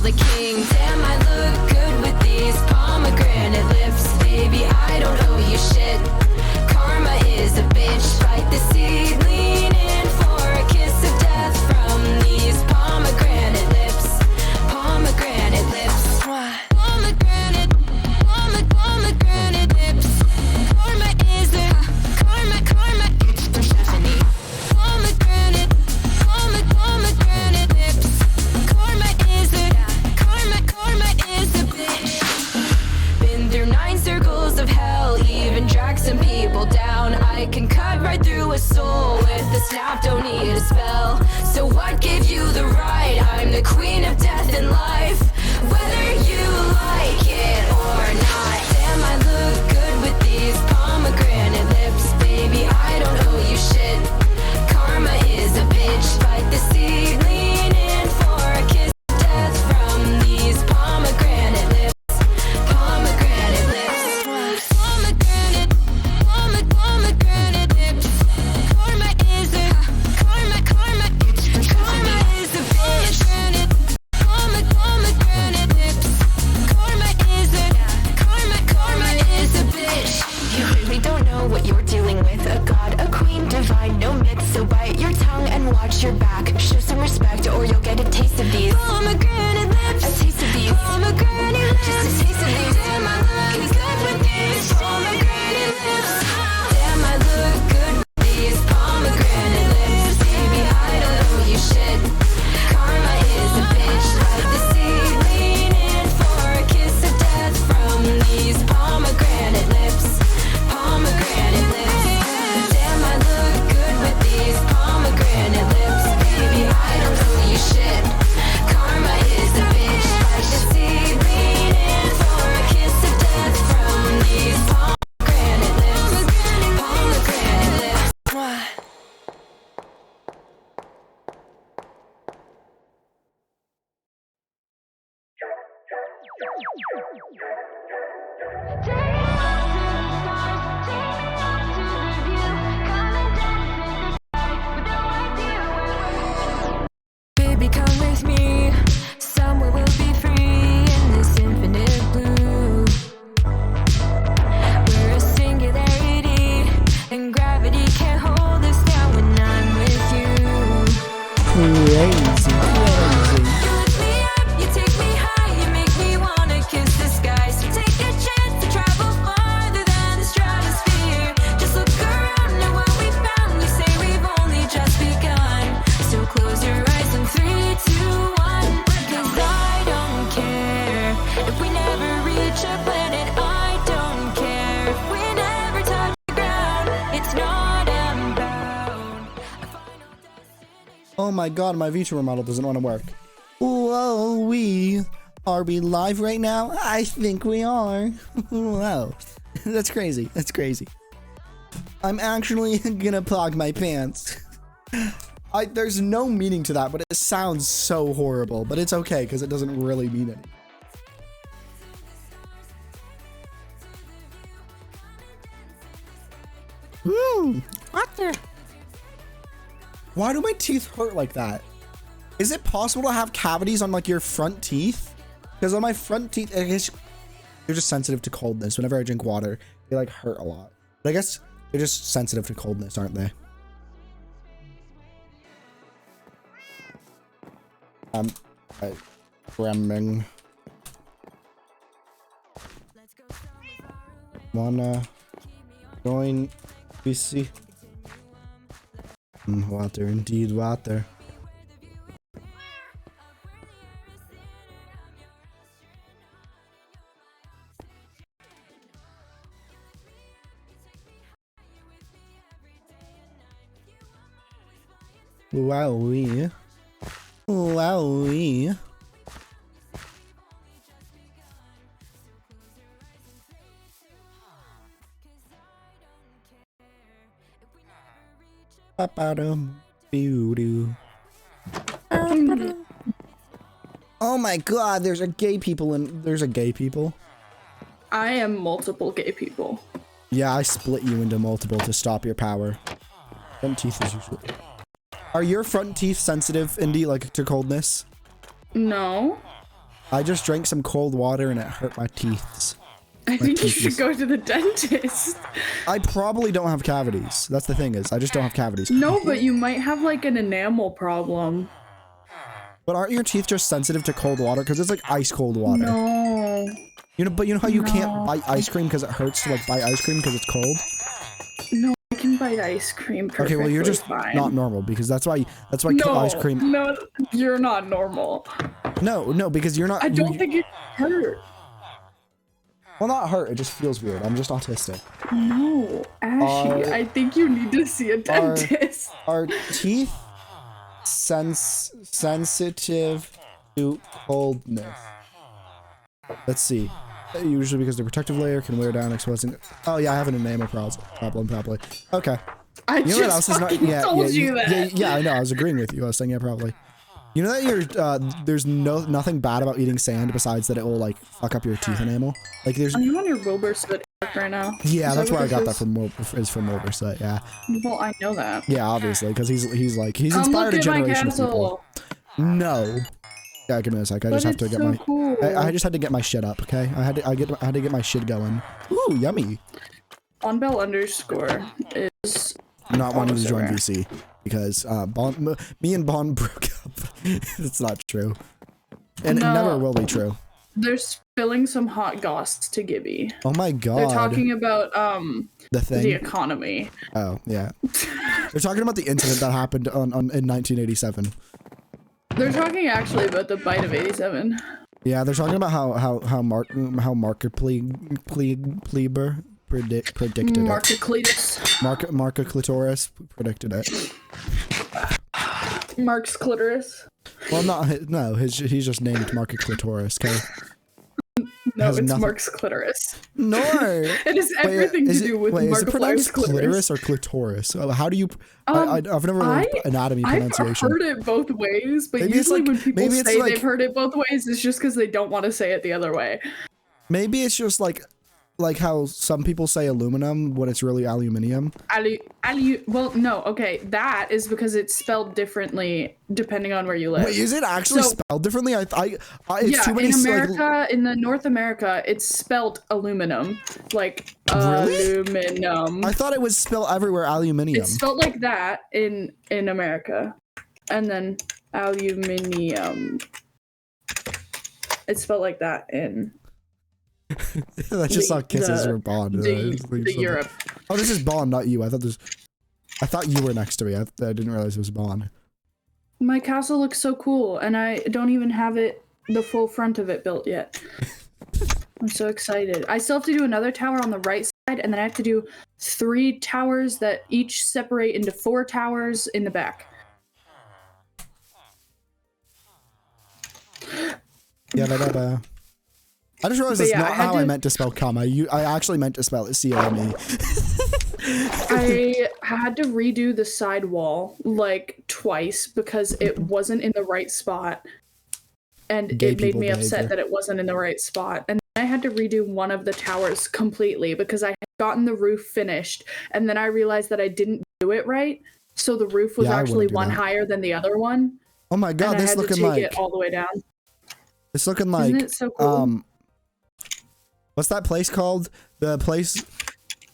the king. Damn, I look good with these pomegranate lips. Baby, I don't owe you shit. Karma is a bitch. Fight the seed, lean in for a kiss of death from these pomegranate lips. Pomegranate lips. Pomegranate, pomegranate lips. Karma is a karma. It's for Stephanie. Pomegranate, pomegranate lips. Karma is a bitch. Been through 9 circles of hell, even drag some people down. I can cut right through a soul with a snap, don't need a spell. So what gave you the right? I'm the queen of death and life, whether you like it or not. Damn, I look good with these pomegranate lips. Baby, I don't owe you shit. Karma is a bitch. Fight the seed, lean in for a kiss of death from these pomegranate lips. Pomegranate lips. Pomegranate, pomegranate lips. Karma is a karma. Karma is a bitch. Pomegranate lips. Karma is a bitch. You really don't know what you're dealing with. A god, a queen, divine, no myths. So bite your tongue and watch your back. Show some respect or you'll get a taste of these. Pomegranate lips. A taste of these. Pomegranate lips. Just a taste of these. Damn, I look good with these pomegranate lips. Damn, I look good with these pomegranate lips. Baby, I don't owe you shit. Karma is a bitch. Fight the seed, lean in for a kiss of death from these pomegranate lips. Pomegranate lips. Damn, I look good with these pomegranate lips. Baby, I don't owe you shit. Karma is a bitch. Fight the seed, lean in for a kiss of death from these pomegranate lips. Pomegranate lips. Baby, come with me. Somewhere we'll be free in this infinite blue. We're a singularity, and gravity can't hold us down when I'm with you. Crazy. You lift me up, you take me high, you make me wanna kiss the sky. So take a chance to travel farther than the stratosphere. Just look around at what we found. You say we've only just begun. So close your eyes in 3, 2, 1. 'Cause I don't care if we never reach a planet. I don't care if we never touch the ground. It's not unbound. A final destination. Oh my god, my VTuber model doesn't want to work. Whoa, are we live right now? I think we are. Wow. That's crazy. That's crazy. I'm actually gonna POG my pants. There's no meaning to that, but it sounds so horrible. But it's okay, because it doesn't really mean anything. What the? Why do my teeth hurt like that? Is it possible to have cavities on like your front teeth? Because on my front teeth, I guess they're just sensitive to coldness. Whenever I drink water, they like hurt a lot. But I guess they're just sensitive to coldness, aren't they? Ramming. Wanna join PC? Water, indeed, water. Wowee. Wowee. Oh my god, there's a gay people and there's a gay people. I am multiple gay people. Yeah, I split you into multiple to stop your power. Front teeth is usually. Are your front teeth sensitive, Indy, like to coldness? No. I just drank some cold water and it hurt my teeth. I think you should go to the dentist. I probably don't have cavities. That's the thing is, I just don't have cavities. No, but you might have like an enamel problem. But aren't your teeth just sensitive to cold water? Because it's like ice cold water. No. But you know how you can't bite ice cream because it hurts to like bite ice cream because it's cold? No, I can bite ice cream perfectly. Okay, well you're just fine. not normal because that's why No, ice cream. no, you're not normal. No, because you're not. I don't think it hurt. Well, not hurt. It just feels weird. I'm just autistic. No, Ashy, I think you need to see a dentist. Are teeth sensitive to coldness? Let's see. Usually because the protective layer can wear down exposing. Oh yeah, I have an enamel problem probably. Okay. I You know what else just is not? fucking told you that. Yeah, I know. I was agreeing with you. I was saying yeah, probably. You know that there's nothing bad about eating sand besides that it will like fuck up your teeth enamel. Like there's. Are you on your Wilbur right now? Yeah, Is that's that where I what got this that from. Is from Wilbur, yeah. Well, I know that. Yeah, obviously, because he's inspired Look a at my generation of people. castle. No. Yeah, give me a sec. I But just have to it's get so my. cool. I just had to get my shit up. Okay, I had to get my shit going. Ooh, yummy. Onbell underscore is Not wanting to almost join over. VC because me and Bond broke up. It's not true, and it No. never will be true. They're spilling some hot goss to Gibby. Oh my god. They're talking about the thing. the economy. Oh yeah. They're talking about the incident that happened in 1987. They're talking actually about the bite of 87. Yeah, they're talking about how Marker Kleber predicted Market Cletus. it. Marker Clitoris predicted it. Mark's clitoris. Well, he's just named Marker Clitoris. Okay. No, Has it's nothing- Mark's clitoris. No. It has everything to do with is it Markiplier's pronounced clitoris. clitoris or clitoris? How do you? I've never learned anatomy I've pronunciation. heard it both ways, but Maybe it's usually like- when people maybe it's say like- they've heard it both ways, it's just because they don't want to say it the other way. Maybe it's just like how some people say aluminum when it's really aluminium. Well, no, okay, that is because it's spelled differently depending on where you live. Wait, is it actually So- spelled differently? It's Yeah, too many in America, in the North America, it's spelled aluminum, like Really? aluminum. I thought it was spelled everywhere aluminium. It's spelled like that in America, and then aluminium. It's spelled like that in I just saw kisses or Bond. the Europe. Oh, this is Bond, not you. I thought you were next to me. I didn't realize it was Bond. My castle looks so cool, and I don't even have the full front of it built yet. I'm so excited. I still have to do another tower on the right side, and then I have to do 3 towers that each separate into 4 towers in the back. Yeah, I just realized But that's yeah, not I had how I to- meant to spell comma. I actually meant to spell it C-O-M-E. I had to redo the side wall like twice because it wasn't in the right spot, and Gay it made people me upset behavior. that it wasn't in the right spot. And then I had to redo one of the towers completely because I had gotten the roof finished, and then I realized that I didn't do it right, so the roof was Yeah, I actually wouldn't do one that. higher than the other one, Oh my god, and I this had to looking take like it all the way down. it's looking Isn't like it so cool? what's that place called? The place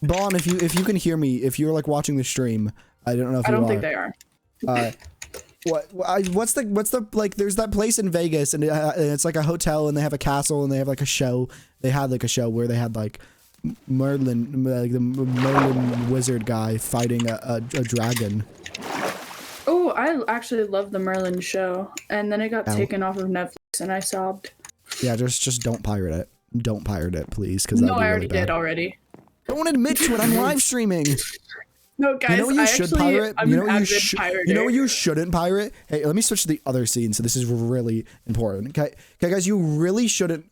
Bon, if you can hear me, if you're like watching the stream, I don't know if I you don't are. think they are. What's the like? There's that place in Vegas, and it's like a hotel, and they have a castle, and they have like a show. They had like a show where they had like Merlin, like the Merlin wizard guy fighting a dragon. Oh, I actually love the Merlin show, and then it got Ow. taken off of Netflix, and I sobbed. Yeah, just don't pirate it. Don't pirate it, please, because No, I already did already. Don't admit to it. I'm live streaming. No, guys, You know what you I should actually, pirate? I'm You know an what you avid should. pirater. You know what you shouldn't pirate? Hey, let me switch to the other scene. So this is really important. Okay, guys, you really shouldn't.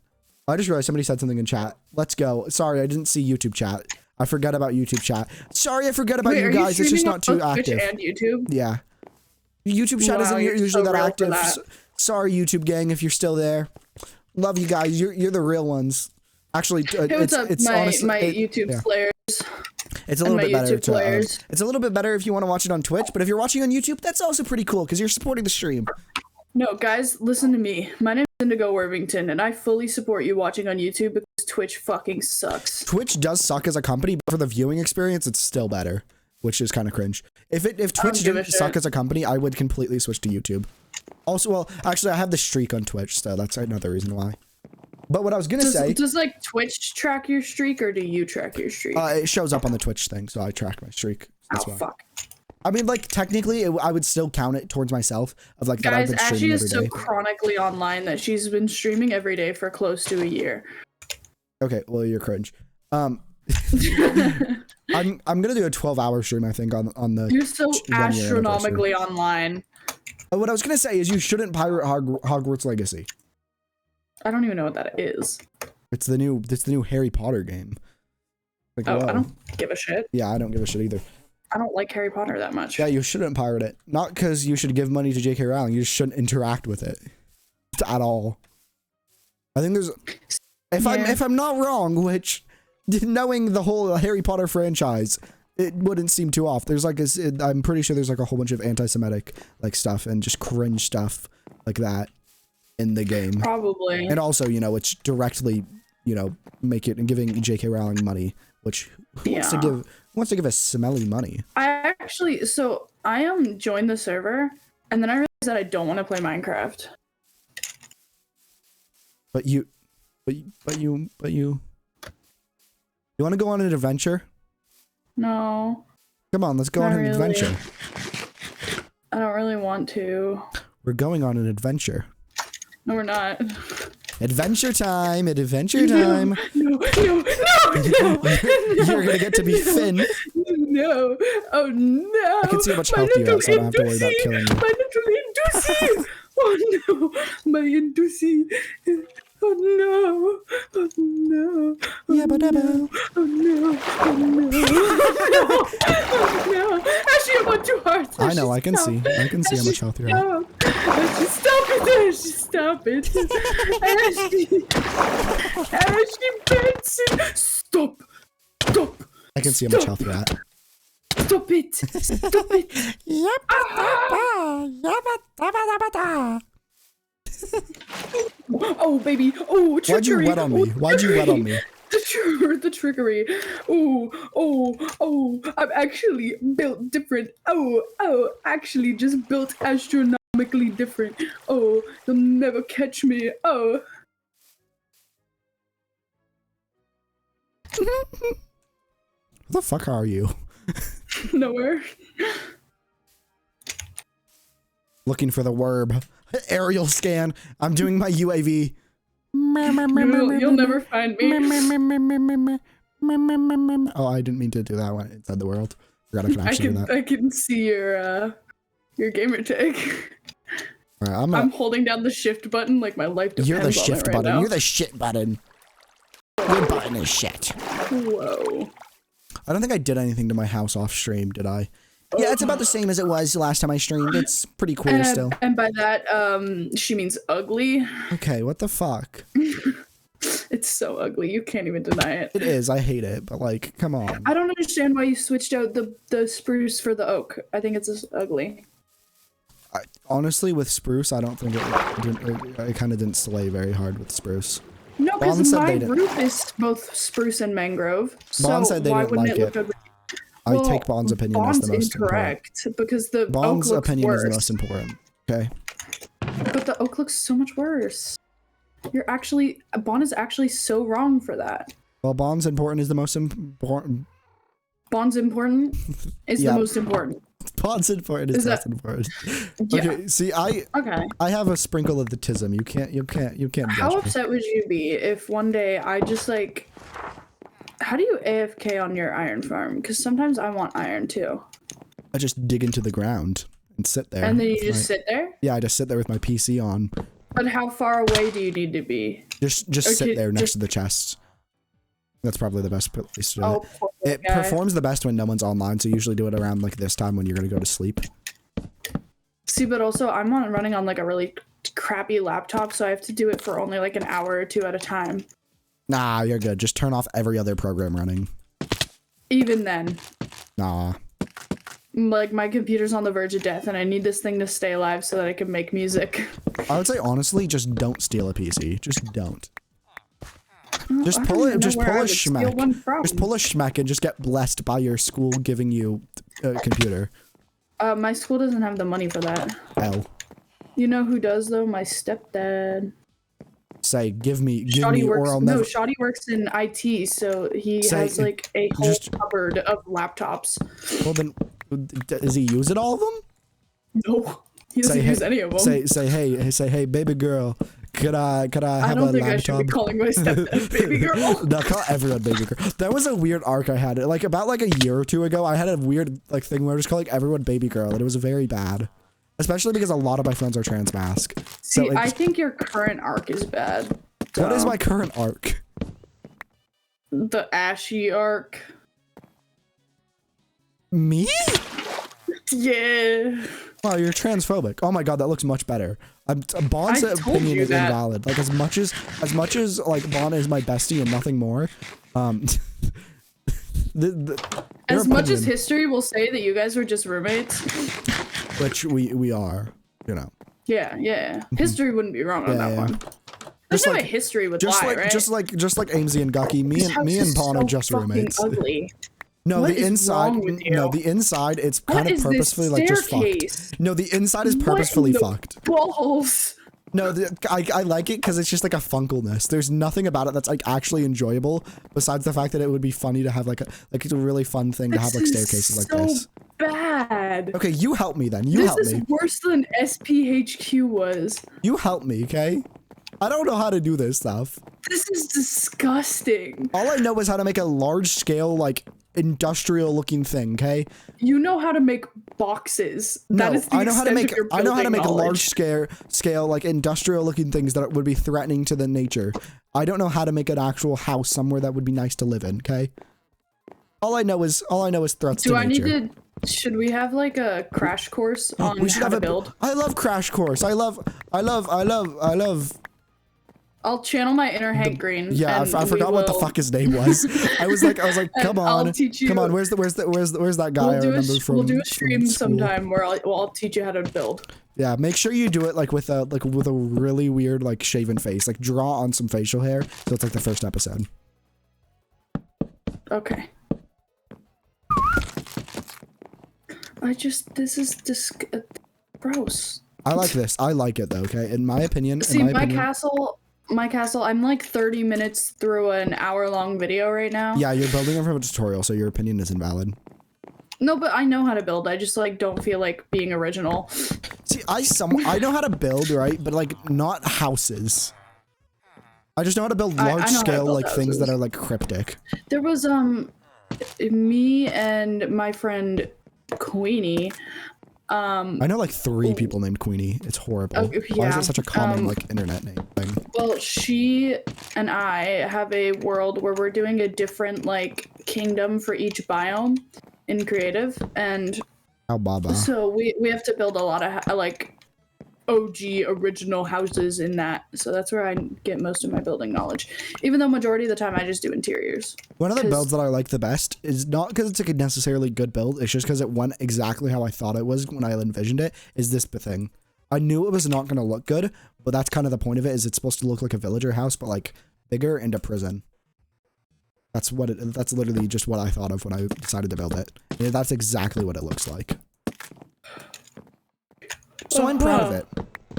I just realized somebody said something in chat. Let's go. Sorry, I didn't see YouTube chat. I forgot about YouTube chat. Sorry, I forgot about Wait, you are guys. It's just streaming not too on both Twitch active. and YouTube? Yeah. YouTube chat Wow, isn't you're usually so that real for active. that. Sorry, YouTube gang, if you're still there. Love you guys. You're the real ones. Actually, Hey, what's up, it's my honestly, YouTube yeah. players? It's a and little my bit better YouTube to. players. It's a little bit better if you want to watch it on Twitch, but if you're watching on YouTube, that's also pretty cool because you're supporting the stream. No, guys, listen to me. My name is Indigo Worthington, and I fully support you watching on YouTube because Twitch fucking sucks. Twitch does suck as a company, but for the viewing experience, it's still better, which is kind of cringe. If Twitch didn't suck as a company, I would completely switch to YouTube. Also, well, actually, I have the streak on Twitch, so that's another reason why. But what I was gonna say, does like Twitch track your streak, or do you track your streak? it shows up on the Twitch thing, so I track my streak. That's why. Fuck. I mean, like, technically, I would still count it towards myself of, like, that I've Guys, been Ashley streaming is every so day. chronically online that she's been streaming every day for close to a year. Okay, well, you're cringe. I'm gonna do a 12-hour stream, I think, on the. You're so 1 year astronomically online. What I was gonna say is you shouldn't pirate Hogwarts Legacy. I don't even know what that is. It's the new Harry Potter game. Like, Oh, whoa. I don't give a shit. Yeah, I don't give a shit either. I don't like Harry Potter that much. Yeah, you shouldn't pirate it. Not because you should give money to J.K. Rowling. You just shouldn't interact with it at all. I think there's, if I'm not wrong, which knowing the whole Harry Potter franchise, it wouldn't seem too off. There's like I'm pretty sure there's like a whole bunch of anti-Semitic like stuff and just cringe stuff like that in the game. Probably. And also, you know, it's directly, you know, giving J.K. Rowling money, which who wants to give us smelly money? I joined the server, and then I realized that I don't want to play Minecraft. But you want to go on an adventure? No. Come on, let's go on an Not really. adventure. I don't really want to. We're going on an adventure. No, we're not. Adventure time! Adventure time! No. You're gonna get to be Finn. No. Oh no. I can see how much health you have, so I don't have to worry about killing you. My little Inducy. Oh no. My Inducy. Oh no. Oh no. Yabba dabba. Oh no. Oh no. Oh no. Actually, I'm on 2 hearts. I know, I can see how much health you have. Stop it, Ashley, stop it. Ashley Benson. Stop. I can see how much health you're at. Stop it. Stop it. Oh, baby. Oh, trickery. Why'd you wet on me? Why'd you wet on me? The trickery. Oh, I'm actually built different. Oh, actually just built astronomically different. Oh, you'll never catch me. Oh. Who the fuck are you? Nowhere. Looking for the werb. Aerial scan. I'm doing my UAV. You'll never find me. Oh, I didn't mean to do that one inside the world. Forgot I can actually do that. I can see your gamer tag. All right, I'm holding down the shift button like my life depends You're the on shift it right button. now. You're the shit button. Your button is shit. Whoa. I don't think I did anything to my house off stream, did I? Yeah, it's about the same as it was last time I streamed. It's pretty queer still. And by that, she means ugly. Okay, what the fuck? It's so ugly. You can't even deny it. It is. I hate it, but like, come on. I don't understand why you switched out the spruce for the oak. I think it's just ugly. Honestly, with spruce, I don't think it kind of didn't slay very hard with spruce. No, Bond because said my they didn't. roof is both spruce and mangrove. Bond So said they why didn't wouldn't like it look it. ugly? I take Bond's opinion as the most incorrect because the Bond's oak looks opinion worse. is the most important. Okay. But the oak looks so much worse. Bond is actually so wrong for that. Well, Bond's important is the most important. Bond's important is Yeah. the most important. Bond's important is the most important. Yeah. Okay, see, I have a sprinkle of the tism. You can't How judge me. upset would you be if one day I just like... How do you AFK on your iron farm? Because sometimes I want iron too. I just dig into the ground and sit there. And then you with just my- sit there? Yeah, I just sit there with my PC on. But how far away do you need to be? Just Okay, sit there next just- to the chests. That's probably the best place to do Oh, it. poor It guy. performs the best when no one's online, so you usually do it around like this time when you're gonna go to sleep. See, but also I'm running on like a really crappy laptop, so I have to do it for only like an hour or two at a time. Nah, you're good. Just turn off every other program running. Even then. Nah. like my computer's on the verge of death and I need this thing to stay alive so that I can make music. I would say honestly, just don't steal a PC. Just don't. Well, Just I pull don't it. even Just know pull where I a would steal schmack. one from. Just pull a schmack and just get blessed by your school giving you a computer. My school doesn't have the money for that. L. You know who does though? My stepdad. Say, give me, Works, or I'll never. no, Shoddy works in IT, so he has like a whole cupboard of laptops. Well then, does he use it all of them? No, he doesn't use any of them. Say, hey, baby girl, could I have a laptop? I don't think I should be calling my stepdad baby girl. No, call everyone baby girl. That was a weird arc I had. Like about like a year or two ago, I had a weird like thing where I was calling everyone baby girl, and it was very bad. Especially because a lot of my friends are trans mask. See, so I think your current arc is bad. What is my current arc? The ashy arc. Me? Yeah. Wow, you're transphobic. Oh my god, that looks much better. Bond's I told opinion you is that. invalid. Like as much as like Bond is my bestie and nothing more. As much as history will say that you guys were just roommates. Which we are, you know. Yeah. History wouldn't be wrong on that one. There's Just no like- way history would Just lie, like right? just like Amesy and Gucky, me This house and is Bond so are just fucking roommates. Ugly. No, What the is inside. wrong with you? No, the inside. It's What kind of is this purposefully like just fucked. staircase? No, the inside is What purposefully in the fucked. balls? No, I like it because it's just like a funkelness. There's nothing about it that's like actually enjoyable besides the fact that it would be funny to have like it's a really fun thing to have like This staircases is like this. so bad. Okay, you help me then. You This help is me. worse than SPHQ was. You help me, okay? I don't know how to do this stuff. This is disgusting. All I know is how to make a large scale like industrial looking thing, okay? You know how to make boxes. That No, is the I know how to extent make of your I know how to building make large knowledge. scale like industrial looking things that would be threatening to the nature. I don't know how to make an actual house somewhere that would be nice to live in, okay? All I know is threats Do to I nature. need to? Should we have like a crash course on We should how have to build? I love Crash Course. I love I'll channel my inner Hank Green. Yeah, and I we forgot what the will- fuck his name was. I was like, come on, I'll teach you- come on. Where's that guy I remember from? We'll do a from stream school? sometime where I'll teach you how to build. Yeah, make sure you do it like with a really weird like shaven face. Like draw on some facial hair so it's like the first episode. Okay. This is gross. I like this. I like it though. Okay, in my opinion. See, my castle. I'm like 30 minutes through an hour-long video right now. Yeah, you're building it from a tutorial, so your opinion is invalid. No, but I know how to build. I just like don't feel like being original. See, I know how to build, right? But like not houses. I just know how to build I know large how to scale build like things houses. that are like cryptic. There was me and my friend Queenie. I know like 3 people named Queenie. It's horrible. Why is yeah, it such a common like internet name thing? Well, she and I have a world where we're doing a different like kingdom for each biome in creative, and How baba. so we have to build a lot of like OG original houses in that. So that's where I get most of my building knowledge. Even though majority of the time I just do interiors. One of the 'Cause- builds that I like the best is not because it's like a necessarily good build. It's just because it went exactly how I thought it was when I envisioned it. Is this thing? I knew it was not going to look good, but that's kind of the point of it. Is it's supposed to look like a villager house, but like bigger and a prison. That's what it. That's literally just what I thought of when I decided to build it. And that's exactly what it looks like. So I'm proud of it.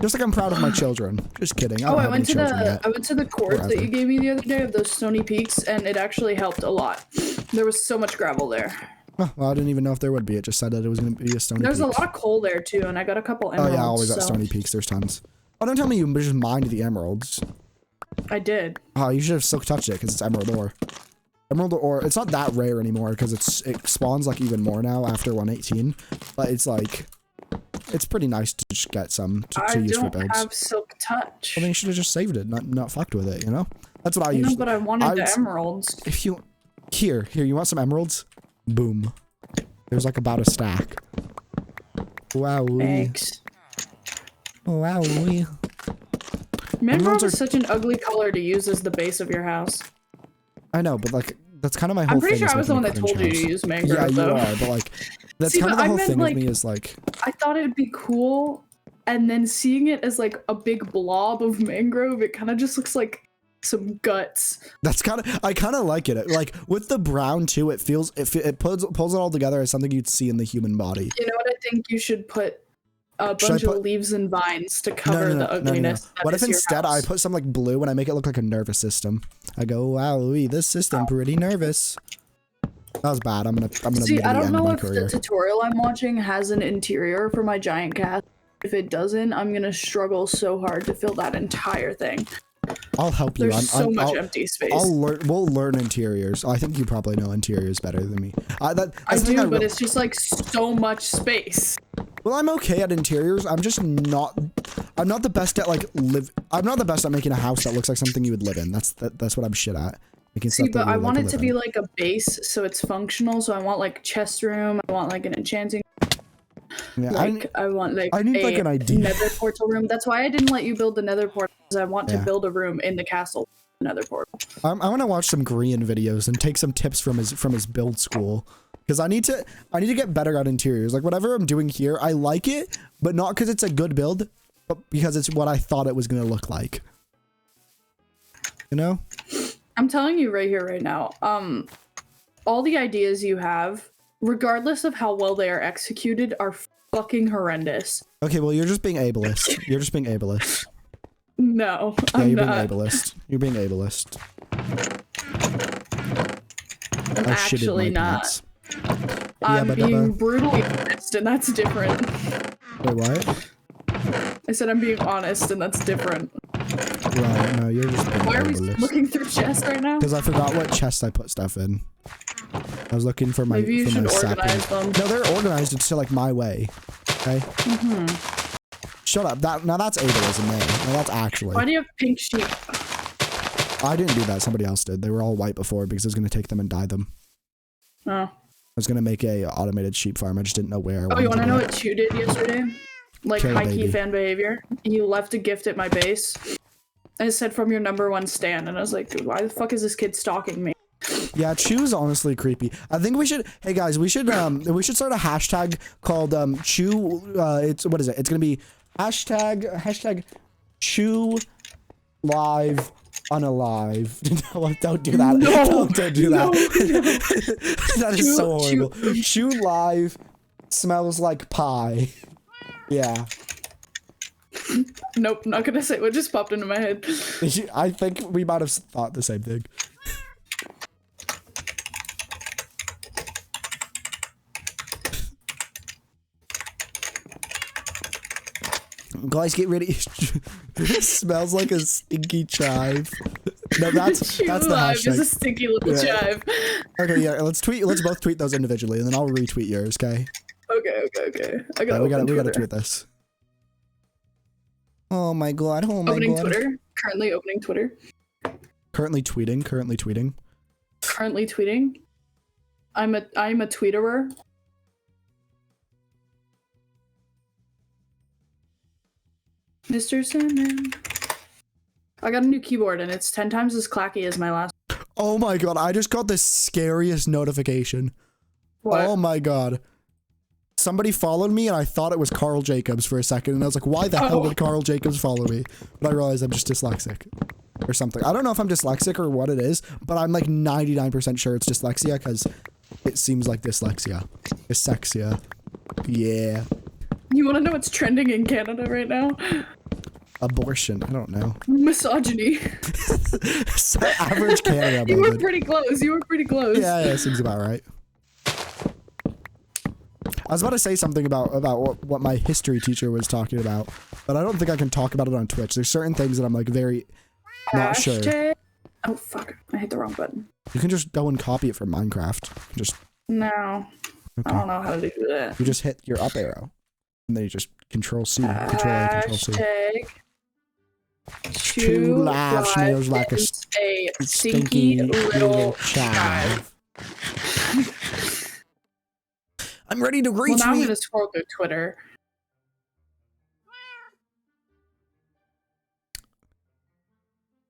Just like I'm proud of my children. Just kidding. I don't I have went any to children yet. I went to the course that Forever. you gave me the other day of those stony peaks, and it actually helped a lot. There was so much gravel there. Oh, well, I didn't even know if there would be. It just said that it was going to be a stony. There's a Peaks. lot of coal there too, and I got a couple Oh emeralds. yeah, always at so Stony Peaks. There's tons. Oh, don't tell me you just mined the emeralds. I did. Oh, you should have silk touched it because it's emerald ore. Emerald ore. It's not that rare anymore because it spawns like even more now after 118. But it's like, it's pretty nice to just get some to use for I don't builds. have silk touch. Well, then you should have just saved it, not fucked with it. You know, that's what I No, usually. but I wanted the emeralds. If you here, you want some emeralds? Boom. There's like about a stack. Wow. Thanks. Wow. Emerald are- is such an ugly color to use as the base of your house. I know, but like that's kind of my whole I'm pretty thing. sure is I was the one making that a told you cringe to house. use mangrove, Yeah, you though. are, but like That's See, kind of but the I whole meant, thing like, with me is like, I thought it'd be cool, and then seeing it as like a big blob of mangrove, it kind of just looks like some guts. that's kind of, I kind of like it. Like with the brown too, it feels, it pulls it all together as something you'd see in the human body. You know what I think you should put a bunch of leaves and vines to cover the ugliness. that What is if your instead I house. put some like blue and I make it look like a nervous system? I go, wow, this system pretty nervous. That was bad. I'm gonna See, I literally don't end know my if career. the tutorial I'm watching has an interior for my giant cat. If it doesn't, I'm gonna struggle so hard to fill that entire thing. I'll help you. There's so much empty space. We'll learn interiors. I think you probably know interiors better than me. I do, but it's just like so much space. Well, I'm okay at interiors. I'm just not. I'm not the best at like I'm not the best at making a house that looks like something you would live in. That's what I'm shit at. Making See, stuff that but you I would want like it to live be in. like a base, so it's functional. So I want like chest room. I want like an enchanting. Yeah, I want like I need like an idea. nether portal room. That's why I didn't let you build the nether portal, because I want to Yeah. build a room in the castle. Nether portal. I want to watch some Grian videos and take some tips from his build school, because I need to get better at interiors. Like whatever I'm doing here, I like it, but not because it's a good build, but because it's what I thought it was gonna look like. You know? I'm telling you right here, right now. All the ideas you have, regardless of how well they are executed, are fucking horrendous. Okay, well you're just being ableist. You're just being ableist. No, Yeah, I'm you're not. being ableist. You're being ableist. I'm I shitted actually my not. pants. I'm Yabba being dabba. brutally honest, and that's different. Wait, what? I said I'm being honest, and that's different. Right, no, you're just being Why are we ableist. looking through chests right now? Because I forgot what chest I put stuff in. I was looking for my Maybe you for my should organize sapling. them. No, they're organized. It's like my way. Okay. Shut up. Now that's ableism, man. No, that's actually. Why do you have pink sheep? I didn't do that. Somebody else did. They were all white before because I was gonna take them and dye them. Oh. I was gonna make a automated sheep farm. I just didn't know where. Oh, you want to know do it. what Chew did yesterday? Like Kill a high-key baby. fan behavior. He left a gift at my base. And it said from your #1 stan, and I was like, why the fuck is this kid stalking me? Yeah, Chew's honestly creepy. I think we should. Hey guys, we should start a hashtag called Chew. It's what is it? It's gonna be hashtag Chew live unalive. No, don't do that. No, don't do that. no. That is so Chew- horrible. Chew live smells like pie. Yeah. Nope, not gonna say what just popped into my head. I think we might have thought the same thing. Guys, get ready. It smells like a stinky chive. No, that's Chew the live is a hashtag. stinky little Yeah. chive. Okay, yeah, let's both tweet those individually, and then I'll retweet yours. Okay. Okay. I Yeah, gotta we gotta Twitter. tweet this. Oh my god! Oh my Opening god! Twitter. Currently opening Twitter. Currently tweeting. Currently tweeting. I'm a tweeterer. Mr. Sandman. I got a new keyboard and it's 10 times as clacky as my last. Oh my god! I just got the scariest notification. What? Oh my god. Somebody followed me and I thought it was Carl Jacobs for a second, and I was like, why the hell would Carl Jacobs follow me? But I realized I'm just dyslexic or something. I don't know if I'm dyslexic or what it is, but I'm like 99% sure it's dyslexia because it seems like dyslexia. Dyslexia. Yeah. You want to know what's trending in Canada right now? Abortion. I don't know. Misogyny. So average Canada You were moment. pretty close. Yeah, seems about right. I was about to say something about what my history teacher was talking about, but I don't think I can talk about it on Twitch. There's certain things that I'm like very not sure. Hashtag- Oh fuck! I hit the wrong button. You can just go and copy it from Minecraft. Just No, I don't know how to do that. you just hit your up arrow, and then you just Control C, Control A, Control C. Hashtag Chew live smells like a is a stinky little chive. I'm ready to Well, now I'm retweet. gonna scroll through Twitter.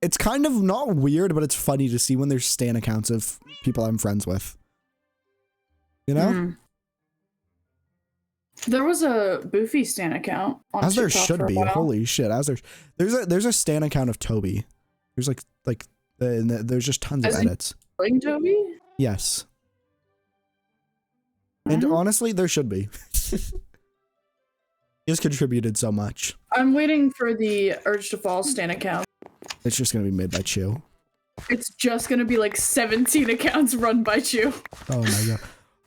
It's kind of not weird, but it's funny to see when there's stan accounts of people I'm friends with. You know? There was a Boofy Stan account on As there TikTok should for a be. while. Holy shit! There's a Stan account of Toby. There's there's just tons of As in edits. Playing Toby? Yes. And Mhm. honestly, there should be. He has contributed so much. I'm waiting for the Urge to Fall Stan account. It's just gonna be made by Chew. It's just gonna be like 17 accounts run by Chew. Oh my god.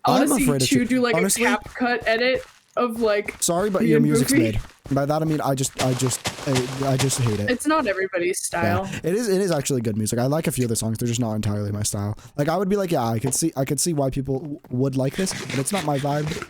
I I'm want to see afraid of Chew do like honestly, a cap cut edit of like. sorry, but me your and music's Goofy. made. By that I mean I just hate it. It's not everybody's style. Yeah, it is actually good music. I like a few of the songs. They're just not entirely my style. Like I would be like, yeah, I could see why people would like this, but it's not my vibe.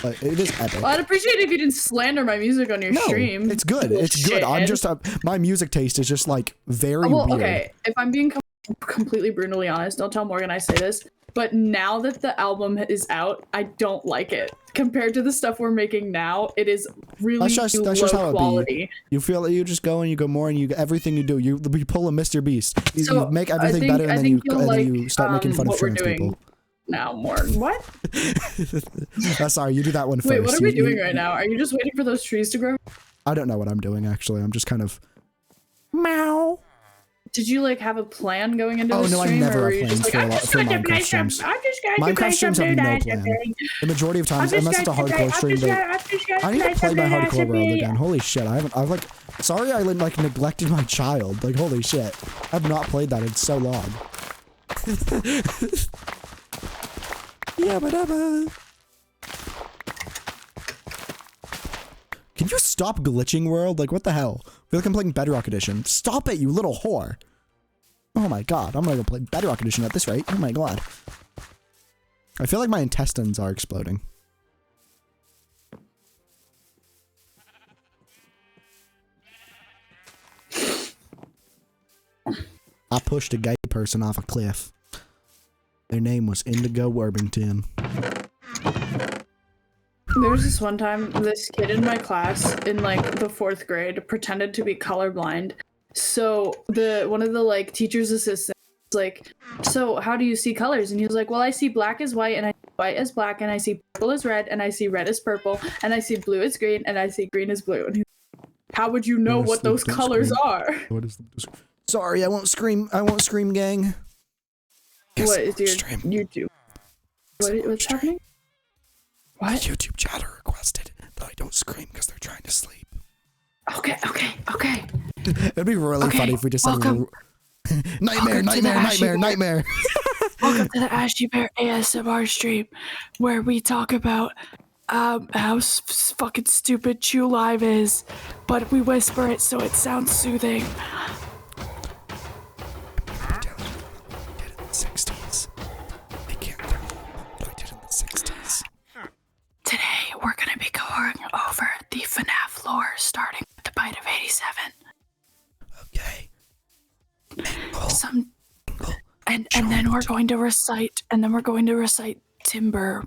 But it is epic. Well, I'd appreciate it if you didn't slander my music on your No, stream. it's good. It's good. I'm just my music taste is just like very well, weird. okay. If I'm being completely brutally honest, don't tell Morgan I say this, but now that the album is out, I don't like it. Compared to the stuff we're making now, it is really That's low just how it quality. be. You feel that you just go and you go more and you everything you do. You pull a Mr. Beast. You make everything better and then you start making fun of trans people. Now, Morgan, what? Sorry, you do that one first. Wait, what are we doing right now? Are you just waiting for those trees to grow? I don't know what I'm doing actually. I'm just kind of meow. Did you like have a plan going into the no, I stream? never or were have you plans just for like, a lot for Minecraft streams. Minecraft streams have no plan. The majority of times, unless it's a hardcore stream, I need to play my hardcore world again. Holy shit, I've like, sorry I like neglected my child. Like holy shit, I've not played that in so long. Yeah, but can you stop glitching, world? Like what the hell? I feel like I'm playing Bedrock Edition. Stop it, you little whore. Oh my god, I'm gonna go play Bedrock Edition at this rate. Oh my god. I feel like my intestines are exploding. I pushed a gay person off a cliff. Their name was Indigo Worthington. There was this one time, this kid in my class in like the 4th grade pretended to be colorblind. So one of the like teacher's assistants was like, so how do you see colors? And he was like, well, I see black as white and I see white as black and I see purple as red and I see red as purple and I see blue as green and I see green as blue. And he's like, how would you know what those colors are? What is the Sorry, I won't scream. I won't scream, gang. Yes, What is your stream. YouTube? What's happening? My What? YouTube chatter requested that I don't scream because they're trying to sleep. Okay. It'd be really Okay, funny if we just said welcome. nightmare, nightmare. Welcome to the Ashy Bear ASMR stream, where we talk about how fucking stupid Chew Live is, but we whisper it so it sounds soothing. Did in the 60s. They can't tell what I did in the 60s. Today we're gonna be going over the FNAF lore, starting with the Bite of 87. Okay. And then we're going to recite, Timber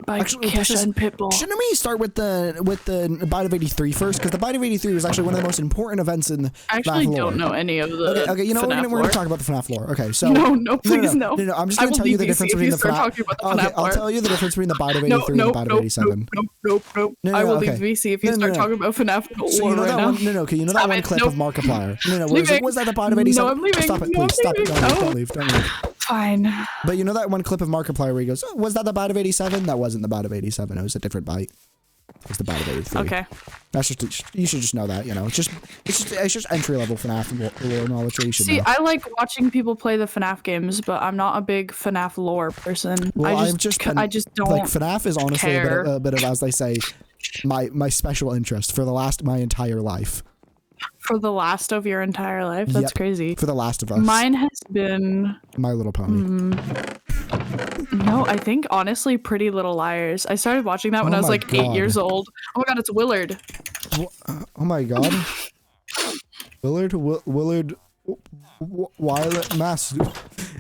by Kesha and Pitbull. Shouldn't we start with the Bite of 83 first? Because the Bite of 83 was actually one of the most important events in I actually FNAF don't lore. know any of the Okay, you know, FNAF we're gonna talk about the FNAF lore. Okay, so No, please no. No, I'm just I gonna will tell you leave the you difference if between you the start FNAF. talking about the Okay, FNAF I'll lore. tell you the difference between the Bite of 83 and the Bite of 87. Nope. No, I will okay. leave VC if you No, start no. talking about FNAF So lore you know right that now. one? No, okay. You know that Stop one it. clip Nope. of Markiplier? No, Leaving. was that the Bite of 87? No, I'm leaving. Stop it, No, please. Stop I'm it. leaving. Don't leave. Don't leave. Fine. But you know that one clip of Markiplier where he goes, oh, was that the Bite of 87? That wasn't the Bite of 87. It was a different bite. It was the Bite of 83. Okay. That's just, you should just know that, you know. It's just entry level FNAF lore knowledge that you should See, know. I like watching people play the FNAF games, but I'm not a big FNAF lore person. Well, I just don't like FNAF is honestly care. a bit of, as they say, my special interest for my entire life. For the last of your entire life? That's Yep. crazy. For The Last of Us. Mine has been, My Little Pony. no, I think honestly Pretty Little Liars. I started watching that when Oh I was my like 8 God. years old. Oh my god, it's Willard. Oh my god. Willard Violet Mass.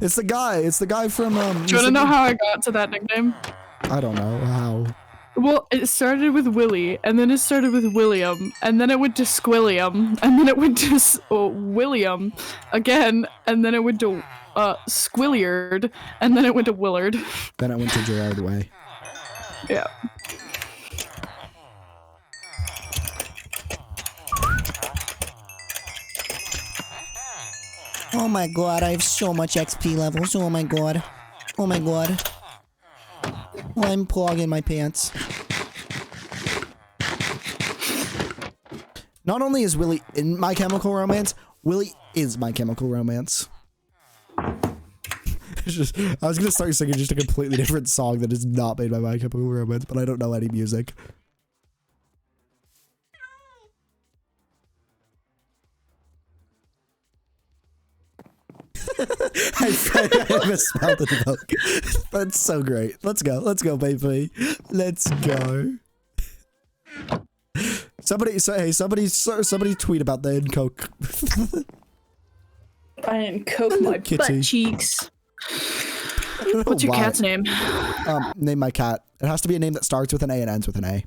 It's the guy from Do you want to know how I got to that nickname? I don't know how. Well, it started with Willie, and then it started with William, and then it went to Squilliam, and then it went to William again, and then it went to Squilliard, and then it went to Willard. Then I went to Gerard Way. Yeah. Oh my god, I have so much XP levels. Oh my god. Oh my god. Oh, I'm plogging my pants. Not only is Willie in My Chemical Romance, Willie is My Chemical Romance. It's just, I was gonna start singing just a completely different song that is not made by My Chemical Romance, but I don't know any music. I misspelled the book. That's so great. Let's go, baby. Let's go. Somebody tweet about the Coke. I didn't coke my butt cheeks. What's your cat's name? Name my cat. It has to be a name that starts with an A and ends with an A.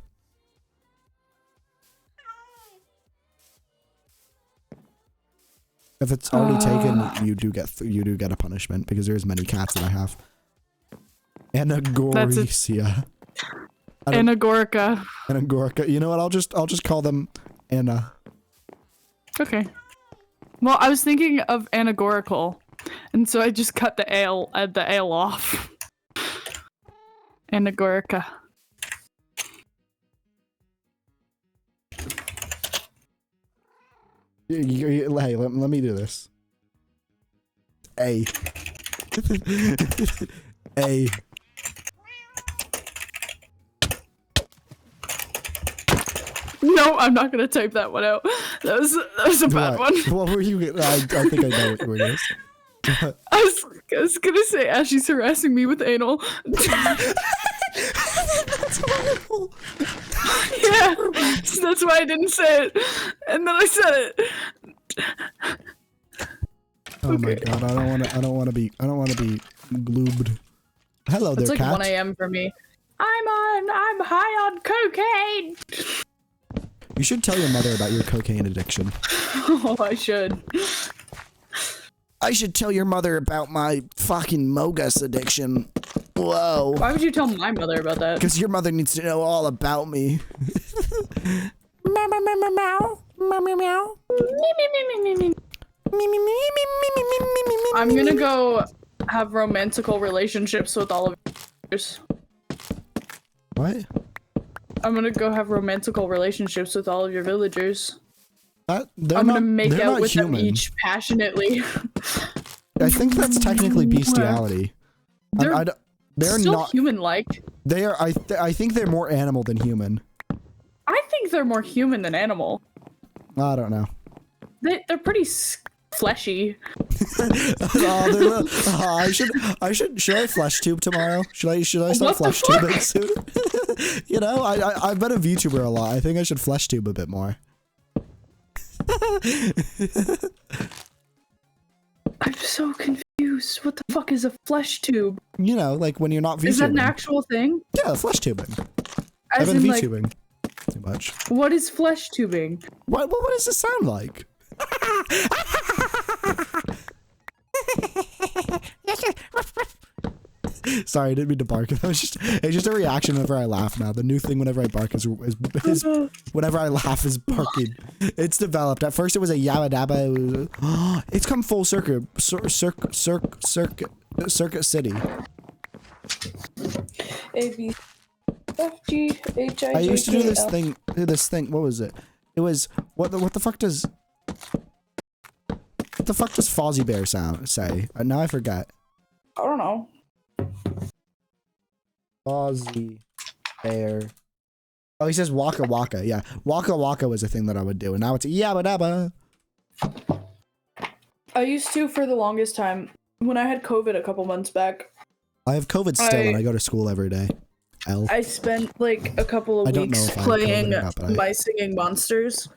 If it's already taken, you do get a punishment because there's many cats that I have. Anagorisia. Anagorica. Anagorica. You know what? I'll just call them Anna. Okay. Well, I was thinking of anagorical, and so I just cut the ale off. Anagorica. Hey, let me do this. A. A. No, I'm not gonna type that one out. That was a bad one. What were you? I think I know what you were gonna say. I was gonna say Ashley's harassing me with anal. That's horrible. Yeah, so that's why I didn't say it, and then I said it. Oh my god! I don't want to be gloobed. Hello there, It's like cat. 1 a.m. for me. I'm high on cocaine. You should tell your mother about your cocaine addiction. Oh, I should. I should tell your mother about my fucking Mogus addiction. Whoa. Why would you tell my mother about that? Because your mother needs to know all about me. Meow, meow, meow, meow, meow, meow, meow. I'm gonna go have romantical relationships with all of yours. What? I'm gonna go have romantical relationships with all of your villagers. I'm gonna make out with them each passionately. I think that's technically bestiality. They're still not human-like. They are. I think they're more animal than human. I think they're more human than animal. I don't know. They're pretty fleshy. Should I flesh tube tomorrow? Should I start flesh tubing soon? You know, I've been a VTuber a lot. I think I should flesh tube a bit more. I'm so confused. What the fuck is a flesh tube? You know, like when you're not VTubing. Is that an actual thing? Yeah, flesh tubing. As I've been in, VTubing too much. What is flesh tubing? What does it sound like? Sorry, I didn't mean to bark. It's just a reaction whenever I laugh now. The new thing whenever I bark is whenever I laugh is barking. It's developed. At first it was a yabba dabba. It's come full circuit. Circuit City. A B F G H I J K L. I used to do this thing. What was it? It was what the fuck does Fozzie Bear say? Now I forget. I don't know. Fozzie Bear. Oh, he says Waka Waka. Yeah, Waka Waka was a thing that I would do, and now it's Yabba Dabba. I used to for the longest time when I had COVID a couple months back. I have COVID still, and I go to school every day. I spent like a couple of weeks playing My Singing Monsters.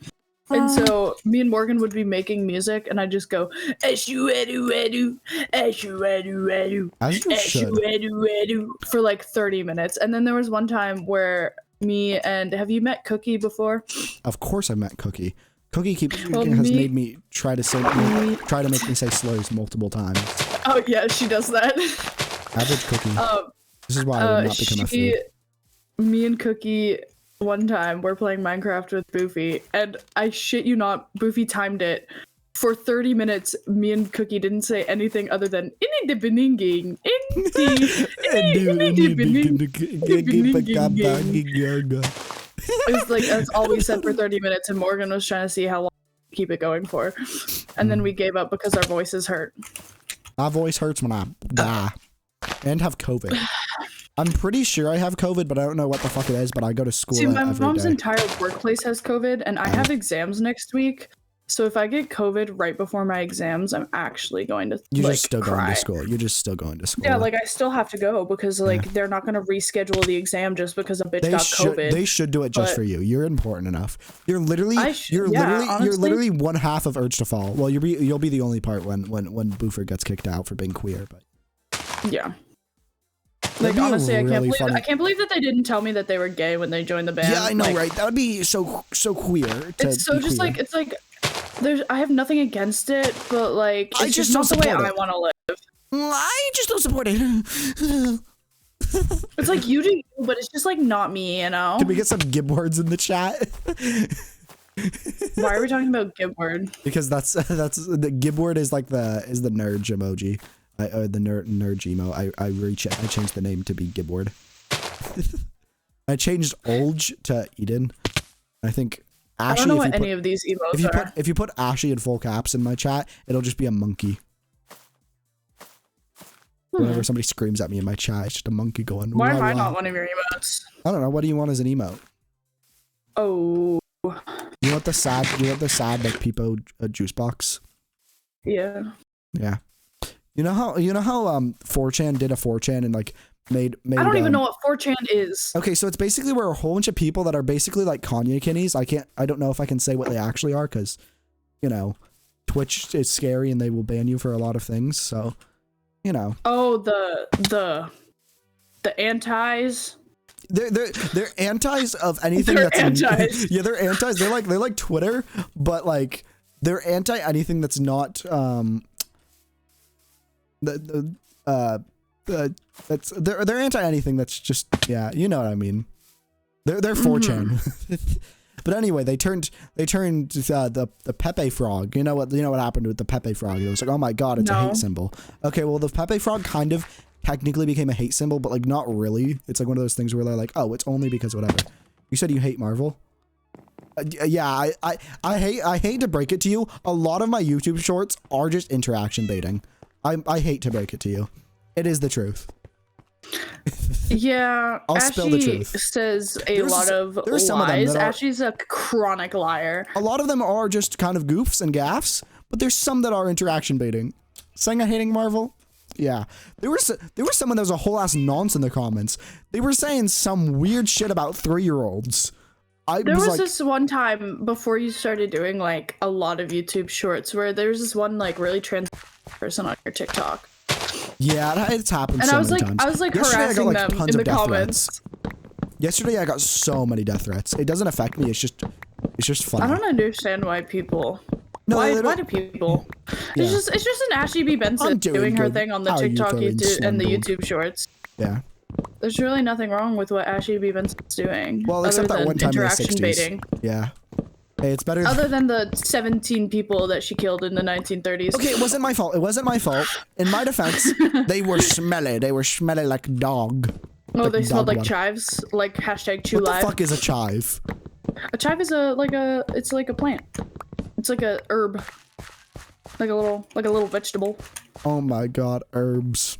And so me and Morgan would be making music, and I'd just go eshu-edu-edu, eshu-edu-edu, eshu-edu-edu for like 30 minutes. And then there was one time where me and have you met Cookie before? Of course I met Cookie. Cookie has made me try to make me say slurs multiple times. Oh yeah, she does that. Average Cookie. This is why I would not become a food. Me and Cookie one time we're playing Minecraft with Boofy, and I shit you not, Boofy timed it for 30 minutes, me and Cookie didn't say anything other than "Ini de beninging, It's like that's all we said for 30 minutes, and Morgan was trying to see how long to keep it going for, and then we gave up because our voices hurt. My voice hurts when I die and have COVID. I'm pretty sure I have COVID, but I don't know what the fuck it is. But I go to school. See, my every mom's day. entire workplace has COVID, and I have exams next week. So if I get COVID right before my exams, I'm actually going to You're like, just still cry. going to school. You're just still going to school. Yeah, like I still have to go because like they're not going to reschedule the exam just because a bitch got COVID. They should do it just for you. You're important enough. You're literally you're honestly, literally one half of Urge to Fall. Well, you'll be the only part when Boofer gets kicked out for being queer. But yeah. Like honestly, really I can't believe that they didn't tell me that they were gay when they joined the band. Yeah, I know, like, right? That would be so queer. It's so just queer. Like it's like I have nothing against it, but like it's just not the way I want to live. I just don't support it. It's like you do you, but it's just like not me, you know. Can we get some gib words in the chat? Why are we talking about gib word? Because that's the gib word is like the nerd emoji. The nerd emo. I changed the name to be Gibward. I changed Olge to Eden. I think Ashy. I don't know what any of these emotes are. If you put Ashy in full caps in my chat, it'll just be a monkey. Whenever somebody screams at me in my chat, it's just a monkey going. Why am I not one of your emotes? I don't know. What do you want as an emote? Oh. You want the sad like Peepo juice box? Yeah. Yeah. You know how 4chan did a 4chan and like made I don't even know what 4chan is. Okay, so it's basically where a whole bunch of people that are basically like Kanye kinnies. I don't know if I can say what they actually are because, you know, Twitch is scary and they will ban you for a lot of things. So, you know. Oh, the antis. They're antis of anything they're that's antis. Yeah, they're antis. They're like Twitter, but like they're anti anything that's not that's they're anti anything that's just, yeah, you know what I mean. They're 4chan. But anyway, they turned the Pepe frog. You know what happened with the Pepe frog? It was like, oh my god, it's a hate symbol. Okay, well the Pepe frog kind of technically became a hate symbol, but like not really. It's like one of those things where they're like, oh, it's only because whatever. You said you hate Marvel. Yeah, I hate to break it to you. A lot of my YouTube shorts are just interaction baiting. I hate to break it to you. It is the truth. Yeah, I'll spill the truth. Says lot of lies. Ashley's a chronic liar. A lot of them are just kind of goofs and gaffs, but there's some that are interaction baiting. Saying I hating Marvel? Yeah. There was someone that was a whole ass nonce in the comments. They were saying some weird shit about 3-year-olds. There was like, this one time before you started doing like a lot of YouTube shorts where there was this one like really trans person on your TikTok. Yeah, it's happened and so many times. I was like harassing them in the comments. Yesterday I got so many death threats. It doesn't affect me. It's just funny. I don't understand why people. No, why do people? Yeah. It's just an Ashley B. Benson doing her thing on the TikTok YouTube and the YouTube shorts. Yeah. There's really nothing wrong with what Ashley B. Benson's doing. Well, except that one time in the 60s. Baiting. Yeah. Hey, it's better. Other than the 17 people that she killed in the 1930s. Okay, it wasn't my fault. It wasn't my fault. In my defense, they were smelly. They were smelly like dog. Oh, like they smelled like water. chives? Like hashtag chew live? live? What the fuck is a chive? A chive is it's like a plant. It's like a herb. Like a little vegetable. Oh my god, herbs.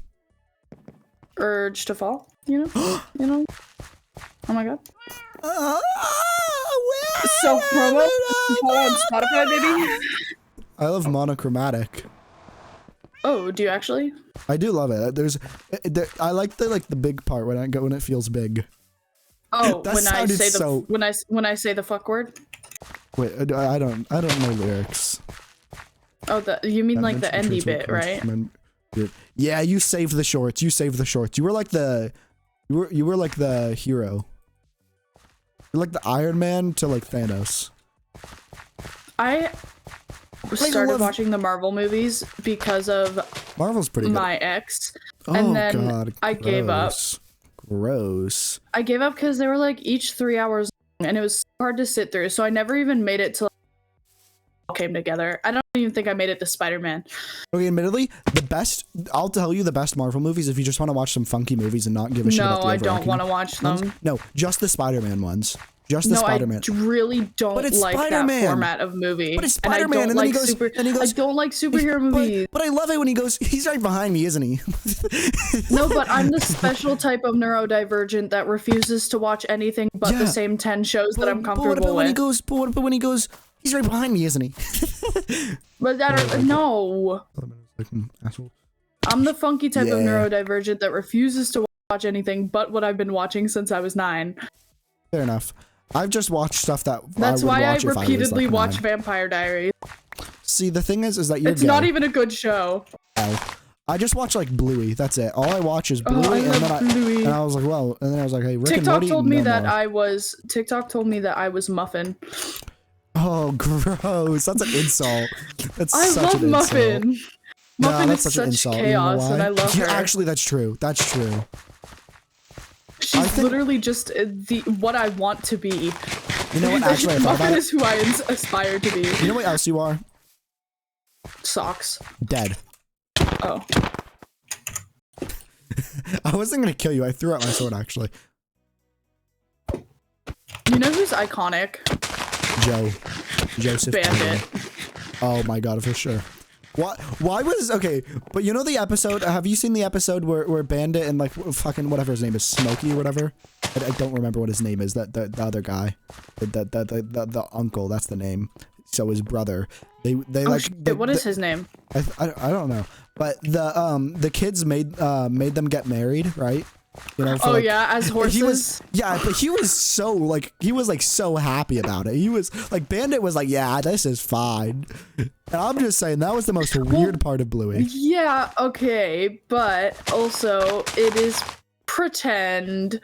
Urge to fall, you know? You know? Oh my god. Self promo on Spotify, baby. I love monochromatic. Oh, do you actually? I do love it. I like the big part when it feels big. Oh, when I say the fuck word. Wait, I don't know lyrics. Oh, you mean like the endy bit, right? Yeah, you saved the shorts. You saved the shorts. You were like the hero. You're like the Iron Man to like Thanos. I started watching the Marvel movies because of Marvel's pretty good. My ex, oh, and then God, I gave up. Gross. I gave up because they were like each 3 hours long, and it was hard to sit through. So I never even made it to. came together. I don't even think I made it to Spider-Man. Okay, admittedly, I'll tell you the best Marvel movies if you just want to watch some funky movies and not give a shit about the No, I don't overarching want to watch ones. them. No, just the Spider-Man ones. Just the No, Spider-Man. I really don't But it's like Spider-Man. that format of movie. But it's And I Spider-Man, don't and then like I don't like superhero movies. But I love it when he goes, he's right behind me, isn't he? No, but I'm the special type of neurodivergent that refuses to watch anything but the same 10 shows that I'm comfortable but when he with. goes, but when he goes, he's right behind me, isn't he? But no. Asshole. I'm the funky type of Yeah. neurodivergent that refuses to watch anything but what I've been watching since I was 9. Fair enough. I've just watched stuff that That's I would why I watch if repeatedly was, like, watch 9. Vampire Diaries. See, the thing is that you're It's gay. not even a good show. I just watch like Bluey. That's it. All I watch is Oh, Bluey, I and love then Bluey. and I was like, well, and then I was like, hey, Rick and TikTok Morty, told me no that more. TikTok told me that I was Muffin. Oh, gross! That's an insult. That's I such love an Muffin. insult. Muffin that's is such an such insult. You know chaos, why? and I love Yeah, her. actually, that's true. That's true. She's literally just what I want to be. You know what? Actually, I thought Muffin about is who I aspire to be. You know what else you are? Socks. Dead. Oh. I wasn't gonna kill you. I threw out my sword, actually. You know who's iconic? Joseph Bandit. Oh my god, for sure. Why was okay? But you know the episode? Have you seen the episode where Bandit and like fucking whatever his name is, Smokey or whatever? I don't remember what his name is. That the other guy, the uncle. That's the name. So his brother. They like. Shit, what is his name? I don't know. But the kids made them get married, right? You know, Oh yeah, as horses. But he was so like so happy about it. He was like Bandit was like, yeah, this is fine. And I'm just saying that was the most weird part of Bluey. Yeah, okay, but also it is pretend.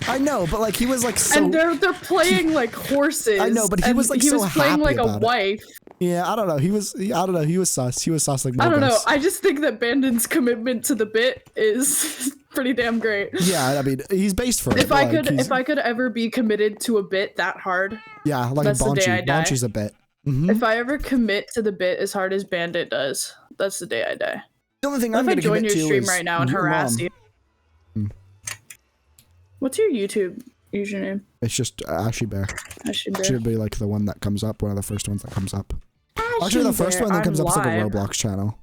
I know, but like he was like so. And they're playing like horses. I know, but he and was like he so was playing happy like a about it. wife. Yeah, I don't know. He was sus. He was sus like I don't know. Morgus. I just think that Bandit's commitment to the bit is pretty damn great. Yeah, I mean, he's based for it. If I could ever be committed to a bit that hard, yeah, like that's the day I Bonchi. die. Bonchi's a bit. Mhm. if I ever commit to the bit as hard as Bandit does, that's the day I die. The only thing What I'm if I gonna join commit your to stream is right now and your harass mom. you? What's your YouTube username? It's just Ashy Bear. Should be like the one that comes up, one of the first ones that comes up. Actually, the first one that comes up is like a Roblox channel.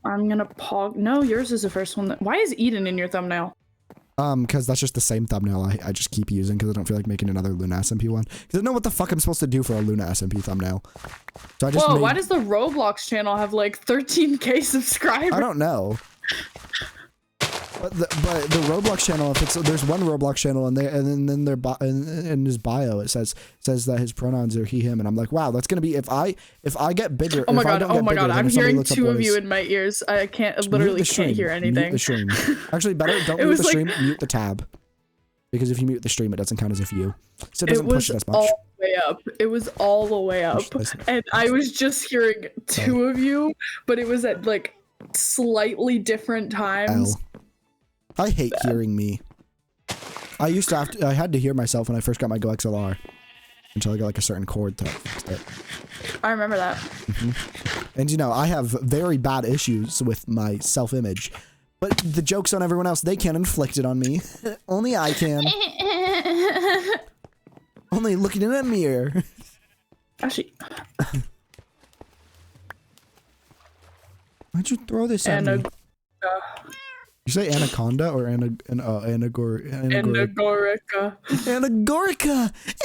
I'm gonna POG. No, yours is the first one. Why is Eden in your thumbnail? Because that's just the same thumbnail I just keep using because I don't feel like making another Luna SMP one. Because I don't know what the fuck I'm supposed to do for a Luna SMP thumbnail. So I just Whoa, made, why does the Roblox channel have like 13k subscribers? I don't know. But the Roblox channel, if there's one Roblox channel and then in his bio it says that his pronouns are he him, and I'm like, wow, that's gonna be if I get bigger. Oh my if I god, don't oh get my bigger, god, then I'm if somebody hearing looks up two what of his- you in my ears. I can't Mute literally the stream. can't hear Mute anything. the stream. Actually, better don't It mute was the like- stream. Mute the tab, because if you mute the stream, it doesn't count as a view, so it It doesn't push was it as much. all the way up. It was all the way up. Listen. And I was just hearing two of you, but it was at like slightly different times. L. I hate hearing me. I had to hear myself when I first got my Go XLR until I got like a certain chord to fix it. I remember that. And you know, I have very bad issues with my self-image. But the joke's on everyone else. They can't inflict it on me. Only I can. Only looking in a mirror. Actually, Why'd you throw this at me? You say anaconda or anagorica?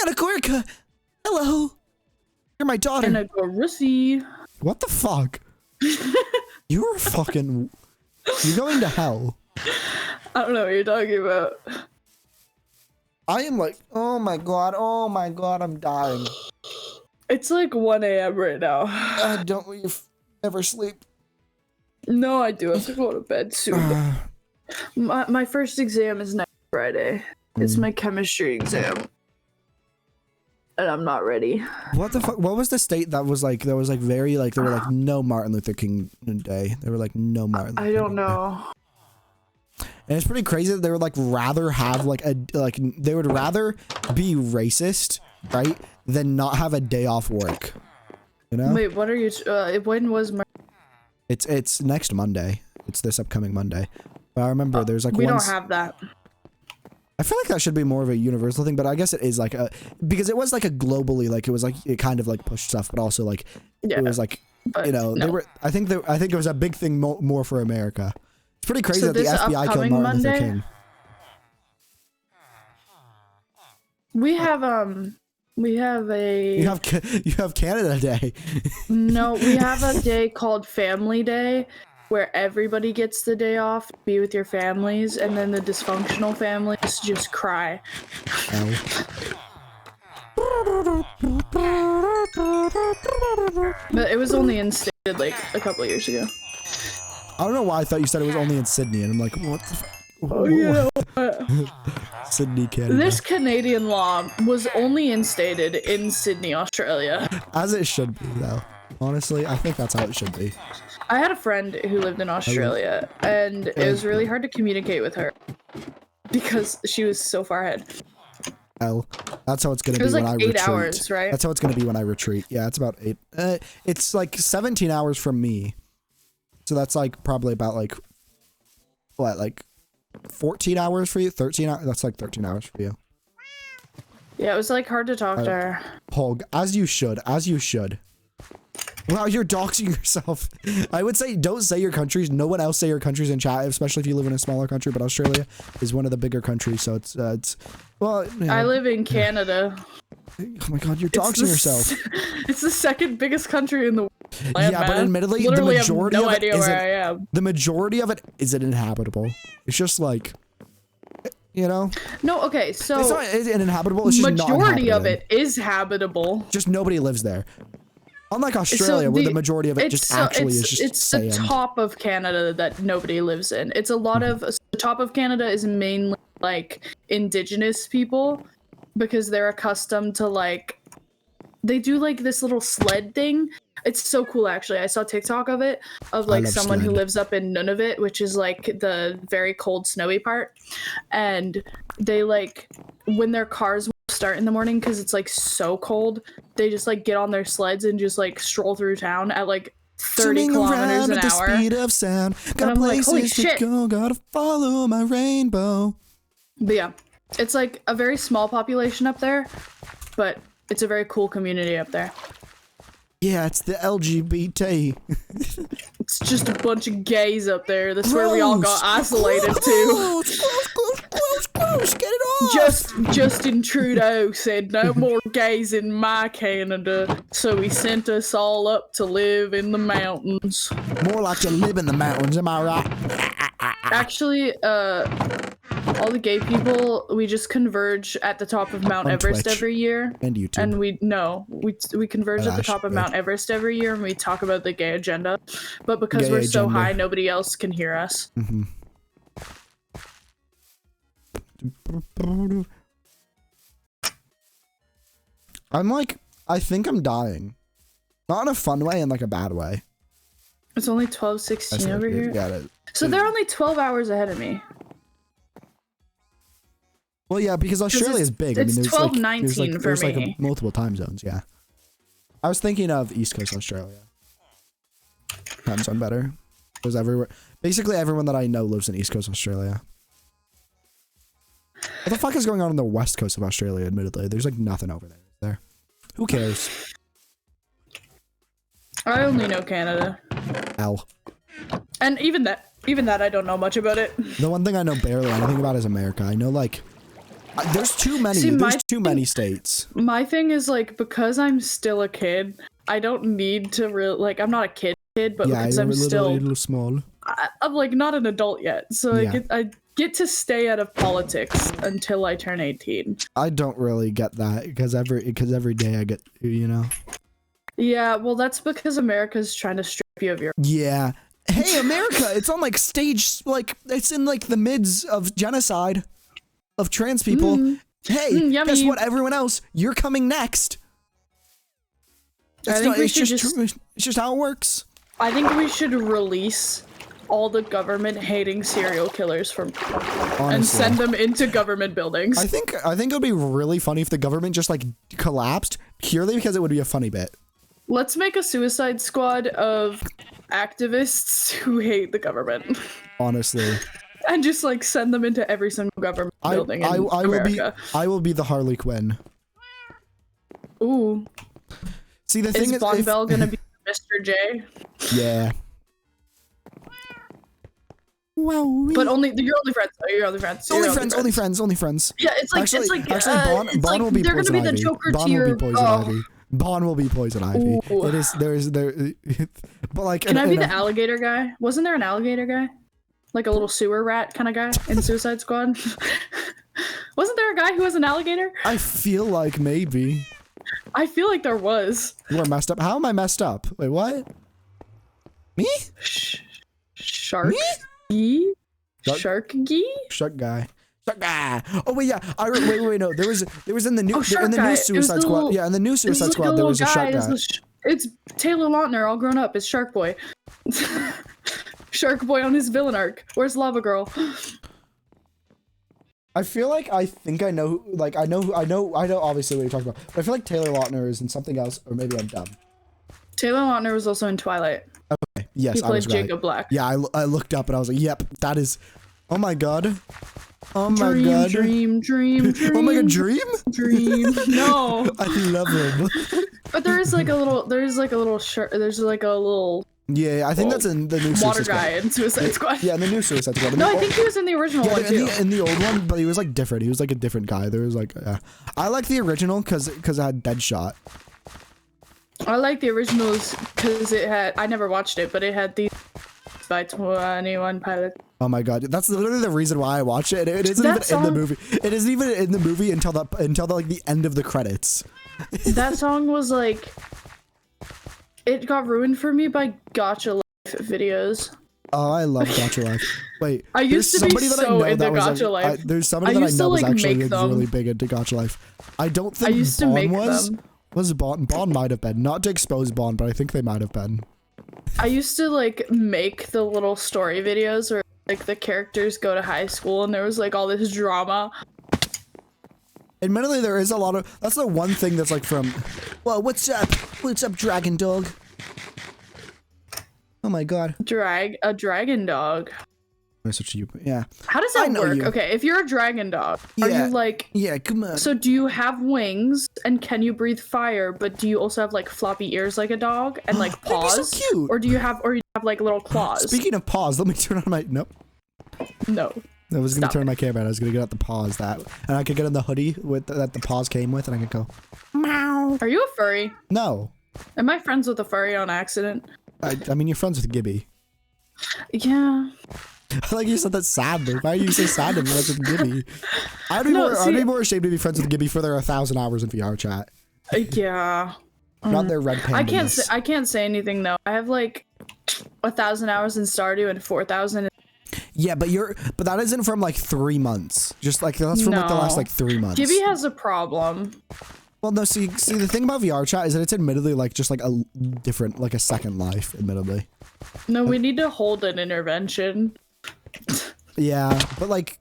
Anagorica! Hello! You're my daughter. Anagorissy. What the fuck? You're fucking... You're going to hell. I don't know what you're talking about. I am like, oh my god, I'm dying. It's like 1 a.m. right now. Don't we ever sleep? No, I do have to go to bed soon. My first exam is next Friday. It's my chemistry exam. And I'm not ready. What the fuck? What was the state that was like very like, they were like, no Martin Luther King Day. They were like, no Martin Luther I don't King know. Day. And it's pretty crazy that they would like rather have like they would rather be racist, right, than not have a day off work. You know? Wait, what are you? When was? It's next Monday. It's this upcoming Monday. But I remember there's like we don't have that. I feel like that should be more of a universal thing, but I guess it is like because it was like a globally, like it was like it kind of like pushed stuff, but also like it was like but you know no. they were. I think it was a big thing more for America. It's pretty crazy So that the this FBI killed upcoming Martin Luther Monday? King. We have a. You have Canada Day. No, we have a day called Family Day, where everybody gets the day off to be with your families, and then the dysfunctional families just cry. But it was only instated like a couple of years ago. I don't know why I thought you said it was only in Sydney, and I'm like, what the Oh yeah. Sydney, Canada. This Canadian law was only instated in Sydney, Australia. As it should be, though. Honestly, I think that's how it should be. I had a friend who lived in Australia, and it was really hard to communicate with her because she was so far ahead. That's how it's gonna be It was when like I 8 retreat. hours, right? That's how it's gonna be when I retreat. Yeah, it's about 8. It's like 17 hours from me. So that's like probably about like what, like 14 hours for you? 13 hours? That's like 13 hours for you. Yeah, it was like hard to talk to her. Pog, as you should. Wow, you're doxing yourself. I would say don't say your countries. No one else say your countries in chat, especially if you live in a smaller country. But Australia is one of the bigger countries, so it's well. You know. I live in Canada. Oh my god, you're doxing yourself. It's the second biggest country in the world. Yeah, but admittedly, Literally the majority have no of it idea isn't. where I am. The majority of it isn't inhabitable. It's just like, you know. No, okay, so It's not uninhabitable. It's just not majority of inhabited. it is habitable. Just nobody lives there. Unlike Australia, where the majority of it just actually is just it's sand. the top of Canada that nobody lives in. It's a lot of the top of Canada is mainly like indigenous people because they're accustomed to like they do like this little sled thing. It's so cool actually. I saw TikTok of it of like someone who lives up in Nunavut, which is like the very cold snowy part, and they like when their cars start in the morning because it's like so cold, they just like get on their sleds and just like stroll through town at like 30 kilometers an hour. The speed of sound. Got I'm like, holy places shit. to go, gotta follow my rainbow. But yeah, it's like a very small population up there, but it's a very cool community up there. Yeah, it's the LGBT. It's just a bunch of gays up there. That's where we all got isolated to. Gross, get it off. Justin Trudeau said no more gays in my Canada, so he sent us all up to live in the mountains. More like to live in the mountains, am I right? Actually, all the gay people, we just converge at the top of Mount On Everest Twitch. every year. And YouTube. And we converge at the top of Mount Everest every year, and we talk about the gay agenda. But because Gay we're so agenda. high, nobody else can hear us. I think I'm dying. Not in a fun way, in like a bad way. It's only 12:16 over here. Got it. So they're only 12 hours ahead of me. Well, yeah, because Australia is big. it's I mean, 12:19 for there's me. like multiple time zones. Yeah. I was thinking of East Coast Australia. Time zone better. Because basically everyone that I know lives in East Coast Australia. What the fuck is going on the west coast of Australia? Admittedly, there's like nothing over there. Who cares? I only know Canada. L. And even that I don't know much about it. The one thing I know barely anything about is America. I know like there's too many. See, there's too many states. My thing is like because I'm still a kid, I don't need to like I'm not a kid, but Yeah, because you're I'm still little small. I'm like not an adult yet, so Yeah. I get to stay out of politics until I turn 18. I don't really get that because every day I get, you know. Yeah, well that's because America's trying to strip you of your. Yeah. Hey, America! It's on like stage, like it's in like the midst of genocide of trans people. Hey, yummy. guess what? Everyone else, you're coming next. I think we It's should just how it works. I think we should release all the government hating serial killers from and Honestly. send them into government buildings. I think it would be really funny if the government just like collapsed purely because it would be a funny bit. Let's make a Suicide Squad of activists who hate the government. Honestly. And just like send them into every single government building in America. I will be the Harley Quinn. Ooh. See, the thing is, Blonde Bell gonna be Mr. J? Yeah. Wow. But only you're only friends. Though. You're only friends. Only friends. Yeah, it's like Bond like will be they're Poison gonna be Ivy. the Joker Bond to your. will be Poison Ivy. Bond will be Poison Ivy. Ooh. It is there, but like. Can I be the alligator guy? Wasn't there an alligator guy, like a little sewer rat kind of guy in Suicide Squad? Wasn't there a guy who was an alligator? I feel like maybe. I feel like there was. You are messed up. How am I messed up? Wait, what? Me? Shark? Me? Shark guy? Shark guy. Oh wait, yeah. Wait. No, there was in the new guy. Suicide Squad. Yeah, in the new Suicide Squad, there was a shark guy. It's Taylor Lautner, all grown up. It's Shark Boy. Shark Boy on his villain arc. Where's Lava Girl? I feel like I know. Like I know obviously what you're talking about. But I feel like Taylor Lautner is in something else, or maybe I'm dumb. Taylor Lautner was also in Twilight. Okay. Yes, he played I was Jacob right. Black. Yeah, I looked up and I was like, yep, that is. Oh my god. Oh my dream, god. Dream. Oh my god, Dream? Dream. No. I love him. But there's like a little shirt. There's like a little. Yeah, I think that's in the new water Suicide Squad. guy in Suicide Squad. Yeah, in the new Suicide Squad. No, I think he was in the original one too. In the old one, but he was like different. He was like a different guy. There was like, I like the original because it had Deadshot. I like the originals because it had. I never watched it, but it had these by 21 Pilots. Oh my god, that's literally the reason why I watched it. It isn't even in the movie. It isn't even in the movie until like the end of the credits. That song was like. It got ruined for me by Gacha Life videos. Oh, I love Gacha Life. Wait, I used to be so into Gacha Life. There's somebody that I know was actually really big into Gacha Life. I don't think Bond was. Was Bond? Bond might have been. Not to expose Bond, but I think they might have been. I used to like make the little story videos where like the characters go to high school and there was like all this drama. Admittedly, there is a lot of. That's the one thing that's like from. Well, what's up? What's up, Dragon Dog? Oh my god. A dragon dog. Such you. Yeah. How does that work? Okay, if you're a dragon dog, are you like? Yeah, come on. So do you have wings and can you breathe fire? But do you also have like floppy ears like a dog and like paws? So cute. Or do you have like little claws? Speaking of paws, let me turn on my. Nope. No. I was gonna turn my camera on. I was gonna get out the paws and I could get in the hoodie with that the paws came with, and I could go. Meow. Are you a furry? No. Am I friends with a furry on accident? I mean, you're friends with Gibby. Yeah. I like you said that sadly. Why are you so sad to be friends with Gibby? I'd be more ashamed to be friends with Gibby for their 1,000 hours in VR chat. Yeah. Not their red panda. I can't say anything though. I have like 1,000 hours in Stardew and 4,000. Yeah, but that isn't from like 3 months. Just like that's from like the last like 3 months. Gibby has a problem. Well, no, see, the thing about VR chat is that it's admittedly like just like a different, like a second life, admittedly. No, we need to hold an intervention. Yeah, but like.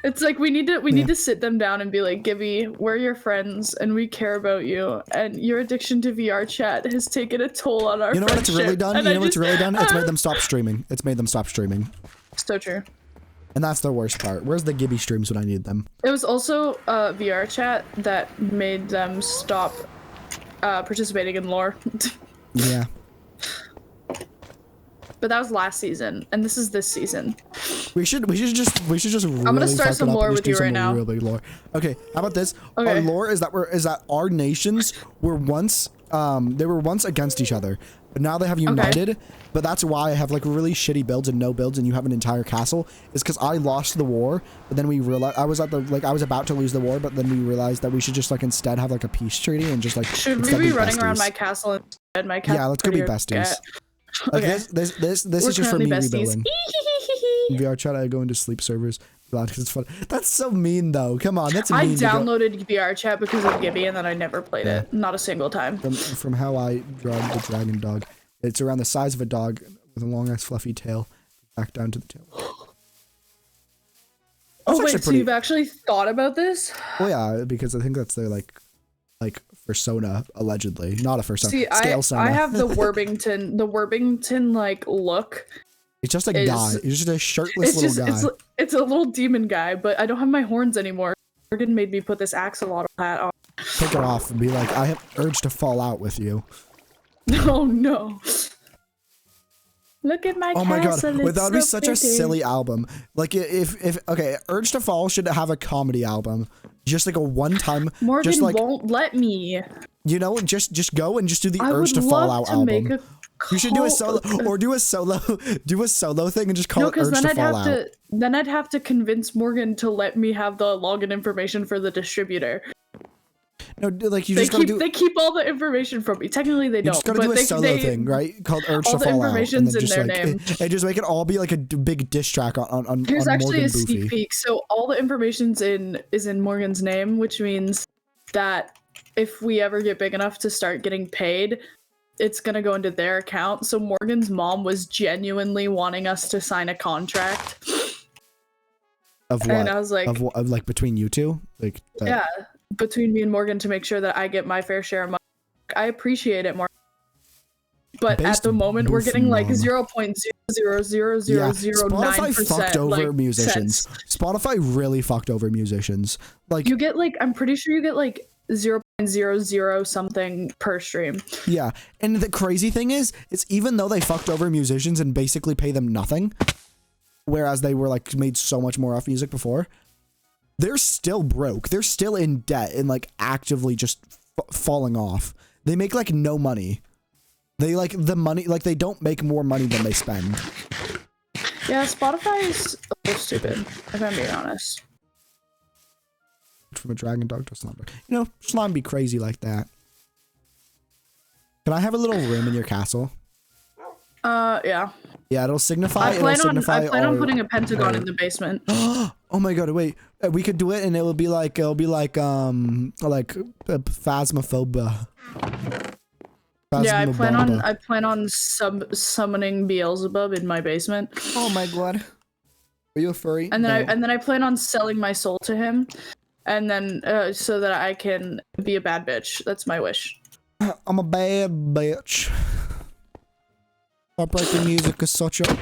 It's like we need to sit them down and be like, Gibby, we're your friends and we care about you, and your addiction to VR chat has taken a toll on our. You know what it's really done? And you know what it's really done? It's made them stop streaming. It's made them stop streaming. So true. And that's the worst part. Where's the Gibby streams when I need them? It was also VR chat that made them stop participating in lore. Yeah. But that was last season, and this is this season. We should just. Really I'm gonna start some lore with you right now. Real big lore. Okay, how about this? Okay. Our lore is that our nations were once against each other, but now they have united. Okay. But that's why I have like really shitty builds and no builds, and you have an entire castle. Is because I lost the war, but then we realized I was about to lose the war, but then we realized that we should just like instead have like a peace treaty and just like. Should we be running around my castle instead? My castle. Yeah, let's go be besties. Like okay. This is just for me rebuilding. VR chat, I go into sleep servers because it's fun. That's so mean though. Come on, that's mean. I downloaded VR chat because of Gibby, and then I never played it. Not a single time. From how I draw the dragon dog, it's around the size of a dog with a long ass fluffy tail, back down to the tail. Oh wait, so you've actually thought about this? Well, yeah, because I think that's their like persona, allegedly. Not a persona. See, Scale sona. I have the Worthington like look. It's just a guy. He's just a shirtless little guy. It's a little demon guy, but I don't have my horns anymore. Morgan made me put this axolotl hat on. Take it off and be like, I have urge to fall out with you. Oh no. Look at my castle. Oh my god, it's that would be so such pretty. a silly album. Like if okay, Urge to Fall should have a comedy album. Just like a one-time Morgan just like won't let me. you know, just go and just do the I Urge would to Fall love out to album. make a You should do a cult- solo or do a solo thing and just call No, it because Urge then to I'd Fall have out. to then I'd have to convince Morgan to let me have the login information for the distributor. No, like you They just gotta keep do they keep all the information from me. Technically they you don't. just gotta but do a they, solo they, thing, right? Called Urge all to the Fall out. And information's then in just their like name. and just make it all be like a big diss track on Here's on actually Morgan a sneak Boofy. peek. So all the information's is in Morgan's name, which means that if we ever get big enough to start getting paid, it's gonna go into their account. So Morgan's mom was genuinely wanting us to sign a contract. Of what? And I was like, of like between you two? Like yeah, between me and Morgan to make sure that I get my fair share of money. I appreciate it more. But Based at the moment, we're boof getting like mom. 0.00009%. Spotify fucked over like, musicians. cents. Spotify really fucked over musicians. Like You get like, I'm pretty sure you get like 0.00 something per stream. yeah, and the crazy thing is, it's even though they fucked over musicians and basically pay them nothing, whereas they were like made so much more off music before, they're still broke. They're still in debt and like actively just falling off. They make like no money. They like the money, like they don't make more money than they spend. Yeah, Spotify is a little stupid, if I'm being honest. From a dragon dog to a slime dog. You know, slime be crazy like that. Can I have a little room in your castle? Yeah. Yeah, it'll signify. I plan on our- putting a pentagon in the basement. Oh my god! Wait, we could do it, and it'll be like phasmophobia. Yeah, I Phasmobomba. plan on summoning Beelzebub in my basement. Oh my god! Are you a furry? And then No. I plan on selling my soul to him, and then so that I can be a bad bitch. That's my wish. I'm a bad bitch. Heartbreaking music is such a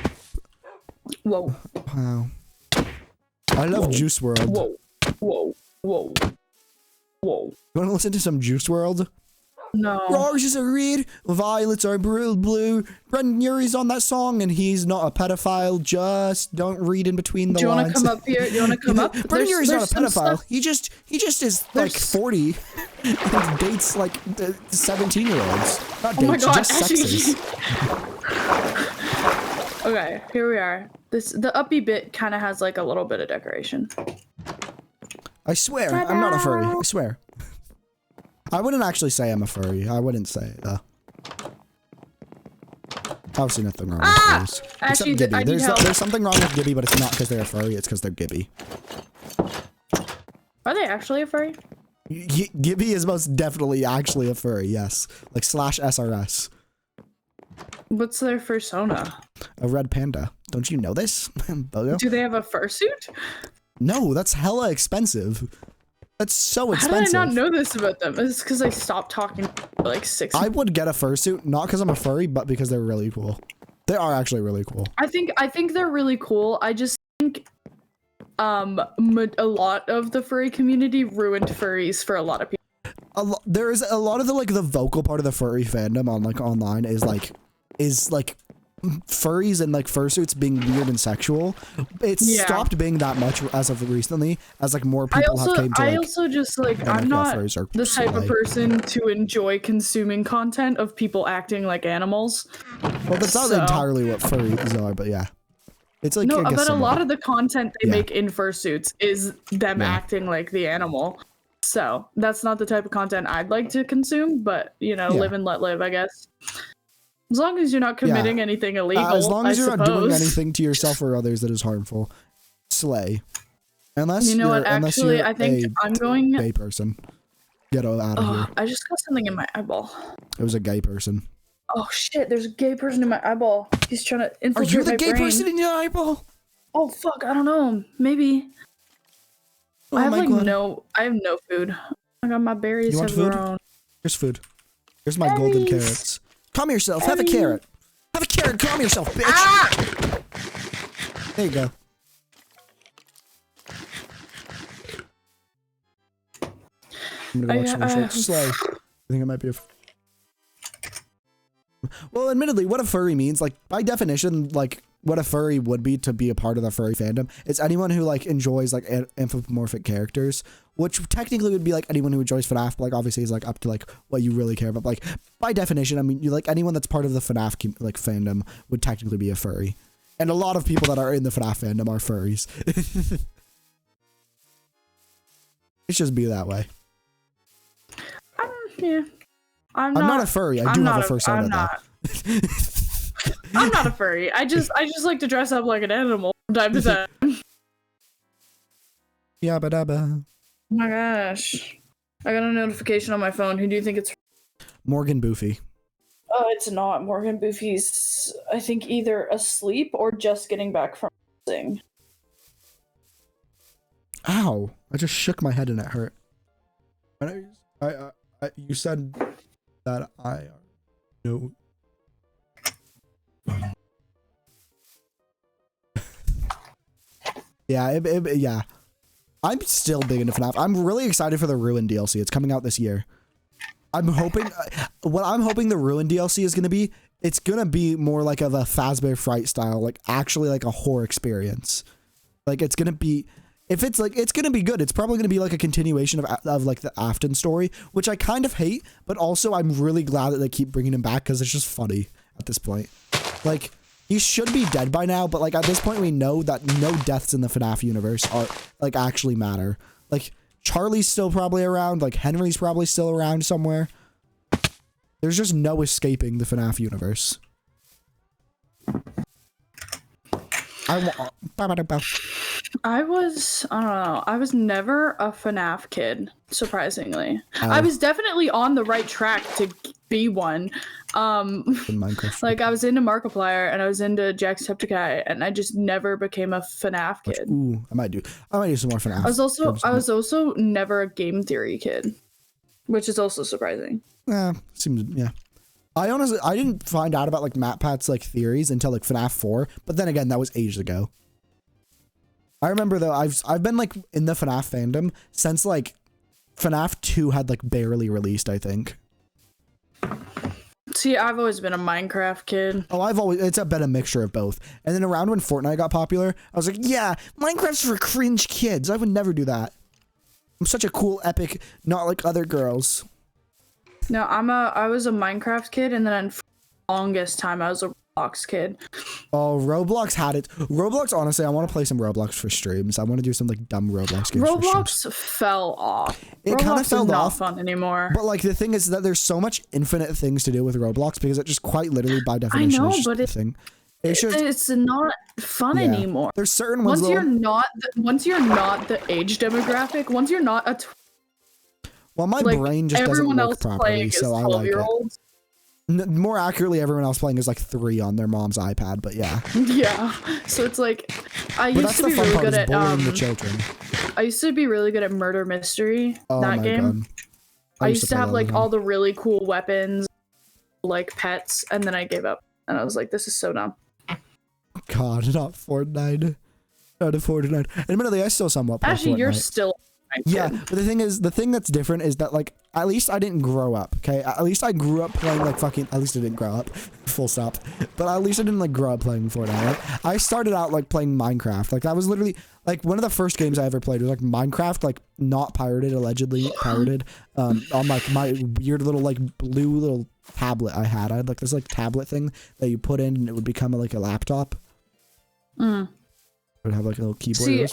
Whoa, wow. I love Whoa. Juice World. whoa, whoa, whoa, whoa. You want to listen to some Juice World? No. Roses are red, violets are blue. Brendan Urie's on that song, and he's not a pedophile. Just don't read in between the Do you want lines. to come up here? Do you want to come up? Brendan Urie's not a some pedophile. stuff- He just is like 40 and dates like 17-year-olds. Not Oh my dates, god, just sexes. Okay, here we are. The uppy bit kind of has like a little bit of decoration. I swear, I'm not a furry. I swear. I wouldn't actually say I'm a furry. I wouldn't say it, though. Obviously nothing wrong with furries. Actually, Except Gibby. I need There's, help. there's something wrong with Gibby, but it's not because they're a furry, it's because they're Gibby. Are they actually a furry? Gibby is most definitely actually a furry, yes. Like /SRS. What's their fursona? A red panda. Don't you know this? Bogo? Do they have a fursuit? No, that's hella expensive. That's so How expensive. did I not know this about them? It's because I stopped talking for like 6 I would get a fursuit, not because I'm a furry, but because they're really cool. They are actually really cool. I think they're really cool. I just think a lot of the furry community ruined furries for a lot of people. There is a lot of the vocal part of the furry fandom on like online is like furries and like fursuits being weird and sexual. It's Yeah. stopped being that much as of recently, as like more people have came to I like. also just like them, I'm like, not furries are the type of slay. person to enjoy consuming content of people acting like animals. Well, that's not so- entirely what furries are, but yeah, it's like No, I guess but a similar. lot of the content they Yeah. make in fursuits is them Yeah. acting like the animal. So that's not the type of content I'd like to consume, but you know, Yeah. live and let live, I guess. As long as you're not committing anything illegal, As long as I you're not doing suppose. anything to yourself or others that is harmful, slay. Unless You know you're, what? unless Actually, you're I think a I'm going. gay person. Get out of here. I just got something in my eyeball. It was a gay person. Oh shit! There's a gay person in my eyeball. He's trying to Are infiltrate you the my gay brain. person in your eyeball? Oh fuck! I don't know. Maybe. Oh I have my like God. I have no food. I got my berries You want have food? grown. Here's food. Here's my golden carrots. Calm yourself. Have a carrot. Have a carrot. Calm yourself, bitch. Ah! There you go. I'm gonna go watch some short slay. I think it might be a... Well, admittedly, what a furry means, like, by definition, like, what a furry would be to be a part of the furry fandom, it's anyone who, like, enjoys, like, anthropomorphic characters, which technically would be, like, anyone who enjoys FNAF, but, like, obviously is, like, up to, like, what you really care about. Like, by definition, I mean, you like, anyone that's part of the FNAF, like, fandom would technically be a furry. And a lot of people that are in the FNAF fandom are furries. It should be that way. Yeah. I'm not a furry. I do have a persona, though. I'm not a furry. I just like to dress up like an animal from time to time. Yabba dabba. Oh my gosh. I got a notification on my phone. Who do you think it's? Morgan Boofy. Oh, it's not. Morgan Boofy's, I think, either asleep or just getting back from sing. Ow. I just shook my head and it hurt. You said that I know. Yeah. I'm still big into FNAF. I'm really excited for the Ruin DLC. It's coming out this year. I'm hoping, what I'm hoping the Ruin DLC is going to be, it's going to be more like of a Fazbear Fright style, like actually like a horror experience. Like it's going to be, if it's like, it's going to be good. It's probably going to be like a continuation of like the Afton story, which I kind of hate, but also I'm really glad that they keep bringing him back because it's just funny at this point. Like, he should be dead by now, but like at this point we know that no deaths in the FNAF universe are like actually matter. Like Charlie's still probably around, like Henry's probably still around somewhere. There's just no escaping the FNAF universe. I don't know, I was never a FNAF kid, surprisingly. I was definitely on the right track to be one. Minecraft. Like I was into Markiplier and I was into Jacksepticeye and I just never became a FNAF kid. Ooh, I might do some more FNAF. I was also never a game theory kid, which is also surprising. Yeah. I didn't find out about like MatPat's like theories until like FNAF 4, but then again, that was ages ago. I remember though, I've been like in the FNAF fandom since like FNAF 2 had like barely released, I think. See, I've always been a Minecraft kid. Oh, it's been a mixture of both. And then around when Fortnite got popular, I was like, yeah, Minecraft's for cringe kids. I would never do that. I'm such a cool, epic, not like other girls. No, I was a Minecraft kid, and then for the longest time I was a Roblox kid. Oh, Roblox had it. Roblox, honestly, I want to play some Roblox for streams. I want to do some like dumb Roblox games. Roblox fell off. It kind of fell off. Not fun anymore. But like the thing is that there's so much infinite things to do with Roblox because it just quite literally by definition is just a thing. It's not fun anymore. There's certain ones. Once you're not the age demographic, once you're not a well, my brain just doesn't work properly, so I like it. More accurately, everyone else playing is like 3 on their mom's iPad, but yeah. Yeah, so it's like I used to be really good at the children. I used to be really good at murder mystery. Oh that my game. God. I used to have like all the really cool weapons, like pets, and then I gave up, and I was like, "This is so dumb." God, not Fortnite. Not a Fortnite. Admittedly, I still somewhat play Actually, Fortnite. you're still. Yeah, but the thing that's different is that like at least I didn't grow up, okay? At least I grew up playing like fucking. At least I didn't grow up, full stop. But at least I didn't like grow up playing Fortnite. Right? I started out like playing Minecraft. Like that was literally like one of the first games I ever played was like Minecraft, like not pirated, allegedly pirated, on like my weird little like blue little tablet I had. I had like this like tablet thing that you put in and it would become like a laptop. It would have like a little keyboard. See,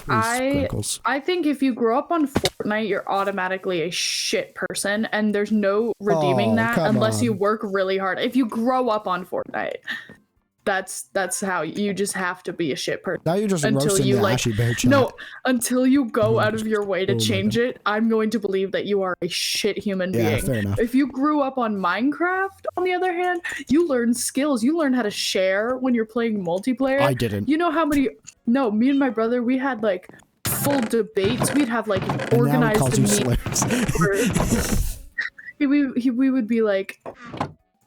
I think if you grow up on Fortnite, you're automatically a shit person, and there's no redeeming that unless you work really hard. If you grow up on Fortnite, that's how you just have to be a shit person. Now you're just until you like until you go out of your way to change it. I'm going to believe that you are a shit human being. Fair enough. If you grew up on Minecraft, on the other hand, you learn skills. You learn how to share when you're playing multiplayer. I didn't. You know how many? No, me and my brother, we had like full debates. We'd have like organized meetings. we would be like,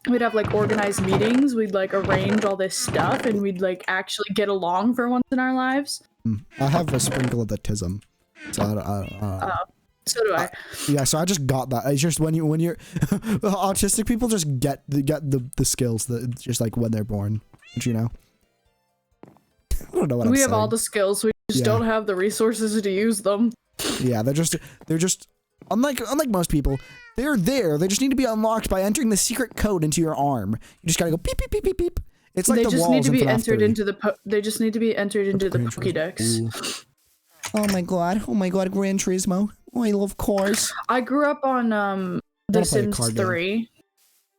we'd have like organized meetings. We'd like arrange all this stuff, and we'd like actually get along for once in our lives. I have a sprinkle of the tism, so So do I. yeah. So I just got that. It's just when you're autistic people just get the skills that just like when they're born. You know. I don't know what We I'm have saying. all the skills. We just don't have the resources to use them. Yeah, they're just unlike most people. They're there. They just need to be unlocked by entering the secret code into your arm. You just gotta go beep beep beep beep beep. It's like They the just walls need to in be FNAF entered 3. into the. They just need to be entered into the Gran Pokédex. Turismo. Oh my god! Oh my god! Gran Turismo. Oh, I love cars. I grew up on The play a Sims card game. 3.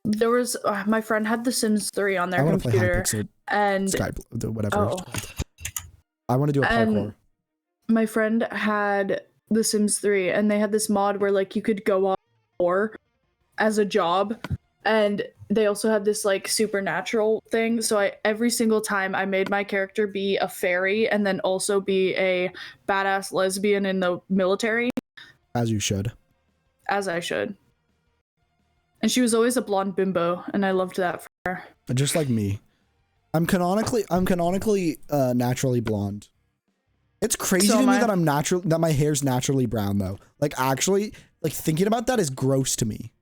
There was my friend had The Sims 3 on I their want to play computer, Hypixel, and Sky, whatever. oh, It's called. I want to do a and parkour. my friend had The Sims 3, and they had this mod where like you could go on war as a job, and they also had this like supernatural thing. So every single time I made my character be a fairy and then also be a badass lesbian in the military, As you should. as I should. And she was always a blonde bimbo, and I loved that for her. Just like me. I'm canonically naturally blonde. It's crazy So to am me I. that my hair's naturally brown though. Like actually, like thinking about that is gross to me.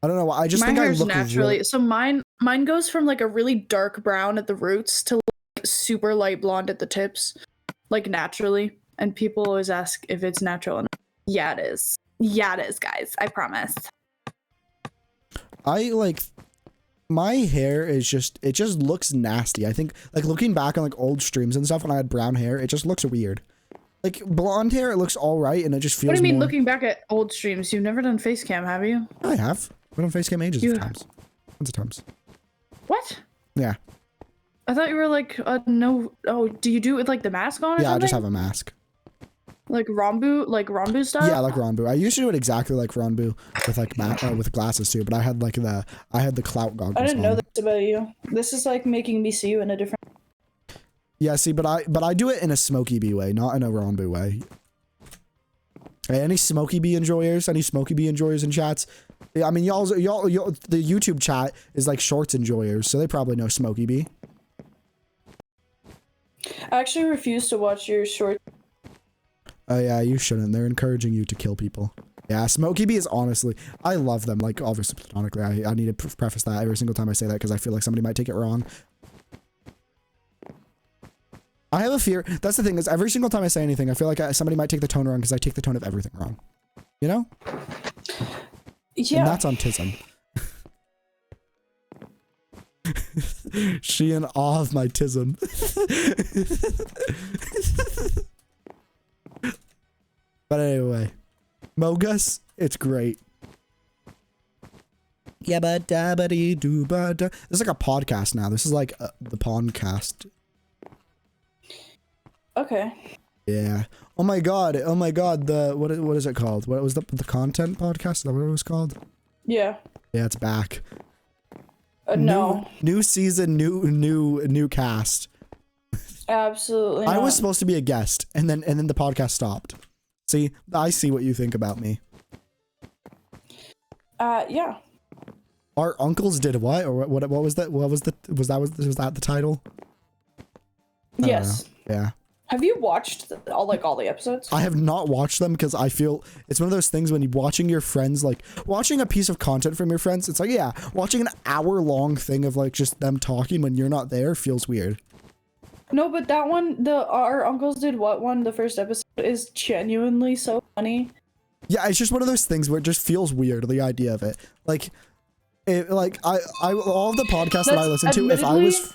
I don't know why. I just My think I hair's look naturally really, so mine goes from like a really dark brown at the roots to like super light blonde at the tips, like naturally. And people always ask if it's natural, and yeah, it is. Yeah, it is, guys. I promise. I like my hair is just it just looks nasty. I think like looking back on like old streams and stuff when I had brown hair, it just looks weird. Like blonde hair, it looks all right, and it just feels. What do you mean? more... Looking back at old streams, you've never done face cam, have you? I have. I've been on facecam ages You- of times. Tons of times. What? Yeah. I thought you were like no. Oh, do you do it with like the mask on? Or Yeah, I something? just have a mask. like Rombu style. Yeah, like Ronbu. I used to do it exactly like Ronbu with like with glasses too, but I had like the clout goggles. I didn't know on. this about you. This is like making me see you in a different. Yeah, see, but I do it in a Smoky Bee way, not in a Ronbu way. Hey, any Smoky Bee enjoyers? Any Smoky Bee enjoyers in chats? Yeah, I mean, y'all, the YouTube chat is like shorts enjoyers, so they probably know Smoky Bee. I actually refuse to watch your short. Oh yeah, you shouldn't. They're encouraging you to kill people. Yeah, Smoky Bee is honestly, I love them. Like obviously platonically, I need to preface that every single time I say that because I feel like somebody might take it wrong. I have a fear. That's the thing is every single time I say anything, I feel like somebody might take the tone wrong because I take the tone of everything wrong. You know? Yeah. And that's on Tism. She in awe of my Tism. But anyway, Mogus, it's great. Yeah, but this is like a podcast now. This is like the podcast. Okay. Yeah. Oh my god. Oh my god. The what is it called? What was the content podcast? Is that what it was called? Yeah. Yeah, it's back. No. New season, new cast. Absolutely. I not. was supposed to be a guest, and then the podcast stopped. See, I see what you think about me. Yeah. Our uncles did what? Or what was that? Was that the title? I don't Yes. know. Yeah. Have you watched all the episodes? I have not watched them because I feel it's one of those things when you watching your friends, like watching a piece of content from your friends, it's like, yeah, watching an hour-long thing of like just them talking when you're not there feels weird. No, but that one, our uncles did what one, the first episode, is genuinely so funny. Yeah, it's just one of those things where it just feels weird, the idea of it. Like, all the podcasts that I listen to, if I was...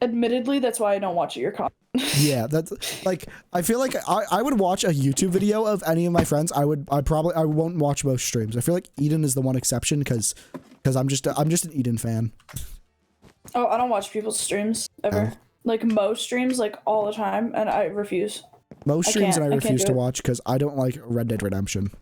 Admittedly, that's why I don't watch your content. Yeah, that's like I feel like I would watch a YouTube video of any of my friends. I won't watch most streams. I feel like Eden is the one exception because I'm just an Eden fan. Oh, I don't watch people's streams ever. Oh. Like most streams, like all the time, and I refuse. Most streams and I can't refuse do to it. watch because I don't like Red Dead Redemption.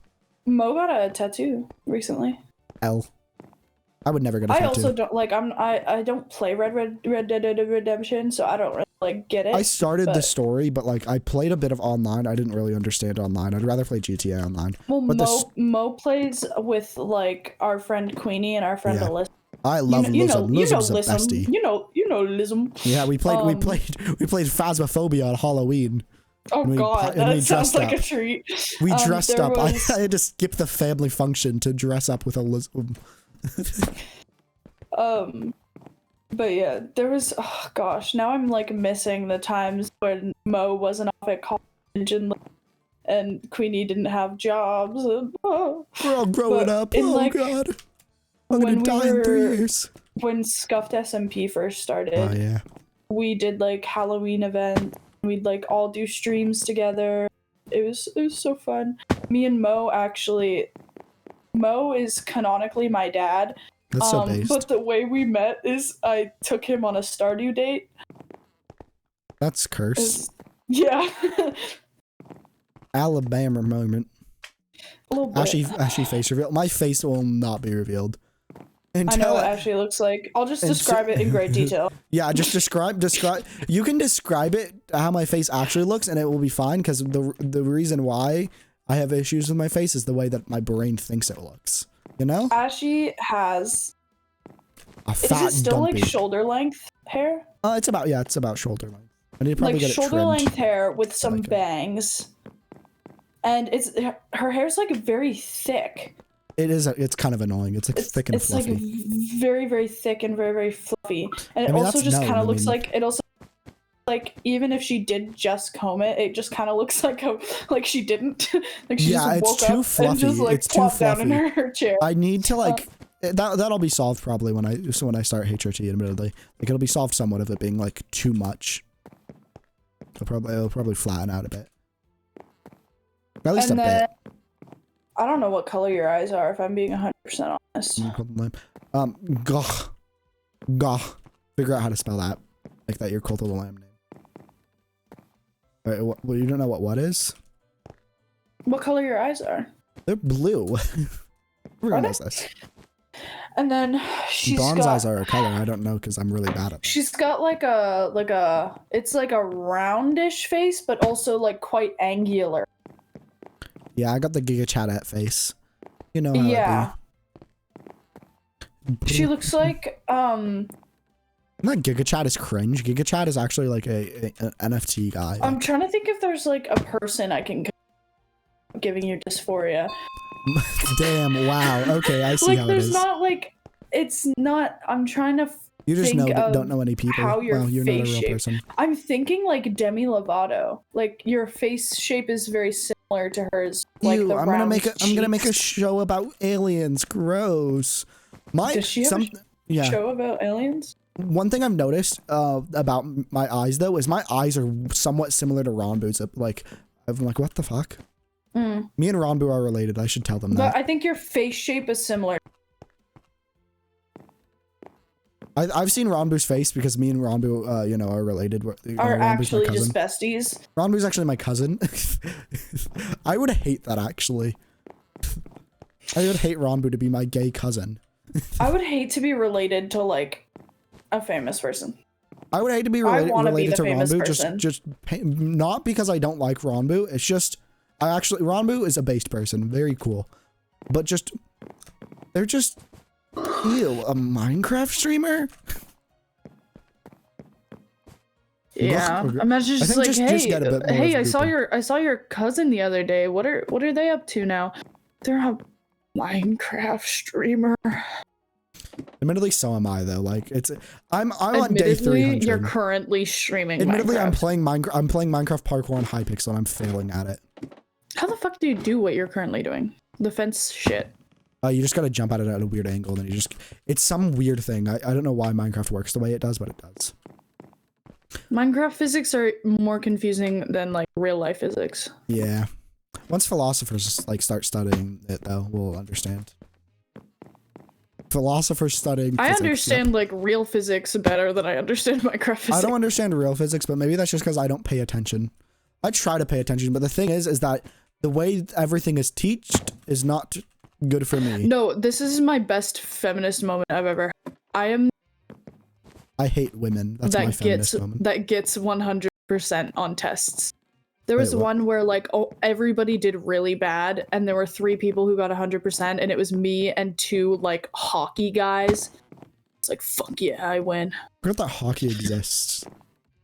Mo got a tattoo recently. I would never get a I tattoo. also don't like. I don't play Red Dead Redemption, so I don't really like get it. I started the story, but like I played a bit of online. I didn't really understand online. I'd rather play GTA online. Well, but Mo plays with like our friend Queenie and our friend Alyssa. I love Lism. Lism's a Lism. bestie. You know Lism. Yeah, we played Phasmophobia on Halloween. Oh god, that sounds like a treat. We dressed up. I had to skip the family function to dress up with a Lism. But yeah, there was, oh gosh, now I'm like missing the times when Mo wasn't off at college and Queenie didn't have jobs. We're all growing up. Oh like, god. I'm gonna die in 3 years. When Scuffed SMP first started, Oh yeah. we did like Halloween events. We'd like all do streams together. It was so fun. Me and Mo is canonically my dad. That's so based. But the way we met is I took him on a Stardew date. That's cursed. Yeah. Alabama moment. A little bit. Ashley face reveal. My face will not be revealed. I know what Ashley looks like. I'll just describe it in great detail. Yeah, just describe. You can describe it how my face actually looks, and it will be fine. Because the reason why I have issues with my face is the way that my brain thinks it looks. You know? Ashley has a fat is it still dumpy. Like shoulder length hair? It's about shoulder length. I need to probably like get it shoulder trimmed. length hair with some bangs. And her hair's like very thick. It is. It's kind of annoying. It's like thick and fluffy. It's like very, very thick and very, very fluffy. And it also just kind of looks like it also like even if she did just comb it, it just kind of looks like she didn't. Like she just woke up fluffy. and just like plopped down in her chair. I need to like that'll be solved probably when I start HRT. Admittedly, like it'll be solved somewhat of it being like too much. It'll probably flatten out a bit. At least a bit. I don't know what color your eyes are, if I'm being 100% honest. Goh. Figure out how to spell that. Make that your Cult of the Lamb name. Alright, well, you don't know what is? What color your eyes are? They're blue. Everyone knows this. And then Dawn's eyes are a color. I don't know because I'm really bad at it. She's got like a it's like a roundish face, but also like quite angular. Yeah, I got the Giga Chat face. You know how it be. She looks like Not Giga Chat is cringe. Giga Chat is actually like an NFT guy. I'm trying to think if there's like a person I can giving you dysphoria. Damn, wow. Okay, I see like, how it is. There's not like it's not I'm trying to You just don't know any people. How your you're face not a real shape. person. I'm thinking like Demi Lovato. Like your face shape is very similar to hers. Like Ew, the I'm gonna make a show about aliens. Gross. Does she have a show about aliens? One thing I've noticed about my eyes though is my eyes are somewhat similar to Ronbu's. Like I'm like, what the fuck? Me and Ronbu are related. I should tell them that. But I think your face shape is similar. I've seen Ronbu's face because me and Ronbu, are related. Are actually just besties. Ronbu's actually my cousin. I would hate that actually. I would hate Ronbu to be my gay cousin. I would hate to be related to like a famous person. I would hate to be related to Ronbu. Person. Just not because I don't like Ronbu. It's just Ronbu is a based person, very cool, but they're just. Ew, a Minecraft streamer? Yeah, imagine just like, hey, I saw your cousin the other day. What are they up to now? They're a Minecraft streamer. Admittedly, so am I though. Like I'm on day 300. You're currently streaming. Admittedly, Minecraft. I'm playing Minecraft parkour on Hypixel and I'm failing at it. How the fuck do you do what you're currently doing? The fence shit. You just gotta jump at it at a weird angle, and then it's some weird thing. I don't know why Minecraft works the way it does, but it does. Minecraft physics are more confusing than like real life physics. Yeah. Once philosophers like start studying it though, we'll understand. Philosophers studying I physics, understand like real physics better than I understand Minecraft physics. I don't understand real physics, but maybe that's just because I don't pay attention. I try to pay attention, but the thing is that the way everything is taught is not good for me. No, this is my best feminist moment I've ever had. I am I hate women. That's my feminist moment. That gets 100% on tests. There was Wait, what? one where like everybody did really bad, and there were 3 people who got 100%, and it was me and 2 like hockey guys. It's like, fuck yeah, I win. I forgot that hockey exists.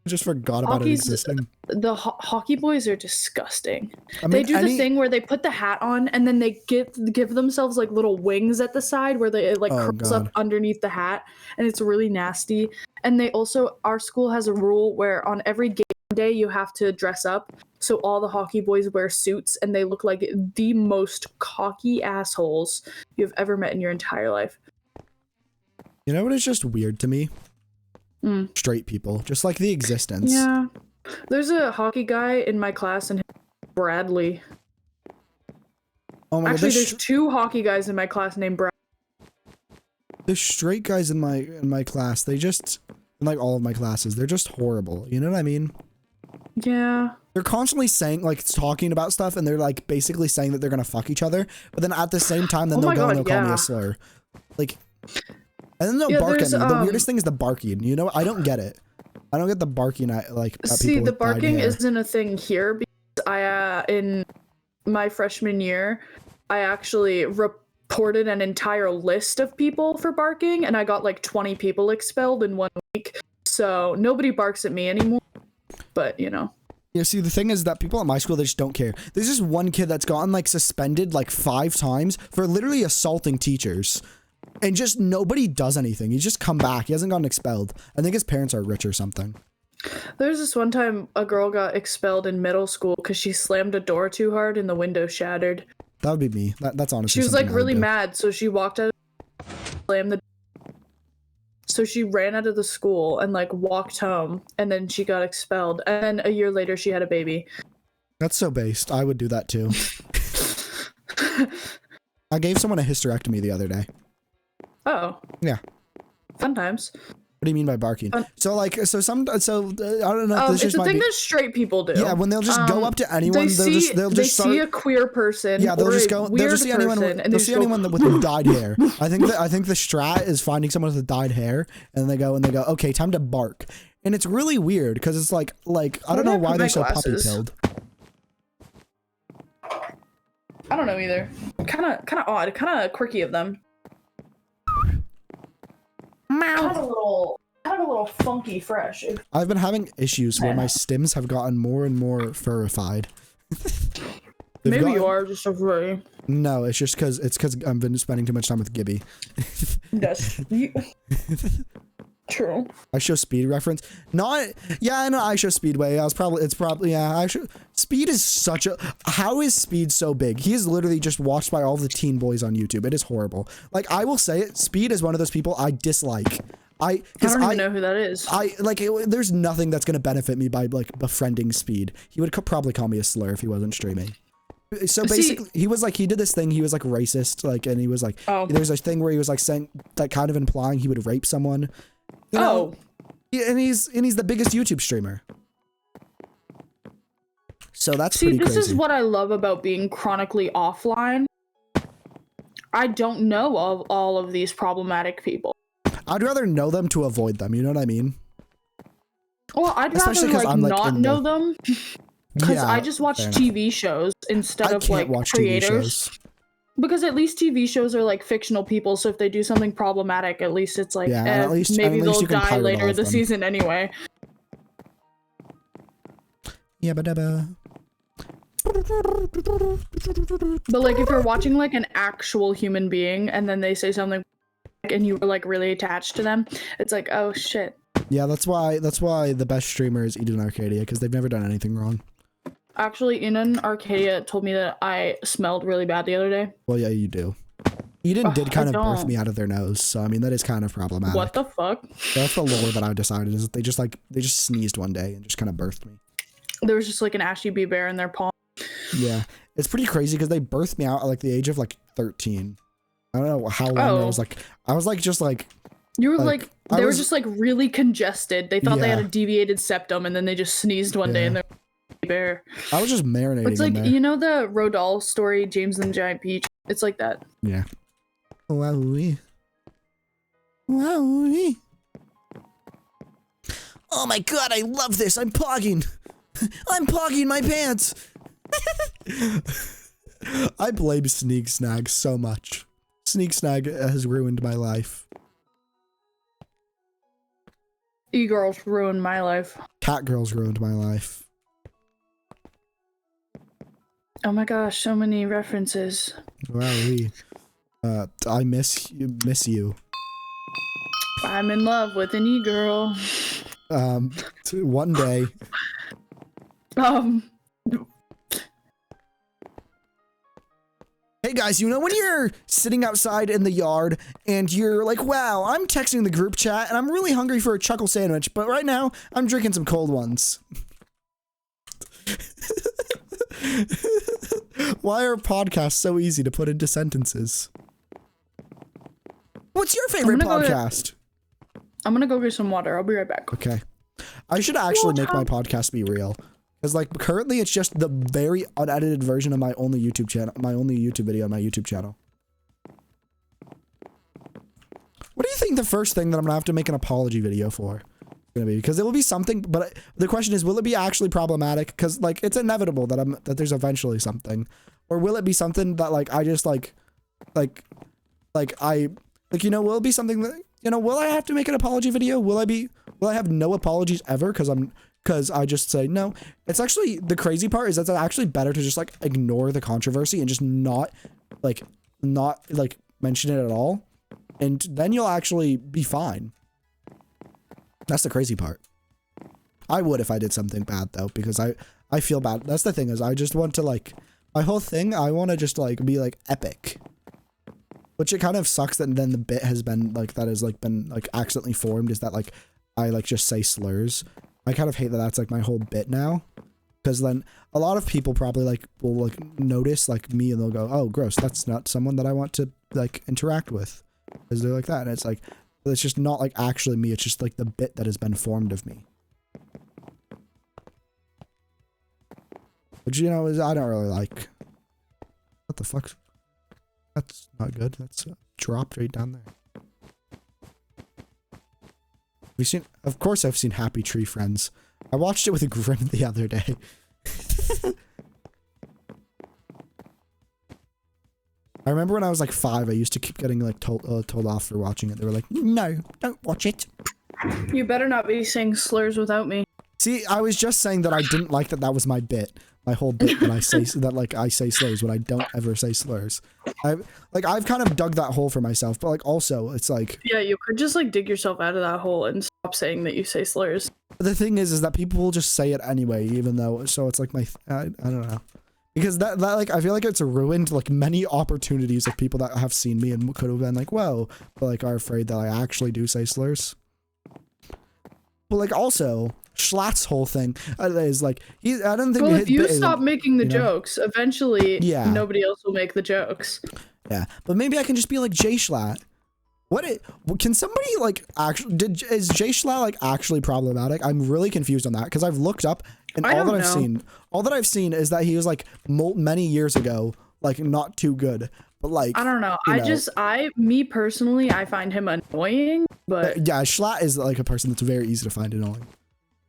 I just forgot about it Hockey's- existing. The hockey boys are disgusting. I mean, They do the thing where they put the hat on and then they give themselves like little wings at the side where it like curls up underneath the hat, and it's really nasty. And they also, our school has a rule where on every game day you have to dress up. So all the hockey boys wear suits and they look like the most cocky assholes you've ever met in your entire life. You know what is just weird to me? Straight people, just like the existence. Yeah. There's a hockey guy in my class and Bradley. Oh my Actually, God, there's 2 hockey guys in my class named Brad. The straight guys in my class, they just, in like all of my classes, they're just horrible. You know what I mean? Yeah. They're constantly saying, like, talking about stuff, and they're like basically saying that they're gonna fuck each other, but then at the same time, then they'll go and they'll call me a slur. Like, and then they'll bark at me. The weirdest thing is the barking. You know, I don't get it. I don't get the barking at like at See, people the with dyed barking hair. isn't a thing here because I in my freshman year, I actually reported an entire list of people for barking, and I got like 20 people expelled in 1 week. So nobody barks at me anymore. But you know. Yeah, see, the thing is that people at my school, they just don't care. There's just one kid that's gotten like suspended like 5 times for literally assaulting teachers. And just nobody does anything. He's just come back. He hasn't gotten expelled. I think his parents are rich or something. There's this one time a girl got expelled in middle school because she slammed a door too hard and the window shattered. That would be me. That's honestly She was something like I would really do. mad, so she walked out, slammed the. So she ran out of the school and like walked home, and then she got expelled. And then a year later, she had a baby. That's so based. I would do that too. I gave someone a hysterectomy the other day. Oh. Yeah. Fun times. What do you mean by barking? So like, I don't know. If this It's just a thing be, that straight people do. yeah, when they'll just go up to anyone, they'll just start. See a queer person. Yeah, they'll or just a go. They'll weird just see anyone. person, and They'll they see just go, anyone with dyed hair. I think the strat is finding someone with dyed hair, and they go, okay, time to bark. And it's really weird because it's like I don't know why they're so puppy pilled. I don't know either. Kind of odd. Kind of quirky of them. Kind of a little funky fresh. I've been having issues where my stims have gotten more and more furrified. Maybe you are just afraid. No, it's just because I've been spending too much time with Gibby. That's true. I show Speed reference. Yeah, I know I show Speedway. Speed is such a. How is Speed so big? He is literally just watched by all the teen boys on YouTube. It is horrible. Like, I will say it. Speed is one of those people I dislike. I don't even know who that is. There's nothing that's gonna benefit me by like befriending Speed. He would probably call me a slur if he wasn't streaming. So basically, he did this thing. He was like racist, like, and he was like, there's a thing where he was like saying, like, kind of implying he would rape someone. You know? Yeah, and he's the biggest YouTube streamer. So that's pretty crazy. This is what I love about being chronically offline. I don't know of all of these problematic people. I'd rather know them to avoid them. You know what I mean? Well, I'd rather like not know them. Because I just watch TV shows instead of like creators. Because at least TV shows are like fictional people, so if they do something problematic, at least it's like, maybe they'll die later this season anyway. Yeah, but like if you're watching like an actual human being and then they say something and you were like really attached to them, it's like, oh shit. Yeah, that's why the best streamer is Eden Arcadia, because they've never done anything wrong. Actually, Eden Arcadia told me that I smelled really bad the other day. Well, yeah, you do. Eden did kind of birth me out of their nose, so I mean that is kind of problematic. What the fuck? That's the lore that I decided is that they just sneezed one day and just kind of birthed me. There was just like an Ashy B bear in their palm. Yeah, it's pretty crazy because they birthed me out at like the age of like 13. I don't know how long I was like just like. You were like they were just like really congested. They thought they had a deviated septum, and then they just sneezed one day and they're bear. I was just marinating. It's like you know the Rodal story, James and the Giant Peach. It's like that. Yeah. Wowee. Wowee. Oh my god, I love this. I'm pogging. I'm pogging my pants. I blame Sneak Snag so much. Sneak Snag has ruined my life. E-girls ruined my life. Cat girls ruined my life. Oh my gosh, so many references. Wow, I miss you. I'm in love with an e-girl. One day. Hey guys, you know when you're sitting outside in the yard and you're like, wow, I'm texting the group chat and I'm really hungry for a chuckle sandwich, but right now I'm drinking some cold ones. Why are podcasts so easy to put into sentences? What's your favorite podcast? I'm gonna go get some water. I'll be right back. Okay. I should actually make my podcast be real. Because like currently it's just the very unedited version of my only YouTube channel, my only YouTube video on my YouTube channel. What do you think the first thing that I'm gonna have to make an apology video for is gonna be? Because it will be something, but the question is, will it be actually problematic? Because like it's inevitable that there's eventually something, or will it be something that like I just like you know, will it be something that, you know, will I have to make an apology video? Will I have no apologies ever? Because I just say no. It's actually, the crazy part is that it's actually better to just like ignore the controversy and just not mention it at all. And then you'll actually be fine. That's the crazy part. I would if I did something bad though, because I feel bad. That's the thing, is I just want to like, my whole thing, I want to just like be like epic. Which it kind of sucks that then the bit has been like, that has like been like accidentally formed, is that like I like just say slurs. I kind of hate that that's like my whole bit now, because then a lot of people probably like will like notice like me and they'll go, oh gross, that's not someone that I want to like interact with, because they're like that, and it's like, it's just not like actually me, it's just like the bit that has been formed of me. Which, you know, is I don't really like. What the fuck? That's not good. That's dropped right down there. Of course I've seen Happy Tree Friends. I watched it with Grim the other day. I remember when I was like 5, I used to keep getting like told off for watching it. They were like, no, don't watch it. You better not be saying slurs without me. See, I was just saying that I didn't like that was my bit. My whole bit that I say that like I say slurs when I don't ever say slurs. I've kind of dug that hole for myself, but like also it's like, yeah, you could just like dig yourself out of that hole and stop saying that you say slurs. The thing is that people will just say it anyway, even though, so it's like I don't know, because that like I feel like it's ruined like many opportunities of people that have seen me and could have been like, whoa, but like are afraid that I actually do say slurs. But like also Schlatt's whole thing is like, I don't think. Well, if you stop making the jokes, eventually, yeah, nobody else will make the jokes. Yeah, but maybe I can just be like Jay Schlatt. Can somebody like actually is Jay Schlatt like actually problematic? I'm really confused on that, because I've looked up and all that I've seen is that he was like many years ago like not too good. But like, I don't know. Me personally, I find him annoying, but yeah, Schlatt is like a person that's very easy to find annoying.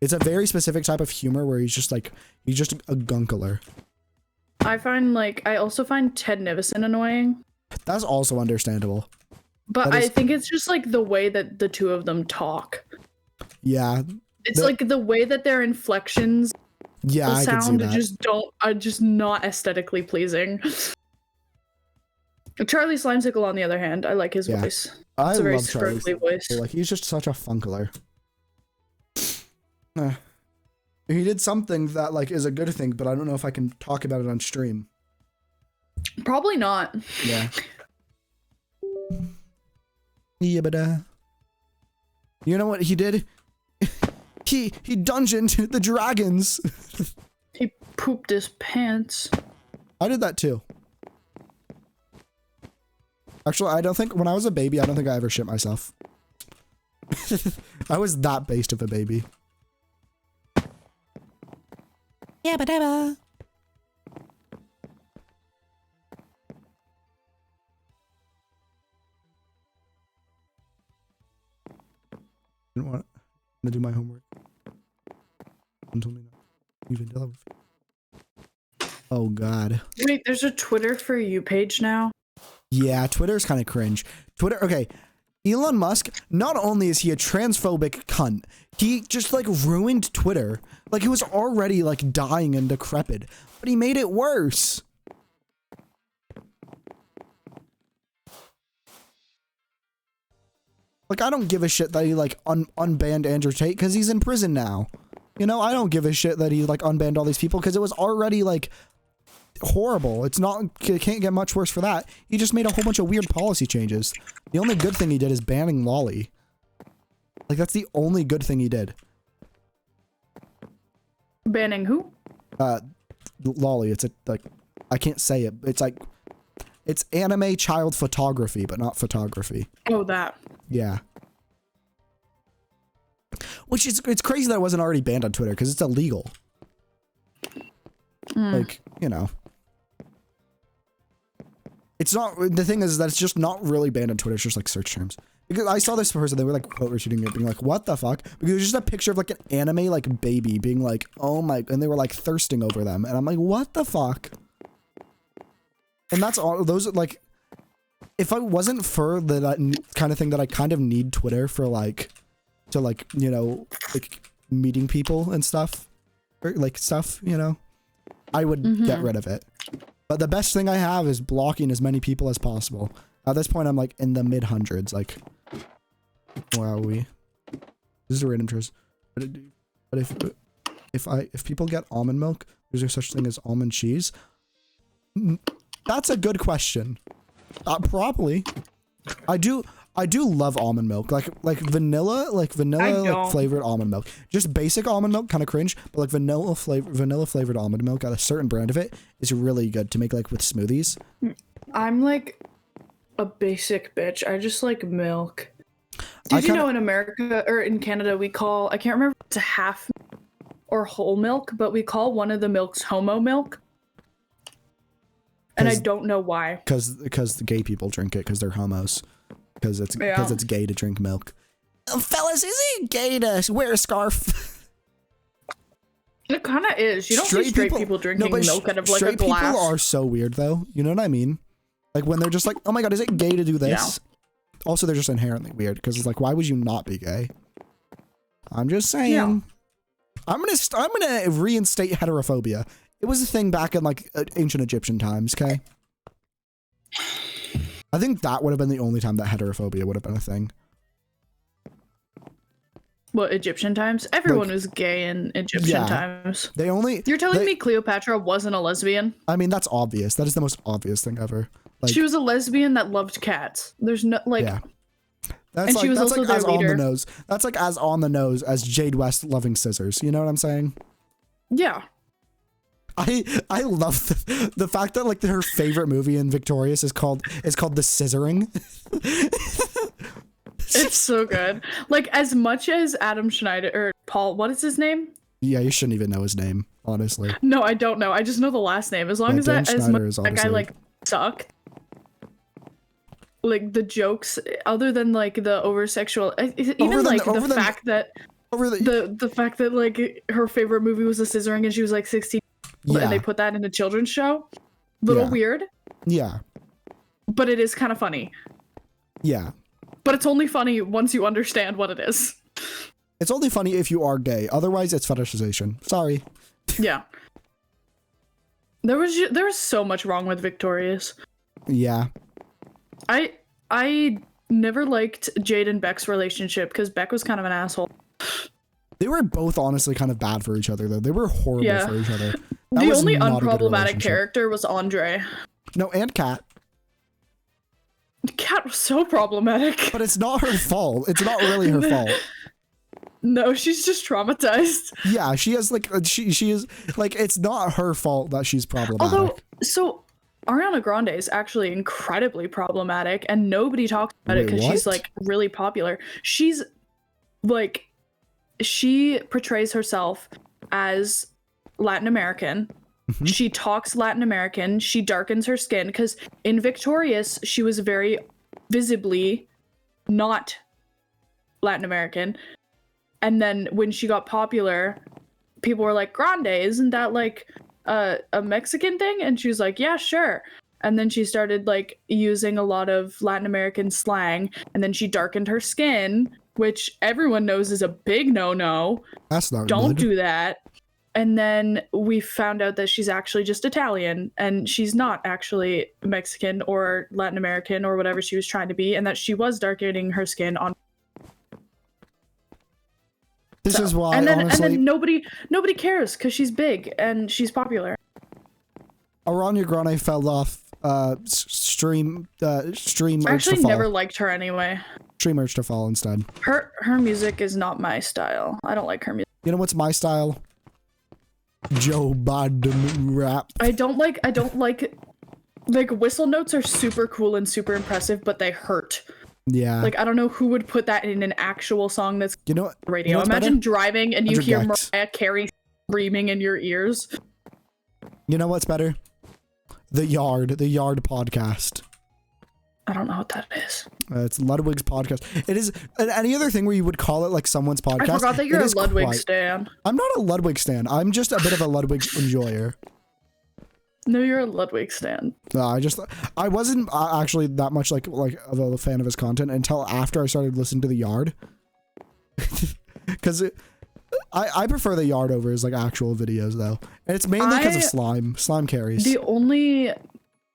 It's a very specific type of humor where he's just a gunkler. I also find Ted Nivison annoying. That's also understandable. But I think it's just like the way that the two of them talk. Yeah. It's like the way that their inflections I can see that. are just not aesthetically pleasing. Charlie Slimesicle, on the other hand, I like his voice. It's a very sparkly voice. Like, he's just such a funkler. He did something that like is a good thing, but I don't know if I can talk about it on stream. Probably not. Yeah. Yeah, but you know what he did? he dungeoned the dragons. He pooped his pants. I did that too. Actually, I don't think when I was a baby, I don't think I ever shit myself. I was that based of a baby. Yeah, but didn't want to do my homework. Oh god. Wait, there's a Twitter for you page now. Yeah, Twitter's kind of cringe. Twitter, okay. Elon Musk, not only is he a transphobic cunt, he just like ruined Twitter. Like, it was already like dying and decrepit, but he made it worse. Like, I don't give a shit that he like unbanned Andrew Tate because he's in prison now. You know, I don't give a shit that he like unbanned all these people because it was already like horrible. It can't get much worse for that. He just made a whole bunch of weird policy changes. The only good thing he did is banning Lolly. Like, that's the only good thing he did. Banning who? Lolly. It's like, I can't say it. It's like, it's anime child photography, but not photography. Oh, that. Yeah. Which is, it's crazy that it wasn't already banned on Twitter because it's illegal. Like, you know. It's not, the thing is that it's just not really banned on Twitter. It's just like search terms. Because I saw this person, they were like quote retweeting it, being like, what the fuck? Because it was just a picture of like an anime like baby being like, oh my, and they were like thirsting over them. And I'm like, what the fuck? And that's all, those like, if I wasn't for that kind of thing that I kind of need Twitter for like, to like, you know, like meeting people and stuff, or like stuff, you know, I would get rid of it. But the best thing I have is blocking as many people as possible. At this point, I'm like in the mid hundreds. Like, where are we? This is a random choice. But if people get almond milk, is there such thing as almond cheese? That's a good question. Probably. I do love almond milk. Like vanilla like flavored almond milk. Just basic almond milk, kind of cringe, but like vanilla flavored almond milk at a certain brand of it is really good to make like with smoothies. I'm like a basic bitch. I just like milk. Did you know in America or in Canada we call, I can't remember if it's a half or whole milk, but we call one of the milks homo milk. And I don't know why. Because the gay people drink it because they're homos. Because it's gay to drink milk. Fellas, is it gay to wear a scarf? It kind of is. You don't see straight people drinking milk out of like a glass. Straight people are so weird though. You know what I mean? Like when they're just like, oh my god, is it gay to do this? Yeah. Also, they're just inherently weird because it's like, why would you not be gay? I'm just saying. Yeah. I'm gonna reinstate heterophobia. It was a thing back in like ancient Egyptian times, okay? I think that would have been the only time that heterophobia would have been a thing. What, Egyptian times? Everyone was gay in Egyptian times. You're telling me Cleopatra wasn't a lesbian? I mean, that's obvious. That is the most obvious thing ever. Like, she was a lesbian that loved cats. There's no, like... Yeah. That's like, that's like as on the nose. That's like as on the nose as Jade West loving scissors. You know what I'm saying? Yeah. I love the fact that like her favorite movie in Victorious is called The Scissoring. It's so good. Like as much as Adam Schneider or Paul, what is his name? Yeah, you shouldn't even know his name, honestly. No, I don't know. I just know the last name. As long as that, as much that guy like sucked. Like the jokes, other than like the over sexual, even like the fact that the fact that like her favorite movie was The Scissoring and she was like 16. Yeah. And they put that in a children's show. Little weird. Yeah. But it is kind of funny. Yeah. But it's only funny once you understand what it is. It's only funny if you are gay. Otherwise, it's fetishization. Sorry. Yeah. There was so much wrong with Victorious. Yeah. I never liked Jade and Beck's relationship because Beck was kind of an asshole. They were both honestly kind of bad for each other, though. They were horrible for each other. The only unproblematic character was Andre. No, and Kat. Kat was so problematic. But it's not her fault. It's not really her fault. No, she's just traumatized. Yeah, she has like she is like it's not her fault that she's problematic. Although, so Ariana Grande is actually incredibly problematic, and nobody talks about it because she's like really popular. She's like. She portrays herself as Latin American. Mm-hmm. She talks Latin American. She darkens her skin because in Victorious, she was very visibly not Latin American. And then when she got popular, people were like, Grande, isn't that like a Mexican thing? And she was like, yeah, sure. And then she started like using a lot of Latin American slang, and then she darkened her skin, which everyone knows is a big no-no. That's not Don't good. do that. And then we found out that she's actually just Italian, and she's not actually Mexican or Latin American or whatever she was trying to be, and that she was darkening her skin on. This is why, and then honestly, nobody cares because she's big and she's popular. Ariana Grande fell off stream I urge to actually fall. never liked her anyway. Stream urge to fall instead. Her music is not my style. I don't like her music. You know what's my style? Joe Biden rap. I don't like whistle notes are super cool and super impressive, but they hurt. Yeah. Like, I don't know who would put that in an actual song that's You know what? radio. You know what's Imagine better? driving and you 100 hear gex. Mariah Carey screaming in your ears. You know what's better? The Yard podcast. I don't know what that is. It's Ludwig's podcast. It is any other thing where you would call it like someone's podcast. I forgot that you're it a is Ludwig quite- stan. I'm not a Ludwig stan. I'm just a bit of a Ludwig enjoyer. No, you're a Ludwig stan. No, I wasn't actually that much like of a fan of his content until after I started listening to The Yard. Because I prefer The Yard over his like actual videos though. And it's mainly because of slime. Slime carries. The only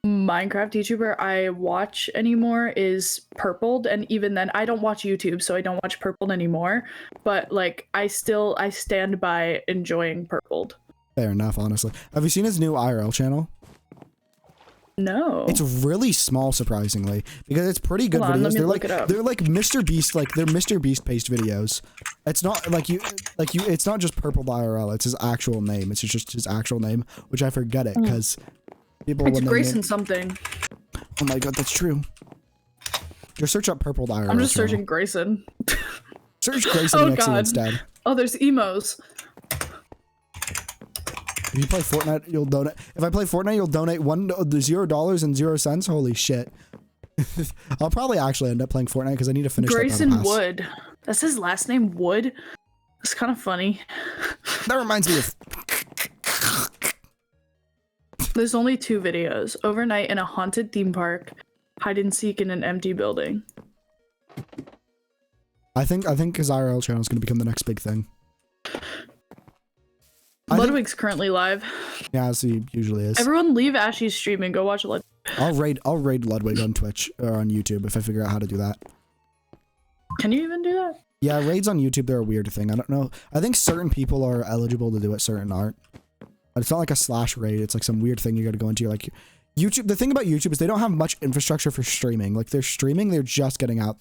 Minecraft YouTuber I watch anymore is Purpled, and even then I don't watch YouTube, so I don't watch Purpled anymore. But like I stand by enjoying Purpled. Fair enough, honestly. Have you seen his new IRL channel? No. It's really small, surprisingly, because it's pretty good Hold on, videos. let me They're look it up. they're like Mr. Beast, like they're Mr. Beast paced videos. It's not like you. It's not just Purple IRL. It's his actual name. It's just his actual name, which I forget it because people. It's when they Grayson name- something. Oh my god, that's true. Just search up Purple IRL. I'm just channel. searching Grayson. Search Grayson Oh, Nixon God. instead. Oh, there's emos. If you play Fortnite, you'll donate. If I play Fortnite, you'll donate $0.00 Holy shit! I'll probably actually end up playing Fortnite because I need to finish Grayson that battle pass. Wood. That's his last name, Wood. It's kind of funny. That reminds me of. There's only 2 videos. Overnight in a haunted theme park. Hide and seek in an empty building. I think his IRL channel is going to become the next big thing. Ludwig's currently live. Yeah, as he usually is. Everyone leave Ashy's stream and go watch Ludwig. I'll raid Ludwig on Twitch or on YouTube if I figure out how to do that. Can you even do that? Yeah, raids on YouTube, they're a weird thing. I don't know. I think certain people are eligible to do it, certain aren't. But it's not like a slash raid. It's like some weird thing you got to go into. Like YouTube. The thing about YouTube is they don't have much infrastructure for streaming. Like they're streaming, they're just getting out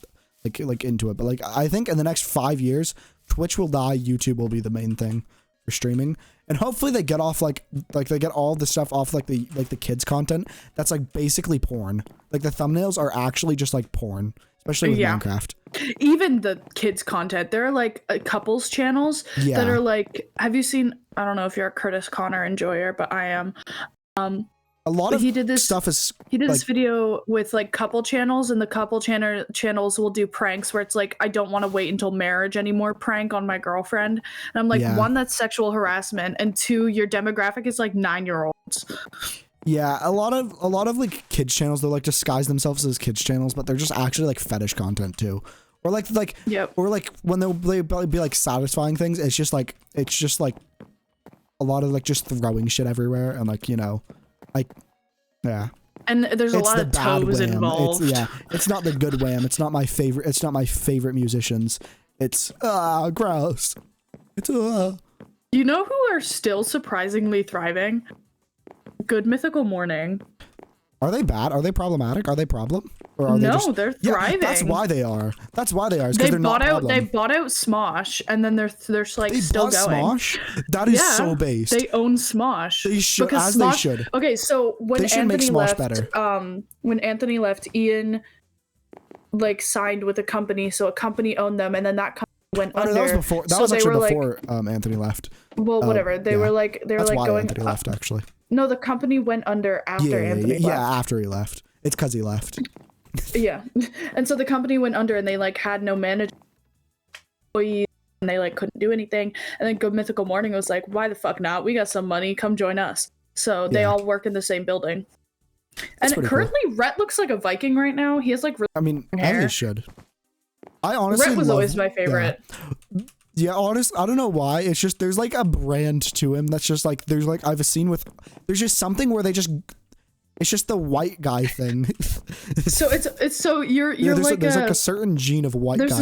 like into it. But like I think in the next 5 years, Twitch will die. YouTube will be the main thing for streaming, and hopefully they get off like they get all the stuff off like the kids content that's like basically porn. Like the thumbnails are actually just like porn, especially with Minecraft. Even the kids content, there are like couples channels that are like, have you seen, I don't know if you're a Curtis Connor enjoyer, but I am. A lot of he did this stuff is He did like, this video with like couple channels, and the couple channels will do pranks where it's like, I don't want to wait until marriage anymore prank on my girlfriend. And I'm like, Yeah. 1, that's sexual harassment, and 2, your demographic is like 9-year-olds. Yeah, a lot of like kids channels, they like disguise themselves as kids channels, but they're just actually like fetish content too. Or like Yep. or like when they'll be like satisfying things, it's just like a lot of like just throwing shit everywhere and like, you know, like yeah. And there's a It's lot the of bad toes wham. involved. It's not the good wham. It's not my favorite musicians. It's gross. It's You know who are still surprisingly thriving? Good Mythical Morning. Are they bad? Are they problematic? Are they problem? Or are they No, just, they're yeah, thriving. that's why they are. That's why they are. It's They because they're not bought out. problem. They bought out Smosh, and then they're like They still bought going. Smosh? That is so based. They own Smosh. They should- Because as they should. Okay, so when They should make Anthony Smosh left, better. when Anthony left, Ian like signed with a company, so a company owned them, and then that company went Oh, no, under. that was before. That so was they actually were before Anthony left. well, whatever. They yeah. were like That's why going. Anthony left, actually. No, the company went under after Anthony left. Yeah, after he left. It's because he left. Yeah. And so the company went under, and they like had no management employees. and they like couldn't do anything. And then Good Mythical Morning was like, why the fuck not? We got some money, come join us. So they all work in the same building. That's and currently cool. Rhett looks like a Viking right now. He has like really I mean, hair. Ellie should. I honestly Rhett was always my favorite. Yeah, I don't know why. It's just there's like a brand to him that's just like there's like I've seen with there's just something where it's just the white guy thing. So it's so you're there's like there's like a certain gene of white guyness.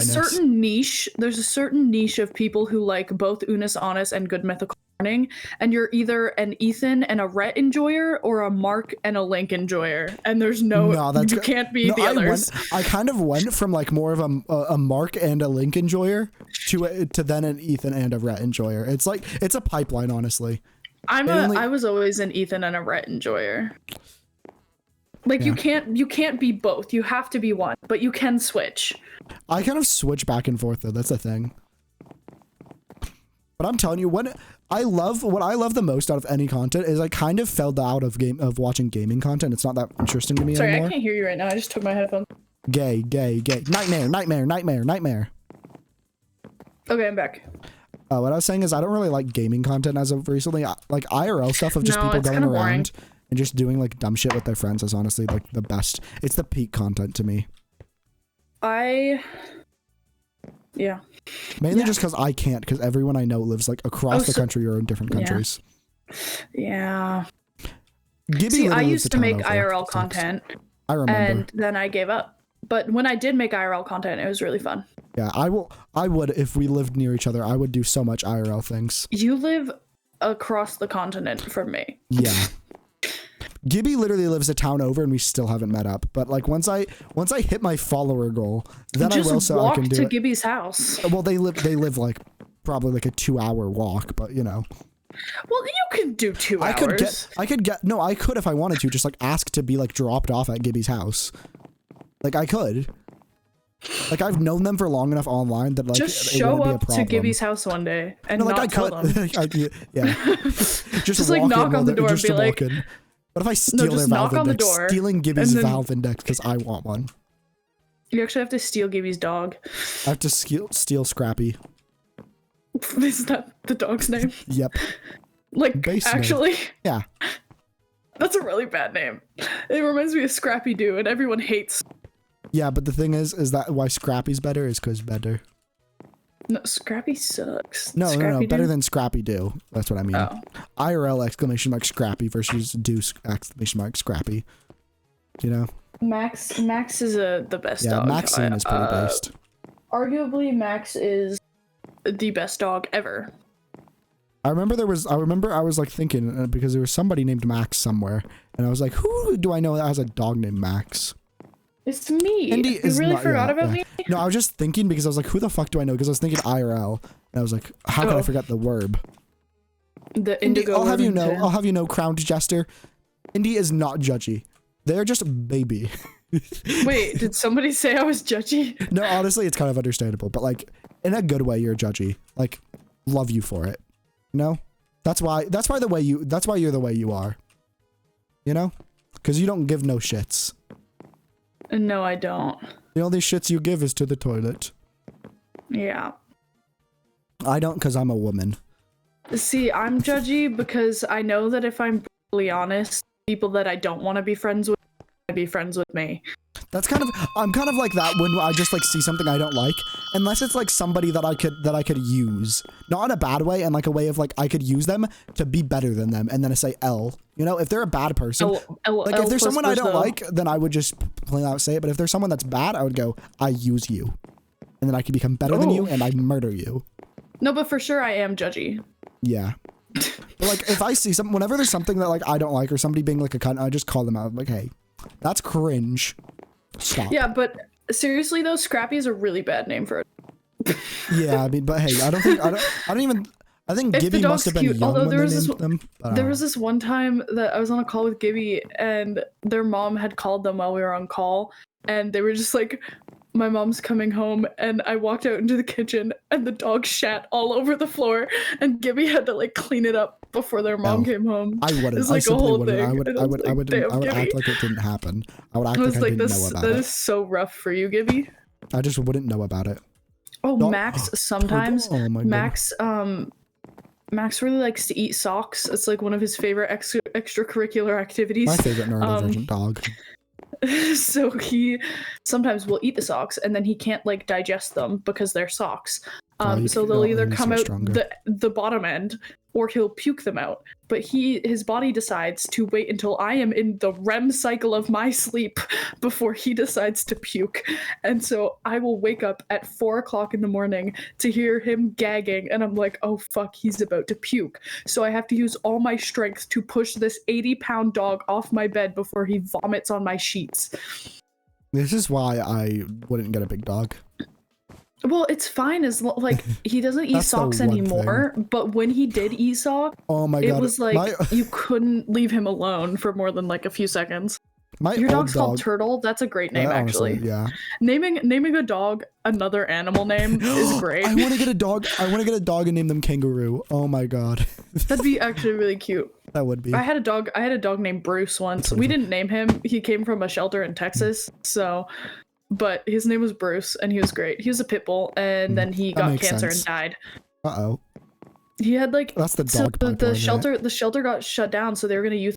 There's a certain niche of people who like both Unis Honest and Good Mythical Morning, and you're either an Ethan and a Rhett enjoyer or a Mark and a Link enjoyer, and there's you can't be the others. I kind of went from like more of a Mark and a Link enjoyer to then an Ethan and a Rhett enjoyer. It's like it's a pipeline, honestly. I was always an Ethan and a Rhett enjoyer. Like you can't be both. You have to be one, but you can switch. I kind of switch back and forth though. That's the thing. But I'm telling you, what I love the most out of any content is I kind of fell out of watching gaming content. It's not that interesting to me anymore. Sorry, I can't hear you right now. I just took my headphones. Gay. Nightmare. Okay, I'm back. What I was saying is I don't really like gaming content as of recently. Like IRL stuff of just people going around and just doing like dumb shit with their friends is honestly like the best. It's the peak content to me. Mainly just because I can't, because everyone I know lives like across the country or in different countries. Yeah. Gibby I used to make IRL content. I remember. And then I gave up. But when I did make IRL content, it was really fun. Yeah, I would if we lived near each other. I would do so much IRL things. You live across the continent from me. Yeah. Gibby literally lives a town over and we still haven't met up. But like once I hit my follower goal, then I will so I can do it. Just walk to Gibby's house. Well, they live like probably like a 2-hour walk, but you know. Well, you can do 2 hours. I could if I wanted to just like ask to be like dropped off at Gibby's house. Like I could. Like I've known them for long enough online that like just show up to Gibby's house one day and not tell them. Yeah. just like knock on the door and be like, what if I steal their Valve Index? Stealing Gibby's Valve Index because I want one. You actually have to steal Gibby's dog. I have to steal Scrappy. Is that the dog's name? Yep. Like, Base actually? Name. Yeah. That's a really bad name. It reminds me of Scrappy Doo, and everyone hates. Yeah, but the thing is that why Scrappy's better is because better. No, Scrappy sucks. No, better than Scrappy Doo. That's what I mean. Oh. IRL exclamation mark Scrappy versus Doo exclamation mark Scrappy. You know? Max is the best dog. Yeah, Maxine is pretty based. Arguably, Max is the best dog ever. I remember I was like thinking because there was somebody named Max somewhere, and I was like, who do I know that has a dog named Max? It's me. You really forgot about me? No, I was just thinking because I was like, who the fuck do I know? Because I was thinking IRL, and I was like, how could I forget the verb? The indigo. I'll have you know, Crowned Jester. Indy is not judgy. They're just baby. Wait, did somebody say I was judgy? No, honestly, it's kind of understandable, but like in a good way, you're judgy. Like, love you for it. No, that's why you're the way you are. You know, because you don't give no shits. No, I don't. The only shits you give is to the toilet. Yeah. I don't, because I'm a woman. See, I'm judgy because I know that if I'm brutally honest, people that I don't want to be friends with be friends with me. I'm kind of like that when I just like see something I don't like, unless it's like somebody that I could use, not in a bad way, and like a way of like I could use them to be better than them, and then I say L. You know, if they're a bad person, like if there's someone I don't like, then I would just plain out say it. But if there's someone that's bad, I would go, I use you, and then I can become better than you, and I murder you. No, but for sure I am judgy. Yeah. But like if I see something, whenever there's something that like I don't like, or somebody being like a cunt, I just call them out. I'm like, hey, that's cringe. Stop. Yeah, but seriously though, Scrappy is a really bad name for it. Yeah, I mean, but hey, I think Gibby must have been young Although when they named them. There was this one time that I was on a call with Gibby, and their mom had called them while we were on call, and they were just like, my mom's coming home, and I walked out into the kitchen, and the dog shat all over the floor, and Gibby had to like clean it up before their mom came home. I wouldn't. It's like a whole thing. I would act like it didn't happen. I would act like I didn't know about it. That is so rough for you, Gibby. I just wouldn't know about it. Oh, Dog- Max sometimes. Oh my Max Max really likes to eat socks. It's like one of his favorite extracurricular activities. My favorite neurodivergent dog. So he sometimes will eat the socks and then he can't like digest them because they're socks. So they'll either come out the bottom end or he'll puke them out. But his body decides to wait until I am in the REM cycle of my sleep before he decides to puke. And so I will wake up at 4:00 in the morning to hear him gagging, and I'm like, oh fuck, he's about to puke. So I have to use all my strength to push this 80-pound dog off my bed before he vomits on my sheets. This is why I wouldn't get a big dog. Well, it's fine as like he doesn't eat socks anymore, but when he did eat socks, oh my God, it was like you couldn't leave him alone for more than like a few seconds. Your dog's called Turtle. That's a great name, actually. Honestly, yeah. Naming a dog another animal name is great. I want to get a dog. I want to get a dog and name them Kangaroo. Oh my God. That'd be actually really cute. That would be. I had a dog named Bruce once. We didn't name him. He came from a shelter in Texas, but his name was Bruce, and he was great. He was a pit bull, and then he got cancer and died. Uh-oh. He had like that's the dog. So the shelter got shut down, so they were gonna use.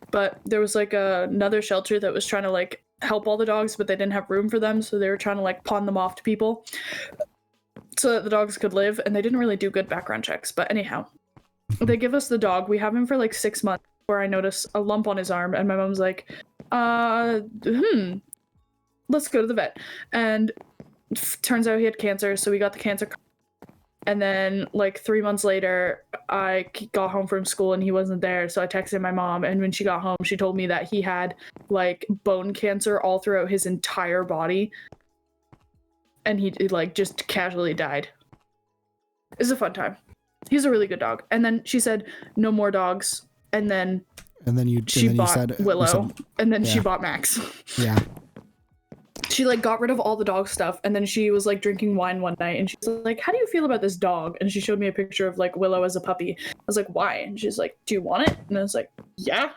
But there was like another shelter that was trying to like help all the dogs, but they didn't have room for them, so they were trying to like pawn them off to people, so that the dogs could live. And they didn't really do good background checks. But anyhow, they give us the dog. We have him for like 6 months. Where I notice a lump on his arm, and my mom's like, let's go to the vet. And turns out he had cancer, so we got the cancer. And then like 3 months later, I got home from school and he wasn't there, so I texted my mom, and when she got home, she told me that he had like bone cancer all throughout his entire body, and he like just casually died. It's a fun time. He's a really good dog. And then she said no more dogs, and then she bought Willow, and then she bought Max. Yeah. She like got rid of all the dog stuff, and then she was like drinking wine one night, and she's like, how do you feel about this dog? And she showed me a picture of like Willow as a puppy. I was like, why? And she's like, do you want it? And I was like, yeah.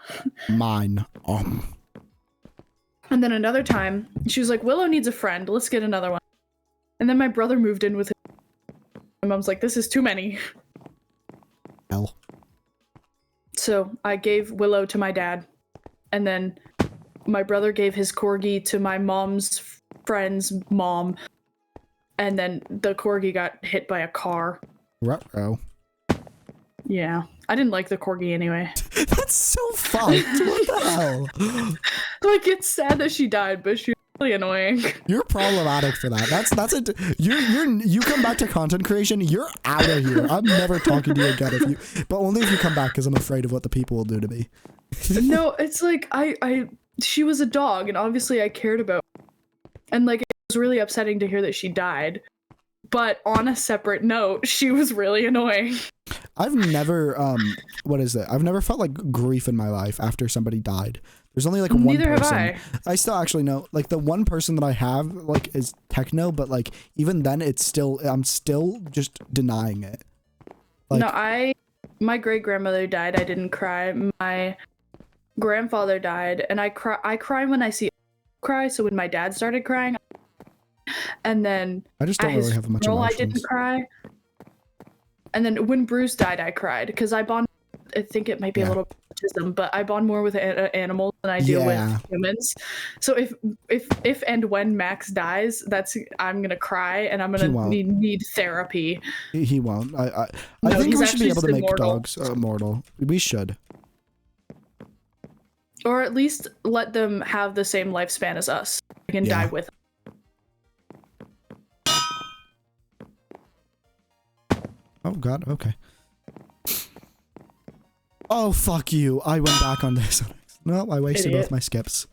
Mine. And then another time she was like, Willow needs a friend, let's get another one. And then my brother moved in with him. My mom's like, this is too many. Hell. So I gave Willow to my dad, and then my brother gave his corgi to my mom's friend's mom, and then the corgi got hit by a car. Ruh-roh. Yeah, I didn't like the corgi anyway. That's so fucked. What the hell? Like, it's sad that she died, but she's really annoying. You're problematic for that. That's it. You come back to content creation, you're out of here. I'm never talking to you again but only if you come back, because I'm afraid of what the people will do to me. No, it's like she was a dog, and obviously I cared about her. And like, it was really upsetting to hear that she died. But on a separate note, she was really annoying. I've never I've never felt like grief in my life after somebody died. There's only like one Neither person. have I. I still actually know, like, the one person that I have like is Techno, but like even then I'm still just denying it. Like, no, my great grandmother died. I didn't cry. My grandfather died, and I cry when I see cry. So when my dad started crying, and then I just don't really have much emotions. I didn't cry. And then when Bruce died, I cried because I bond. I think it might be a little autism, but I bond more with animals than I do with humans. So if and when Max dies, I'm gonna cry, and I'm gonna need therapy. He won't. I think we should be able to make dogs immortal. We should. Or at least let them have the same lifespan as us. I can die with them. Oh God, okay. Oh, fuck you. I went back on this. No, I wasted both my skips.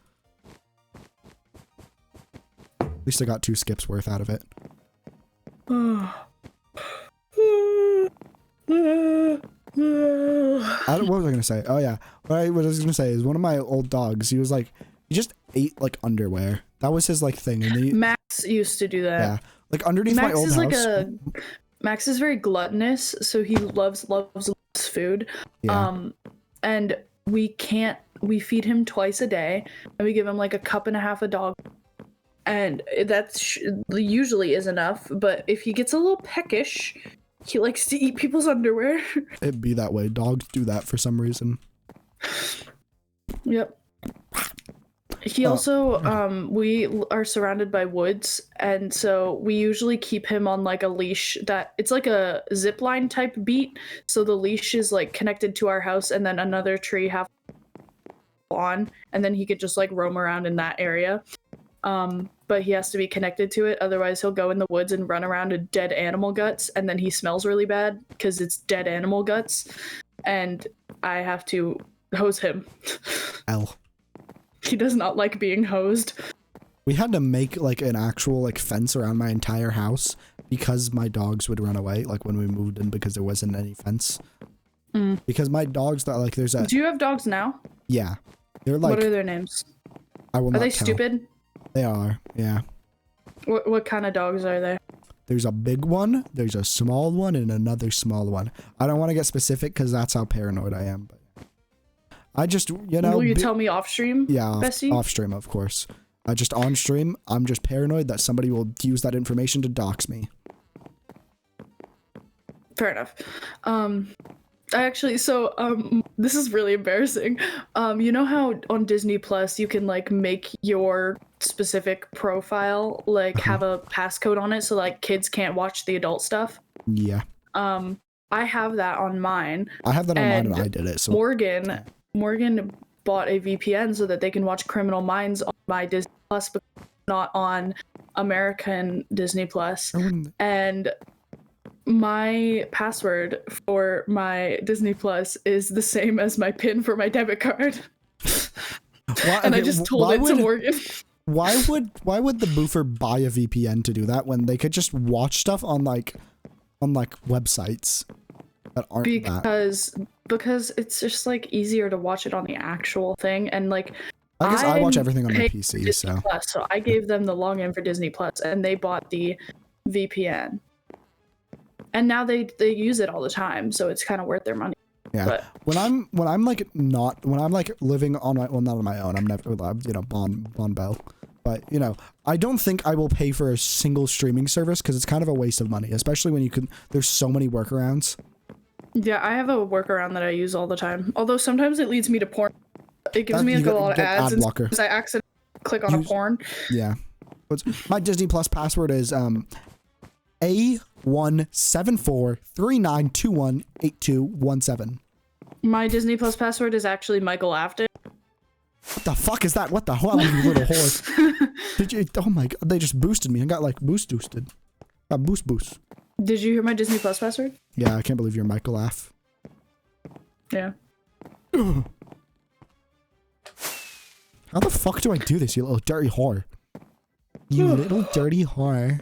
At least I got 2 skips worth out of it. What was I gonna say? Oh yeah, what I was gonna say is one of my old dogs. He just ate like underwear. That was his like thing. And Max used to do that. Yeah, like underneath my old house. Max is very gluttonous, so he loves food. Yeah. And we feed him twice a day, and we give him like a cup and a half of dog. and usually is enough. But if he gets a little peckish, he likes to eat people's underwear. It'd be that way. Dogs do that for some reason. Yep. He also, we are surrounded by woods, and so we usually keep him on like a leash that it's like a zip line type beat. So the leash is like connected to our house, and then another tree half on, and then he could just like roam around in that area. But he has to be connected to it, otherwise he'll go in the woods and run around to dead animal guts, and then he smells really bad because it's dead animal guts, and I have to hose him. L. He does not like being hosed. We had to make like an actual like fence around my entire house because my dogs would run away like when we moved in because there wasn't any fence. Because my dogs that like there's a Do you have dogs now? Yeah. They're like What are their names? I will Are not they tell. stupid? They are, yeah. What kind of dogs are they? There's a big one, there's a small one, and another small one. I don't want to get specific because that's how paranoid I am. But I just, you know. Will you tell me off stream? Yeah, bestie? off stream, of course. Just on stream, I'm just paranoid that somebody will use that information to dox me. Fair enough. This is really embarrassing. You know how on Disney Plus you can like make your specific profile like have a passcode on it so like kids can't watch the adult stuff? Yeah. I have that on mine. I have that on mine and I did it. So Morgan bought a VPN so that they can watch Criminal Minds on my Disney Plus, but not on American Disney Plus. And my password for my Disney Plus is the same as my PIN for my debit card. And I just told it to Morgan. Why would the boofer buy a VPN to do that when they could just watch stuff on websites that aren't because it's just like easier to watch it on the actual thing, and like I guess I watch everything on my PC, Disney Plus, so I gave them the login for Disney Plus and they bought the VPN. And now they use it all the time, so it's kind of worth their money. Yeah. But when I'm living on my not on my own, I'm never Bon Bell. But I don't think I will pay for a single streaming service because it's kind of a waste of money, especially when there's so many workarounds. Yeah, I have a workaround that I use all the time. Although sometimes it leads me to porn. It gives me like a lot of ads and because I accidentally click on a porn. Yeah. My Disney Plus password is A17439218217. My Disney Plus password is actually Michael Afton. What the fuck is that? What the hell, you little whore? Did you? Oh my god! They just boosted me. I got like boosted. Got boost. Did you hear my Disney Plus password? Yeah, I can't believe you're Michael F. Yeah. How the fuck do I do this, you little dirty whore? You little dirty whore.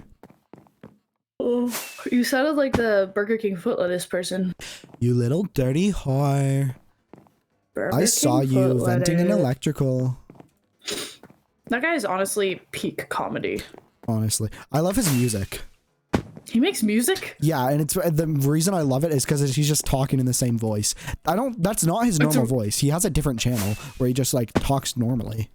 Oh, you sounded like the Burger King foot lettuce person. You little dirty whore. I saw you venting an electrical. That guy is honestly peak comedy. Honestly, I love his music. He makes music? Yeah, and it's the reason I love it is because he's just talking in the same voice. That's not his normal voice. He has a different channel where he just like talks normally.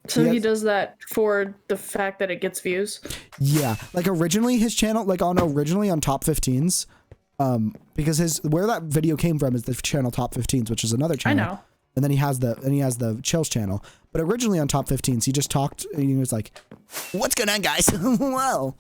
So he does that for the fact that it gets views? Yeah, like originally his channel, like originally on Top 15s, because where that video came from is the channel Top 15s, which is another channel. I know. And then he has the Chills channel. But originally on Top 15s, he just talked and he was like, "What's going on, guys?" Well,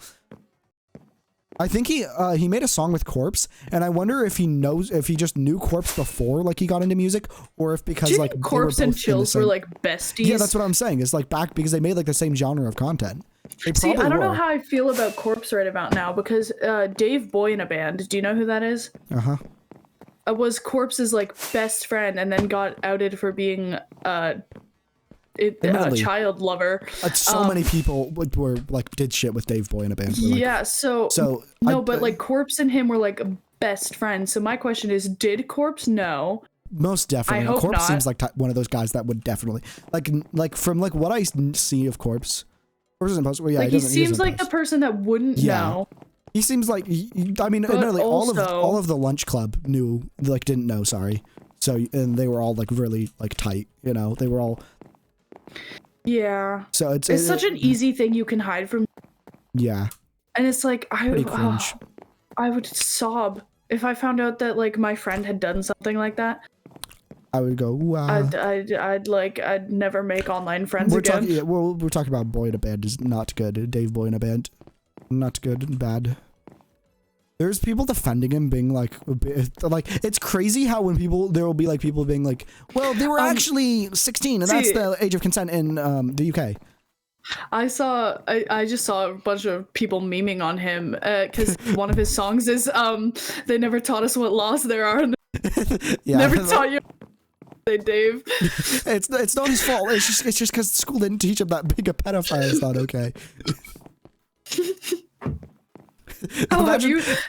I think he made a song with Corpse, and I wonder if he just knew Corpse before like he got into music, or if because like Corpse and Chills were like besties. Yeah, that's what I'm saying. It's like back because they made like the same genre of content. See, I don't know how I feel about Corpse right about now because Dave Boy in a Band. Do you know who that is? Uh-huh. Was Corpse's like best friend and then got outed for being a child lover. So many people were like did shit with Dave Boy in a Band. Yeah, but like Corpse and him were like best friends. So my question is, did Corpse know? Most definitely. I hope Corpse not. seems like one of those guys that would definitely like from like what I see of Corpse. Corpse isn't post. Well, yeah, like he seems like the person that wouldn't know. He seems like I mean, admittedly, all of the lunch club didn't know. Sorry. So and they were all like really like tight. They were all. Yeah. So It's such an easy thing you can hide from. Yeah. And it's like Pretty cringe. I would sob if I found out that like my friend had done something like that. I would go, wow. I'd never make online friends again. We're talking about Boy in a Band is not good. Dave Boy in a Band, not good and bad. There's people defending him being like it's crazy how when there will be like people being like, well, they were actually 16 and that's the age of consent in the UK. I just saw a bunch of people memeing on him because one of his songs is they never taught us what laws there are. Yeah, never taught you. Dave. It's not his fault. It's just because school didn't teach him that being a pedophile is not okay.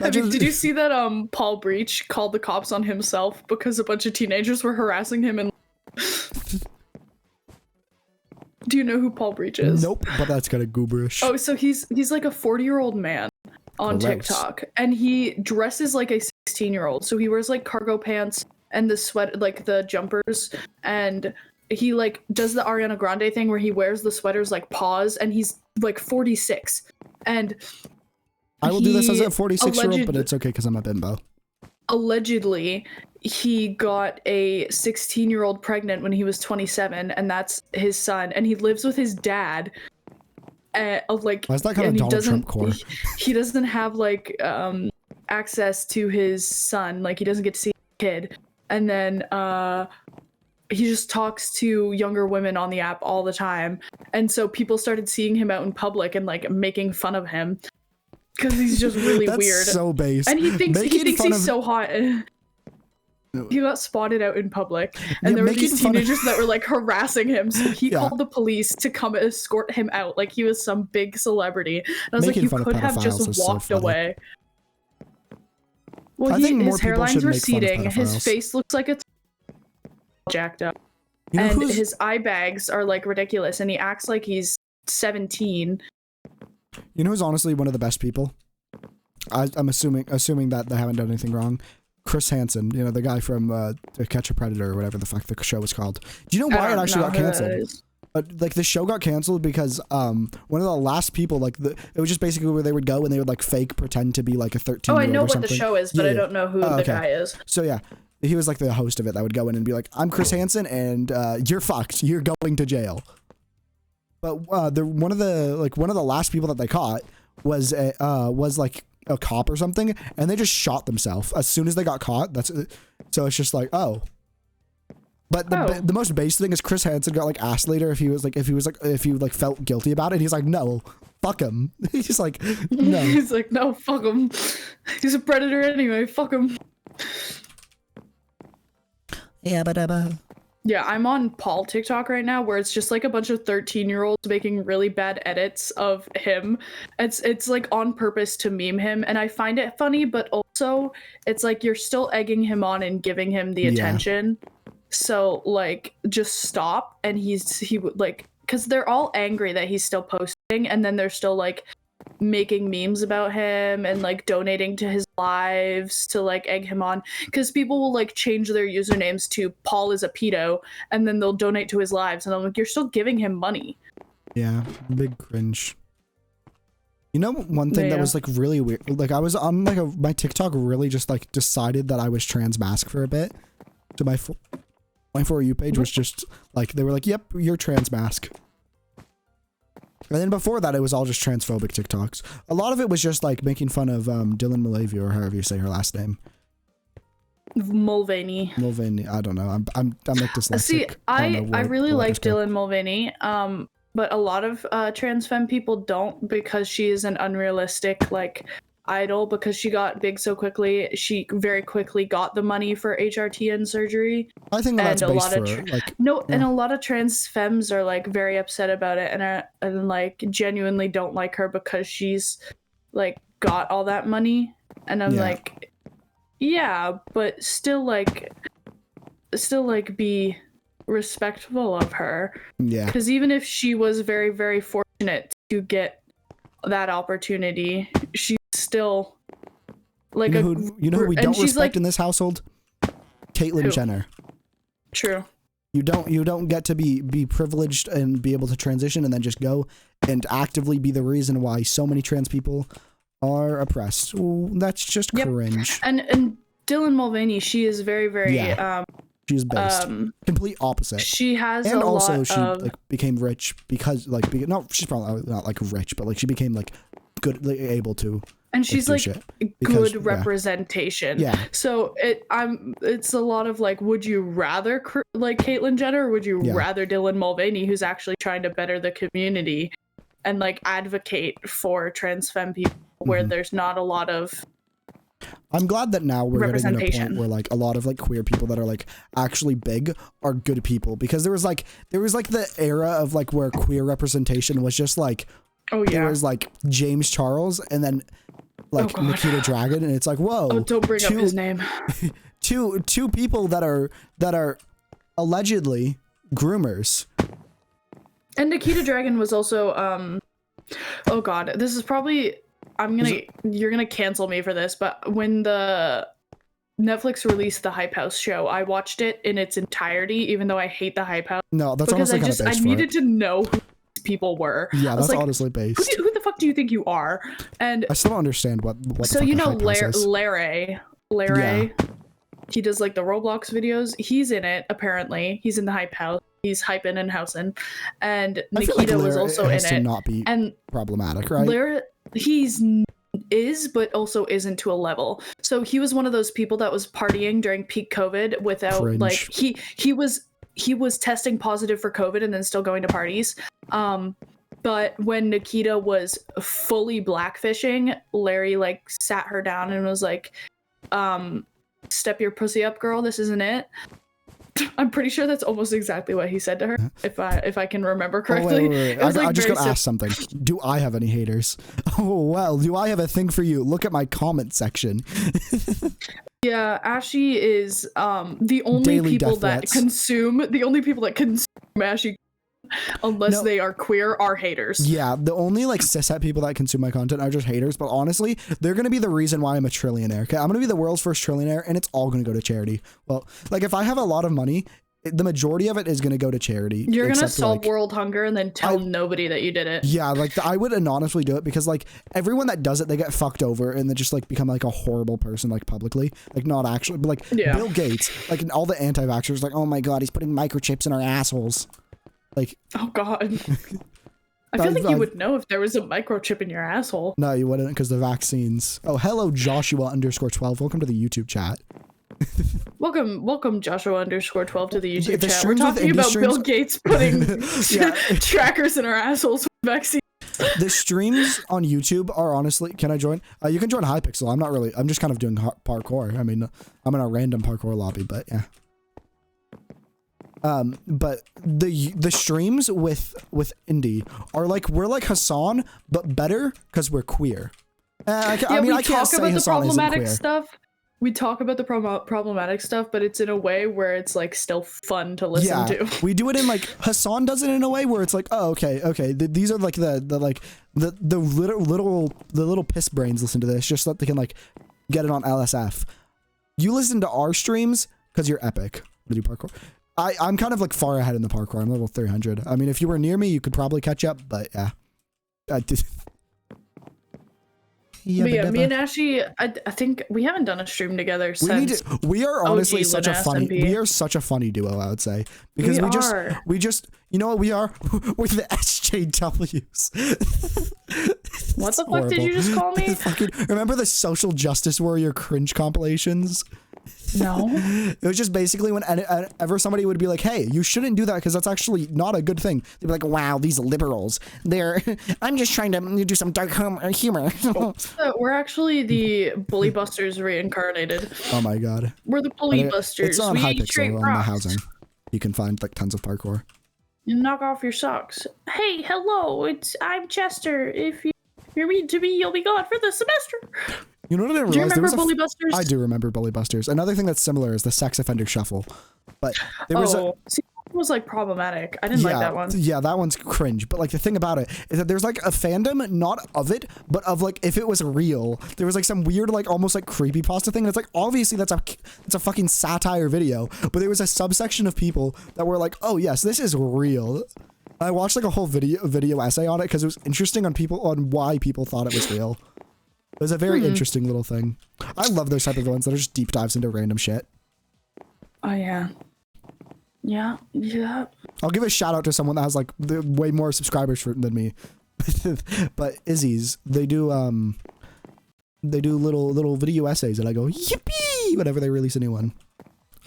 Did you see that Paul Breach called the cops on himself because a bunch of teenagers were harassing him and do you know who Paul Breach is? Nope, but that's kind of gooberish. Oh, so he's like a 40-year-old man on TikTok and he dresses like a 16-year-old. So he wears like cargo pants and the sweat, like the jumpers, and he like does the Ariana Grande thing where he wears the sweaters like paws, and he's like 46. And I will do this as a 46-year-old, but it's okay because I'm a bimbo. Allegedly, he got a 16-year-old pregnant when he was 27, and that's his son, and he lives with his dad. Why is that kind of Donald Trump core? He doesn't have like access to his son, like he doesn't get to see his kid. And then he just talks to younger women on the app all the time. And so people started seeing him out in public and like making fun of him because he's just really That's weird. So base. And he thinks he's so hot. He got spotted out in public, and there were these teenagers that were like harassing him. So he called the police to come escort him out, like he was some big celebrity. And I was like, you could have just walked away. Well, his hairline's receding. His face looks like it's jacked up, and his eye bags are like ridiculous. And he acts like he's 17. You know who's honestly one of the best people? I'm assuming that they haven't done anything wrong. Chris Hansen, you know, the guy from Catch a Predator or whatever the fuck the show was called. Do you know why it actually got canceled? Like the show got canceled because one of the last people, it was just basically where they would go and they would like fake pretend to be like a 13-year-old. Oh, I know what the show is, but I don't know who the guy is. So yeah, he was like the host of it that would go in and be like, I'm Chris Hansen and you're fucked. You're going to jail. But one of the last people that they caught was like a cop or something, and they just shot themselves as soon as they got caught. So it's just like, oh. But the most basic thing is Chris Hansen got like asked later if he felt guilty about it. He's like, no, fuck him. He's just like, no. He's like, no, fuck him. He's a predator anyway. Fuck him. Yeah, but yeah, I'm on Paul TikTok right now, where it's just like a bunch of 13-year-olds making really bad edits of him. It's like on purpose to meme him, and I find it funny, but also it's like you're still egging him on and giving him the attention. So like, just stop. And he would like, because they're all angry that he's still posting, and then they're still like making memes about him and like donating to his lives to like egg him on, because people will like change their usernames to Paul is a pedo, and then they'll donate to his lives, and I'm like, you're still giving him money. Yeah, big cringe. You know, one thing that was like really weird, like I was on like my TikTok really just like decided that I was trans mask for a bit. So my For You page was just like, they were like, yep, you're trans mask. And then before that, it was all just transphobic TikToks. A lot of it was just like making fun of Dylan Mulvaney, or however you say her last name. Mulvaney. I don't know. I'm like dyslexic. See, I really like Dylan Mulvaney. But a lot of trans femme people don't, because she is an unrealistic like idol, because she got big so quickly. She very quickly got the money for HRT and surgery. I think that's based for and a lot of trans femmes are like very upset about it, and like genuinely don't like her because she's like got all that money. And I'm like, yeah, but still like be respectful of her. Yeah, because even if she was very, very fortunate to get that opportunity, she's still like you know who we don't respect in this household? Caitlyn Jenner. True. You don't get to be privileged and be able to transition and then just go and actively be the reason why so many trans people are oppressed. Ooh, that's just cringe. And Dylan Mulvaney, she is very, very she's based complete opposite. She has and a also lot she of, like became rich because like no, she's probably not like rich, but like she became like good, like, able to. And she's like because, good representation. Yeah. So it's a lot of like, would you rather like Caitlyn Jenner, or would you rather Dylan Mulvaney, who's actually trying to better the community and like advocate for trans femme people where there's not a lot of. I'm glad that now we're getting to a point where like a lot of like queer people that are like actually big are good people, because there was like the era of like where queer representation was just like, there was like James Charles and then like Nikita Dragon, and it's like, whoa, don't bring up his name. two people that are allegedly groomers. And Nikita Dragon was also oh god, this is probably you're gonna cancel me for this, but when the Netflix released the Hype House show, I watched it in its entirety, even though I hate the Hype House. No, that's because honestly I needed to know who these people were. Yeah, that's like, honestly based. Who the fuck do you think you are? And I still don't understand what so the you fuck know Larry. He does like the Roblox videos. He's in it apparently. He's in the Hype House. He's hyping and housing, and Nikita was also in it. To not be and problematic, right? Larry, but also isn't to a level. So he was one of those people that was partying during peak COVID without cringe. Like he was testing positive for COVID and then still going to parties. But when Nikita was fully blackfishing, Larry like sat her down and was like, "Step your pussy up, girl. This isn't it." I'm pretty sure that's almost exactly what he said to her, if I can remember correctly. Wait. I just got to ask something. Do I have any haters? Oh, well, do I have a thing for you? Look at my comment section. Yeah, Ashy is the only people that consume Ashy, unless they are queer, are haters. Yeah, the only like cishet people that consume my content are just haters, but honestly, they're going to be the reason why I'm a trillionaire. Okay? I'm going to be the world's first trillionaire, and it's all going to go to charity. Well, like if I have a lot of money, the majority of it is going to go to charity. You're going to solve world hunger and then tell nobody that you did it. Yeah, like I would anonymously do it, because like everyone that does it, they get fucked over and they just like become like a horrible person, like publicly, like not actually, but like Bill Gates, like all the anti-vaxxers, like, oh my God, he's putting microchips in our assholes. Like, oh God. I feel like you would know if there was a microchip in your asshole. No, you wouldn't, because the vaccines. Oh, hello, Joshua_12. Welcome to the YouTube chat. welcome Joshua_12 to the YouTube chat. We're talking about Bill Gates putting trackers in our assholes with vaccines. The streams on YouTube are honestly, can I join? You can join Hypixel. I'm just kind of doing parkour. I mean, I'm in a random parkour lobby, but yeah. But the streams with Indy are like, we're like Hassan, but better because we're queer. I can't say Hassan isn't queer. We talk about the problematic stuff, but it's in a way where it's like still fun to listen to. We do it in like, Hassan does it in a way where it's like, oh, okay. These are like the little piss brains listen to this just so that they can like get it on LSF. You listen to our streams because you're epic. To do parkour. I'm kind of like far ahead in the parkour. I'm level 300. I mean, if you were near me, you could probably catch up, but yeah. I did. Me and Ashy, I think we haven't done a stream together since. We are honestly such a funny duo, I would say, because we just you know what we are? We're the SJWs. What the fuck did you just call me? Remember the social justice warrior cringe compilations? No. It was just basically whenever somebody would be like, hey, you shouldn't do that because that's actually not a good thing. They'd be like, wow, these liberals. I'm just trying to do some dark humor. We're actually the Bully Busters reincarnated. Oh my God. We're the Bully Busters. It's on Hypixel on the housing. You can find like tons of parkour. You knock off your socks. Hey, hello, I'm Chester. If you're mean to me, you'll be gone for the semester. You know what I didn't realize? Do you remember Bully Busters? I do remember Bully Busters. Another thing that's similar is the sex offender shuffle. But there was was like problematic. I didn't like that one. Yeah, that one's cringe. But like the thing about it is that there's like a fandom, not of it, but of like if it was real. There was like some weird, like almost like creepypasta thing. And it's like obviously that's a fucking satire video. But there was a subsection of people that were like, oh yes, this is real. I watched like a whole video essay on it because it was interesting on why people thought it was real. It was a very interesting little thing. I love those type of ones that are just deep dives into random shit. Oh yeah. Yeah. I'll give a shout out to someone that has like way more subscribers than me. But Izzy's, they do little video essays and I go, yippee, whenever they release a new one.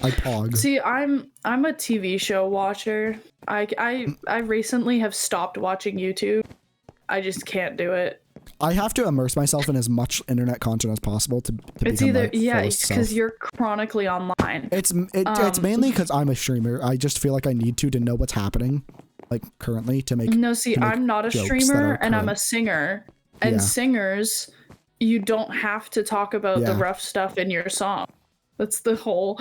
I POG. See, I'm a TV show watcher. I recently have stopped watching YouTube. I just can't do it. I have to immerse myself in as much internet content as possible to it's either because you're chronically online. It's mainly because I'm a streamer. I just feel like I need to know what's happening, like currently to make. No, see, I'm not a streamer and I'm a singer. And singers, you don't have to talk about the rough stuff in your song. That's the whole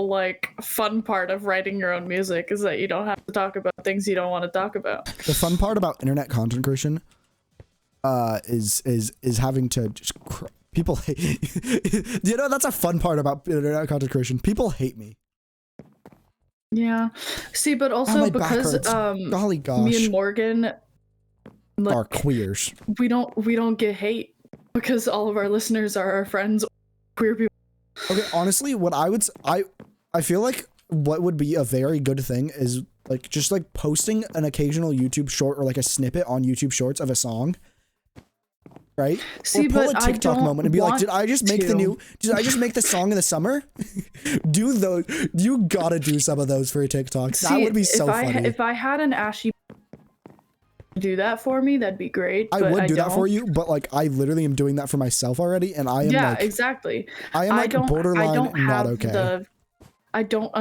like fun part of writing your own music is that you don't have to talk about things you don't want to talk about. The fun part about internet content creation is having to just people hate you know, that's a fun part about internet content creation. People hate me. Yeah. See, but also because golly gosh, me and Morgan are queers. We don't get hate because all of our listeners are our friends, queer people. Okay, honestly, what I feel like what would be a very good thing is like just like posting an occasional YouTube short or like a snippet on YouTube Shorts of a song. Right? See, or pull but a TikTok moment and be like, did I just make the song in the summer? Do those. You gotta do some of those for your TikToks. That would be so funny. If I had an Ashy do that for me, that'd be great. I would do that for you, but like I literally am doing that for myself already, and I am exactly. I am like borderline not okay. I don't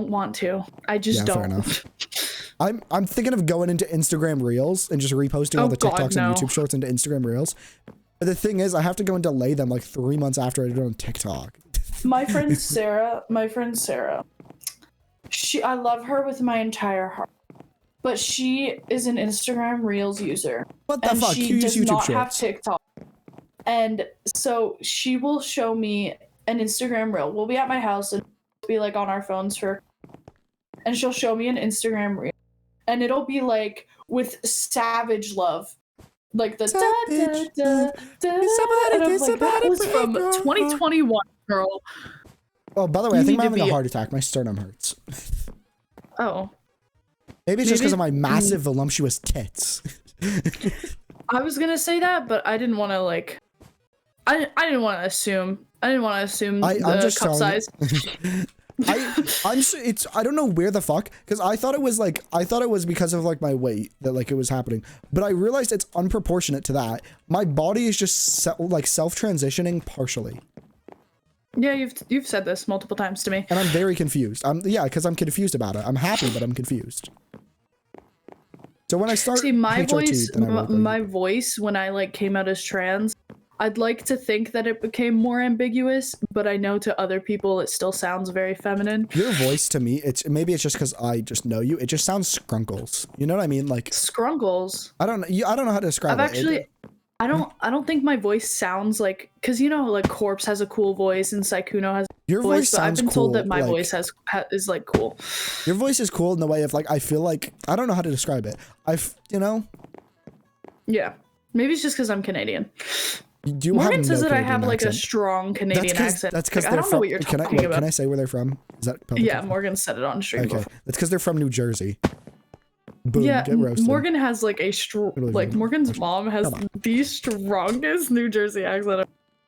want to. I just don't. Fair enough. I'm thinking of going into Instagram Reels and just reposting all the TikToks and YouTube Shorts into Instagram Reels. But the thing is, I have to go and delay them like 3 months after I do it on TikTok. My friend Sarah, I love her with my entire heart. But she is an Instagram Reels user. What the fuck? She does not have TikTok. And so she will show me an Instagram Reel. We'll be at my house and be like on our phones and she'll show me an Instagram Reel. And it'll be like with savage love. Like the and I'm like, that was from 2021, girl. Oh, by the way, I think I'm having a heart attack. My sternum hurts. Oh. Maybe it's just because of my massive voluptuous tits. I was gonna say that, but I didn't want to like. I didn't want to assume. I'm just cup size. I don't know where the fuck, because I thought it was because of like my weight that like it was happening, but I realized it's unproportionate to that. My body is just self-transitioning partially. Yeah, you've said this multiple times to me, and I'm very confused. Because I'm confused about it. I'm happy, but I'm confused. So when I start my voice when I like came out as trans, I'd like to think that it became more ambiguous, but I know to other people it still sounds very feminine. Your voice to me, maybe it's just because I just know you. It just sounds scrunkles. You know what I mean? Like scrunkles. I don't know how to describe it. I don't think my voice sounds like, because you know like Corpse has a cool voice and Saikuno has your voice but sounds I've been told cool, that my voice is like cool. Your voice is cool in the way of like I feel like I don't know how to describe it. Yeah, maybe it's just because I'm Canadian. Morgan says that I have accent. like a strong Canadian accent. That's because I don't know what you're talking about. Can I say where they're from? Is that public? Yeah, Morgan said it on stream. Okay, that's because they're from New Jersey. Boom, yeah, get roasted. Morgan has like Morgan's mom has the strongest New Jersey accent.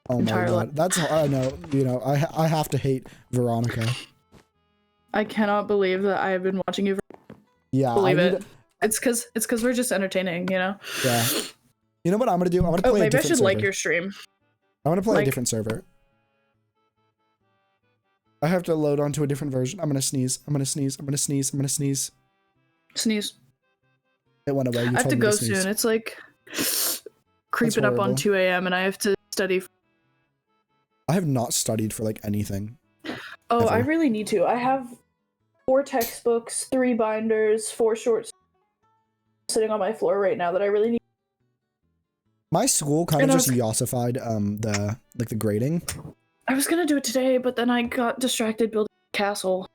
Oh my god, that's I know. You know, I have to hate Veronica. I cannot believe that I have been watching you. Yeah, believe it. It's because we're just entertaining, you know. Yeah. You know what I'm gonna do? I'm gonna play. Maybe I should like your stream. I'm gonna play a different server. I have to load onto a different version. I'm gonna sneeze. I'm gonna sneeze. I'm gonna sneeze. I'm gonna sneeze. Sneeze. It went away. I have to go soon. It's like creeping up on 2 a.m. and I have to study. I have not studied for like anything. Oh, ever. I really need to. I have 4 textbooks, 3 binders, 4 shorts sitting on my floor right now that I really need. My school kind of And I just was- yossified the grading. I was gonna do it today, but then I got distracted building a castle.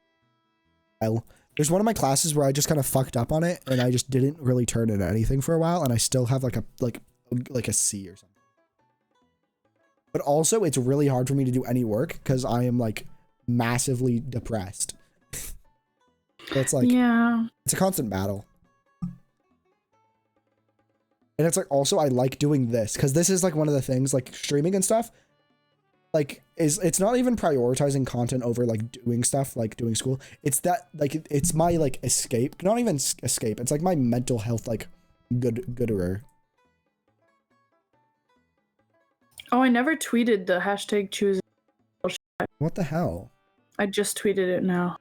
There's one of my classes where I just kind of fucked up on it, and I just didn't really turn into anything for a while, and I still have like a C or something. But also, it's really hard for me to do any work because I am like massively depressed. So it's like, Yeah. it's a constant battle. And it's like, also, I like doing this because this is like one of the things, like streaming and stuff, like it's not even prioritizing content over like doing stuff, like doing school. It's that like, it's my like escape, not even escape. It's like my mental health, like gooder. Oh, I never tweeted the hashtag choose. What the hell? I just tweeted it now.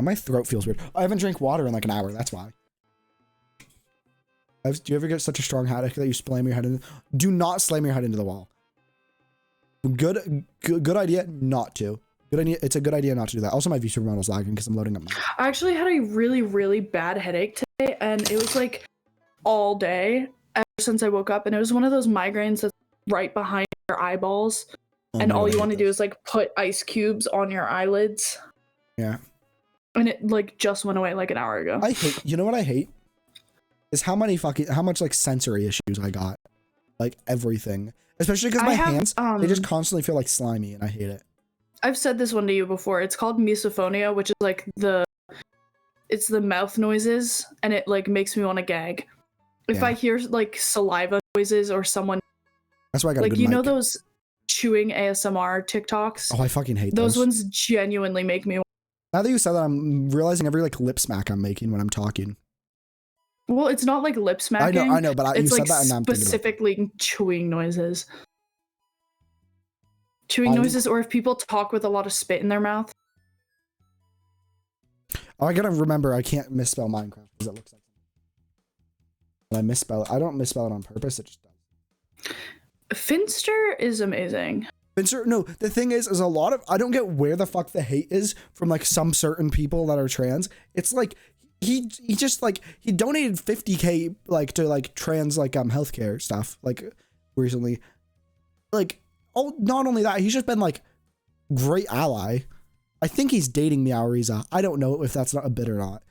My throat feels weird. I haven't drank water in like an hour. That's why. Do you ever get such a strong headache that you slam your head in? Do not slam your head into the wall. Good idea not to. Good idea. It's a good idea not to do that. Also, my VTuber model's lagging because I'm loading up. I actually had a really, really bad headache today, and it was like all day ever since I woke up, and it was one of those migraines that's right behind your eyeballs, and all you want to do is like put ice cubes on your eyelids. Yeah. And it like just went away like an hour ago. You know what I hate? Is how much like sensory issues I got. Like everything. Especially because my hands, they just constantly feel like slimy and I hate it. I've said this one to you before. It's called misophonia, which is like it's the mouth noises, and it like makes me want to gag. If I hear like saliva noises or someone, that's why I got like, a good know mic. those chewing ASMR TikToks? Oh, I fucking hate those. Those ones genuinely make me. Now that you said that, I'm realizing every like lip smack I'm making when I'm talking. Well, it's not like lip smacking. I know, but you it's said like that and I'm thinking about it. specifically chewing noises. Chewing noises, or if people talk with a lot of spit in their mouth. Oh, I gotta remember, I can't misspell Minecraft because it looks like. When I misspell it, I don't misspell it on purpose. It just does. Finster is amazing. Finster, no, the thing is a lot of, I don't get where the fuck the hate is from like some certain people that are trans. It's like he just like he donated 50K like to like trans like healthcare stuff like recently. Like, oh, not only that, he's just been like great ally. I think he's dating Meowriza. I don't know if that's not a bit or not.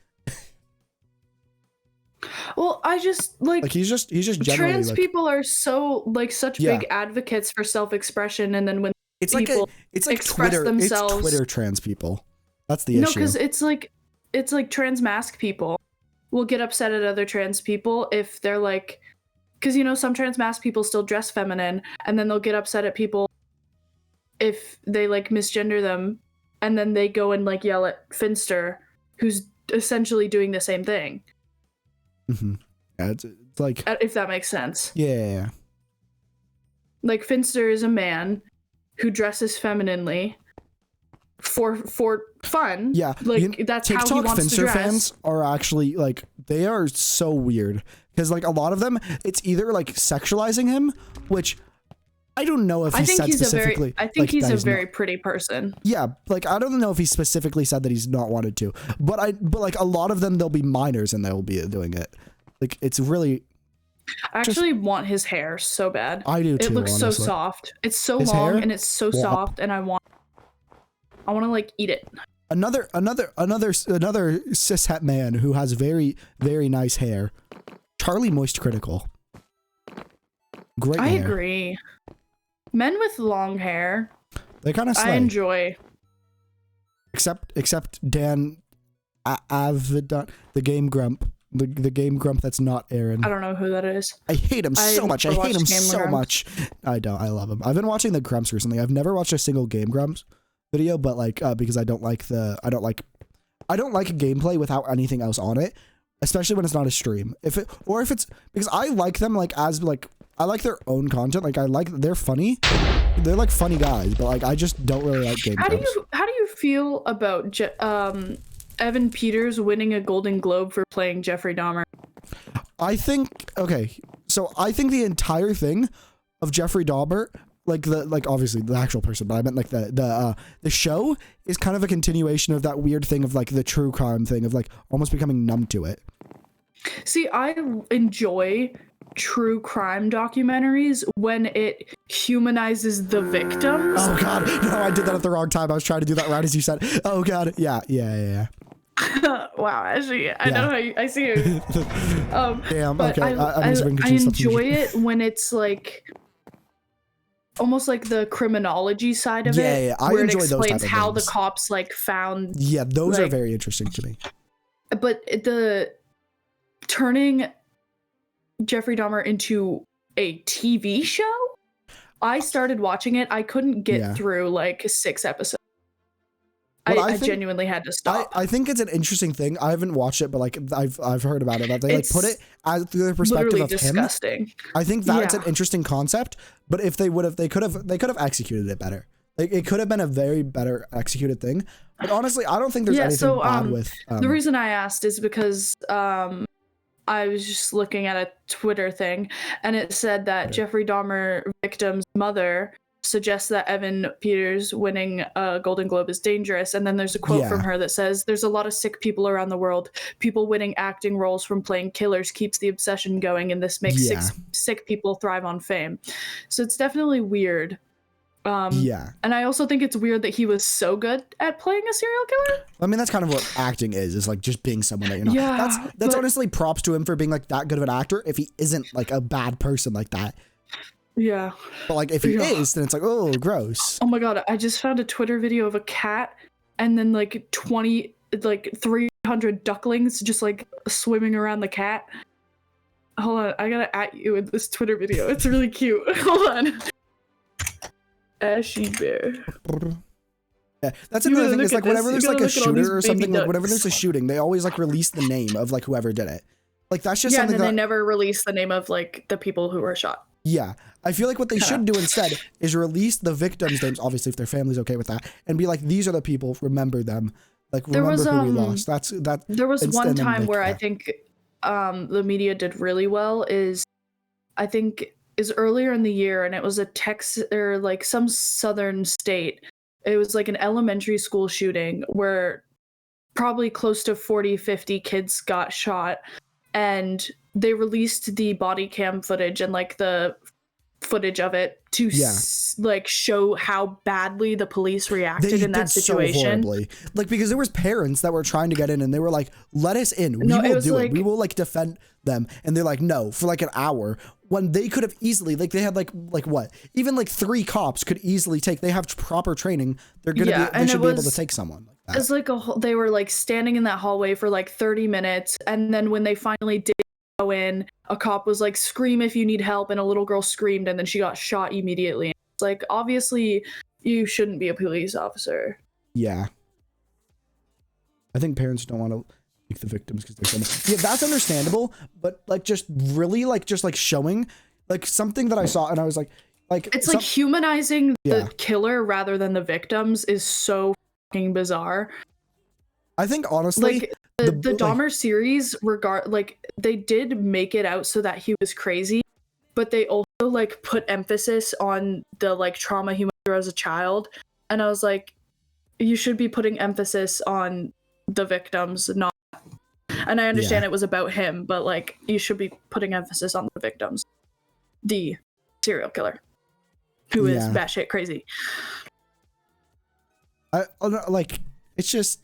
Well, I just like he's just generally trans like, people are so like such big advocates for self-expression, and then when it's people it's like express Twitter, themselves, it's Twitter trans people. That's the issue. No, because it's like trans mask people will get upset at other trans people if they're like, because you know some trans mask people still dress feminine, and then they'll get upset at people if they like misgender them, and then they go and like yell at Finster, who's essentially doing the same thing. Mm-hmm. Yeah, it's like, if that makes sense. Yeah. Like Finster is a man who dresses femininely for fun. Yeah, like that's TikTok how he wants Finster to dress. fans are actually like, they are so weird because like a lot of them, it's either like sexualizing him, which I don't know if he said specifically. I think he's a very pretty person. Yeah, like I don't know if he specifically said that he's not wanted to, but like a lot of them, they'll be minors and they'll be doing it. Like it's really. I actually want his hair so bad. I do too. It looks honestly. so soft. It's so His long hair? and it's so soft, and I want to like eat it. Another cishet man who has very, very nice hair. Charlie Moist Critical. Great I hair. agree. Men with long hair, They kind of slay. I enjoy. Except Dan Avedon, the game grump. The game grump that's not Aaron. I don't know who that is. I hate him so much. I hate him so Grumps. much. I don't. I love him. I've been watching the Grumps recently. I've never watched a single Game Grumps video, but like because I don't like gameplay without anything else on it, especially when it's not a stream. If it's because I like them like as like I like their own content. Like they're funny. They're like funny guys, but like I just don't really like Game Grumps. How do you feel about Evan Peters winning a Golden Globe for playing Jeffrey Dahmer? I think the entire thing of Jeffrey Dahmer, like obviously the actual person, but I meant like the show is kind of a continuation of that weird thing of like the true crime thing of like almost becoming numb to it. See, I enjoy true crime documentaries when it humanizes the victims. Oh god, no, I did that at the wrong time. I was trying to do that right as you said. Oh god, yeah. Wow, actually, I know how I see you. Damn. But Okay, I enjoy it when it's like almost like the criminology side of it. Yeah, I where enjoy it those explains type of how the things. cops like found. Yeah, those are like, very interesting to me. But the turning Jeffrey Dahmer into a TV show, I started watching it. I couldn't get through like 6 episodes. I genuinely had to stop. I think it's an interesting thing. I haven't watched it, but like I've heard about it. That they like put it as through the perspective of disgusting. him. I think that's an interesting concept. But if they could have executed it better. Like it could have been a very better executed thing. But honestly, I don't think there's anything bad with. The reason I asked is because I was just looking at a Twitter thing, and it said that Jeffrey Dahmer victim's mother suggests that Evan Peters winning a Golden Globe is dangerous. And then there's a quote from her that says, "There's a lot of sick people around the world. People winning acting roles from playing killers keeps the obsession going, and this makes sick people thrive on fame." So it's definitely weird. And I also think it's weird that he was so good at playing a serial killer. I mean, that's kind of what acting is like just being someone that you're not. That's honestly props to him for being like that good of an actor if he isn't like a bad person like that. Yeah. But like if he is, then it's like, oh, gross. Oh my god, I just found a Twitter video of a cat and then like 300 ducklings just like swimming around the cat. Hold on, I gotta at you in this Twitter video. It's really cute. Hold on. Ashy bear. Yeah, that's another thing. Is like whenever there's like a shooter or something, like whenever there's a shooting, they always like release the name of like whoever did it. Like that's just something and then they never release the name of like the people who were shot. Yeah, I feel like what they should do instead is release the victims' names, obviously if their family's okay with that, and be like, these are the people, remember them. Like remember who we lost. That's that. There was one time where I think the media did really well is earlier in the year, and it was a Texas or like some southern state. It was like an elementary school shooting where probably close to 40-50 kids got shot, and they released the body cam footage and like the footage of it to like show how badly the police reacted in that situation. So horribly. Like because there was parents that were trying to get in and they were like, let us in, we will do it, we will like defend them, and they're like, no, for like an hour, when they could have easily, like they had like what, even like 3 cops could easily take, they have proper training, they're gonna they should be able to take someone like that. It's like they were like standing in that hallway for like 30 minutes, and then when they finally did go in, a cop was like, scream if you need help, and a little girl screamed and then she got shot immediately. It's like, obviously you shouldn't be a police officer. Yeah, I think parents don't want to like the victims because they're so that's understandable, but like just really like just like showing like something that I saw and I was like it's like humanizing the killer rather than the victims is so fucking bizarre. I think honestly like the Dahmer series they did make it out so that he was crazy, but they also like put emphasis on the like trauma he went through as a child, and I was like, you should be putting emphasis on the victims, not. And I understand it was about him, but like you should be putting emphasis on the victims, the serial killer who is batshit crazy. Like it's just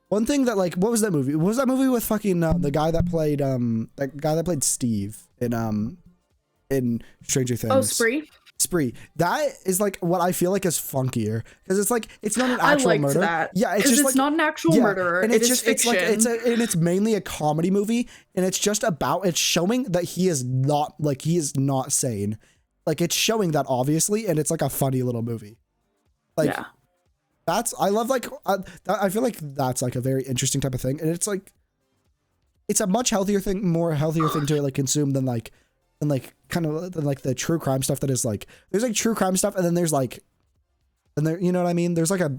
one thing that like, what was that movie? What was that movie with fucking the guy that played Steve in Stranger Things? Oh, Spree. That is like what I feel like is funkier because it's like it's not an actual murder. That. Yeah, it's just like, not an actual murderer. And it's just fiction. it's like it's mainly a comedy movie, and it's just about it's showing that he is not sane. Like it's showing that obviously, and it's like a funny little movie. Like I love like I feel like that's like a very interesting type of thing, and it's like it's a much healthier thing, more healthier thing to like consume than kind of like the true crime stuff that is like there's like true crime stuff and then there's like and there, you know what I mean, there's like a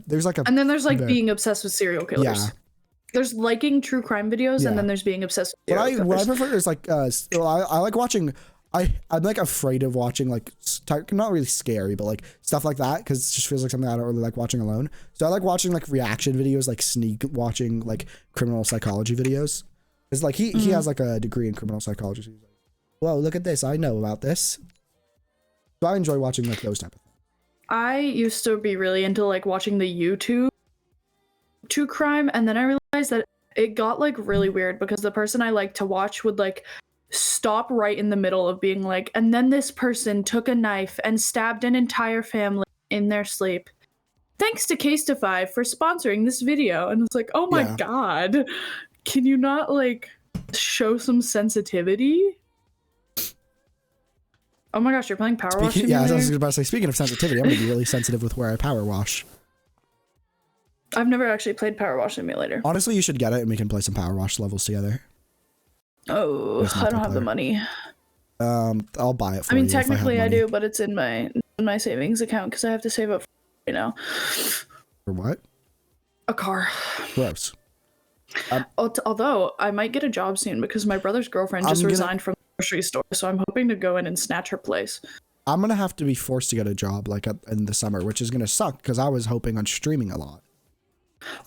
and then there's like being obsessed with serial killers. There's liking true crime videos and then there's being obsessed with serial killers. What I prefer is like I like watching I'm like afraid of watching like not really scary, but like stuff like that because it just feels like something I don't really like watching alone. So I like watching like reaction videos, like sneak watching like criminal psychology videos. It's like he has like a degree in criminal psychology. So he's like, whoa, look at this! I know about this. So I enjoy watching like those type of things. I used to be really into like watching the YouTube true crime, and then I realized that it got like really weird because the person I like to watch would like stop right in the middle of being like, and then this person took a knife and stabbed an entire family in their sleep. Thanks to Casetify for sponsoring this video. And it's like, oh my God, can you not like show some sensitivity? Oh my gosh, you're playing Power Wash Simulator? Yeah, I was about to say, speaking of sensitivity, I'm going to be really sensitive with where I power wash. I've never actually played Power Wash Simulator. Honestly, you should get it and we can play some power wash levels together. Oh, I don't have the money. I'll buy it for you. I mean, technically I do, but it's in my savings account because I have to save up for, you know. For what? A car. Gross. Although I might get a job soon because my brother's girlfriend just resigned from the grocery store, so I'm hoping to go in and snatch her place. I'm gonna have to be forced to get a job like in the summer, which is gonna suck because I was hoping on streaming a lot.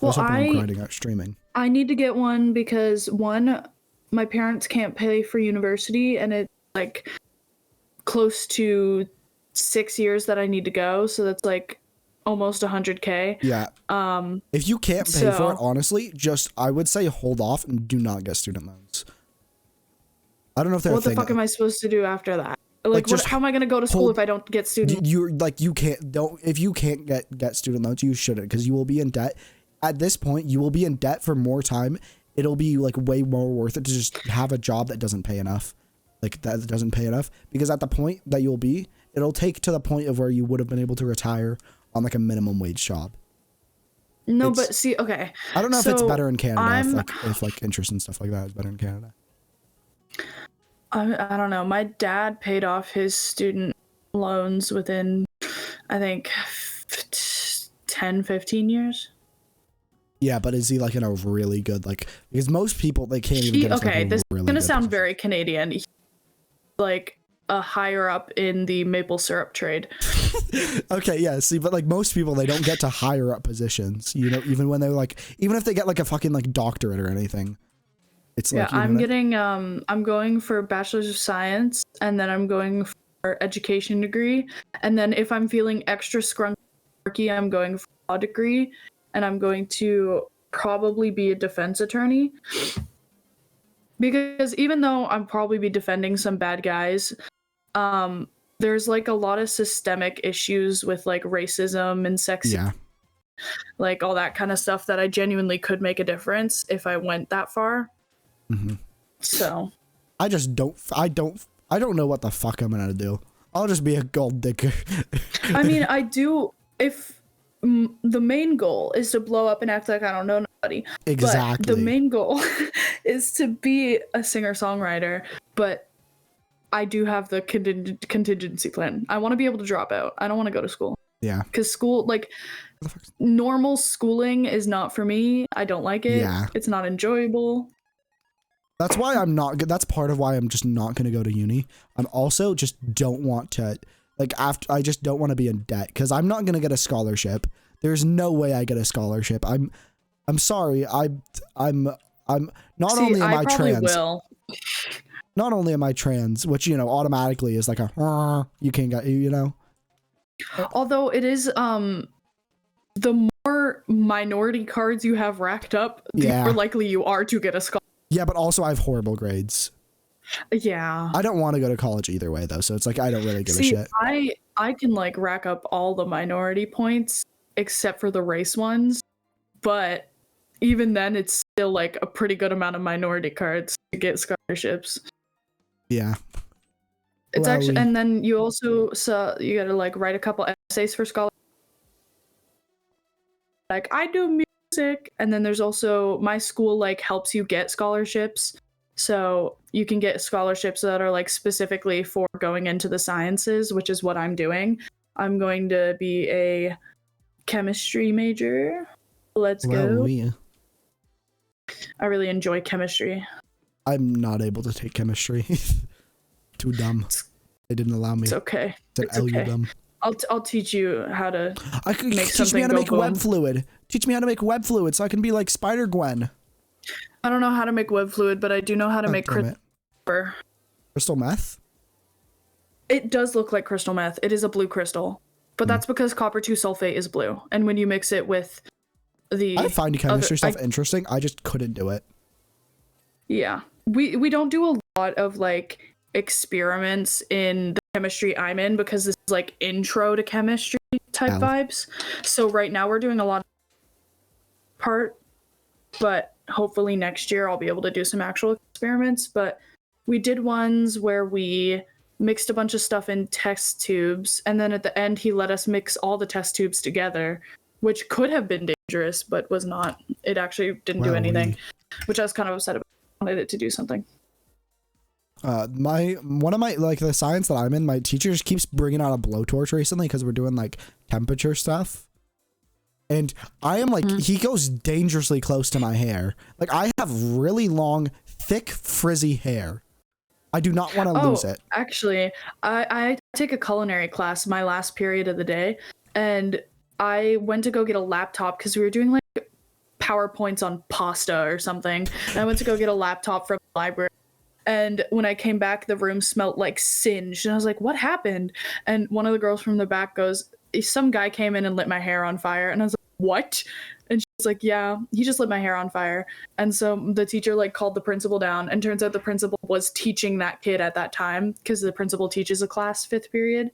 Well, I'm grinding out streaming. I need to get one because one, my parents can't pay for university, and it's like close to 6 years that I need to go, so that's like almost 100K. Yeah. If you can't pay for it, honestly, I would say hold off and do not get student loans. I don't know if they're what the fuck am I supposed to do after that? Like how am I gonna go to school if I don't get student? If you can't get student loans, you shouldn't, because you will be in debt. At this point, you will be in debt for more time. It'll be like way more worth it to just have a job that doesn't pay enough. Like that doesn't pay enough, because at the point that you'll be, it'll take to the point of where you would have been able to retire on like a minimum wage job. No, but see, okay. I don't know if it's better in Canada, if like interest and stuff like that is better in Canada. I don't know. My dad paid off his student loans within, I think, 10, 15 years. Yeah, but is he like in a really good, like, because most people, they can't even get into okay, this really is going to sound very Canadian. He's like a higher up in the maple syrup trade. Okay, yeah, see, but like most people, they don't get to higher up positions, you know, even when they're like, even if they get like a fucking like doctorate or anything. It's like, I'm going for Bachelor's of Science, and then I'm going for education degree. And then if I'm feeling extra scrunky, I'm going for law degree, and I'm going to probably be a defense attorney. Because even though I'll probably be defending some bad guys, there's like a lot of systemic issues with like racism and sexism, like all that kind of stuff that I genuinely could make a difference if I went that far. Mm-hmm. So I don't know what the fuck I'm gonna do. I'll just be a gold digger. I mean, I do, if the main goal is to blow up and act like I don't know nobody. Exactly. But the main goal is to be a singer-songwriter, but I do have the contingency plan. I want to be able to drop out. I don't want to go to school. Yeah. Because school, like, normal schooling is not for me. I don't like it. Yeah. It's not enjoyable. That's why I'm not good. That's part of why I'm just not going to go to uni. I'm also just don't want to, like, I just don't want to be in debt, because I'm not going to get a scholarship. There's no way I get a scholarship. I'm sorry. I'm not only am I trans. Not only am I trans, which, you know, automatically is like a, you can't get, you know. Although it is, the more minority cards you have racked up, the more likely you are to get a scholarship. Yeah, but also I have horrible grades. Yeah. I don't want to go to college either way, though, so it's like I don't really give a shit. I can like rack up all the minority points except for the race ones, but even then it's still like a pretty good amount of minority cards to get scholarships. Yeah. It's actually, and then you also, you gotta like write a couple essays for scholarships. Like, I do music, and then there's also, my school like helps you get scholarships, so you can get scholarships that are like specifically for going into the sciences, which is what I'm doing. I'm going to be a chemistry major. Let's go. Yeah. I really enjoy chemistry. I'm not able to take chemistry. Too dumb. They didn't allow me. It's okay. Said, It's okay. dumb. I'll teach you how to make teach me how to make web fluid. Teach me how to make web fluid so I can be like Spider Gwen. I don't know how to make web fluid, but I do know how to make crystal meth. It does look like crystal meth. It is a blue crystal, but that's because copper 2 sulfate is blue, and when you mix it with the I find chemistry stuff interesting. I just couldn't do it. Yeah, we don't do a lot of like experiments in the chemistry I'm in because this is like intro to chemistry type vibes. So right now we're doing a lot of part, but hopefully next year I'll be able to do some actual experiments. But we did ones where we mixed a bunch of stuff in test tubes, and then at the end he let us mix all the test tubes together, which could have been dangerous but was not. It actually didn't do anything, which I was kind of upset about. I wanted it to do something. One of my like the science that I'm in, my teacher just keeps bringing out a blowtorch recently because we're doing like temperature stuff, and I am like he goes dangerously close to my hair. Like I have really long, thick, frizzy hair. I do not want to lose it. Actually, I take a culinary class my last period of the day, and I went to go get a laptop because we were doing like PowerPoints on pasta or something. And I went to go get a laptop from the library. And when I came back, the room smelled like singed. And I was like, what happened? And one of the girls from the back goes, some guy came in and lit my hair on fire. And I was like, what? And she's like, yeah, he just lit my hair on fire. And so the teacher like called the principal down, and turns out the principal was teaching that kid at that time because the principal teaches a class 5th period.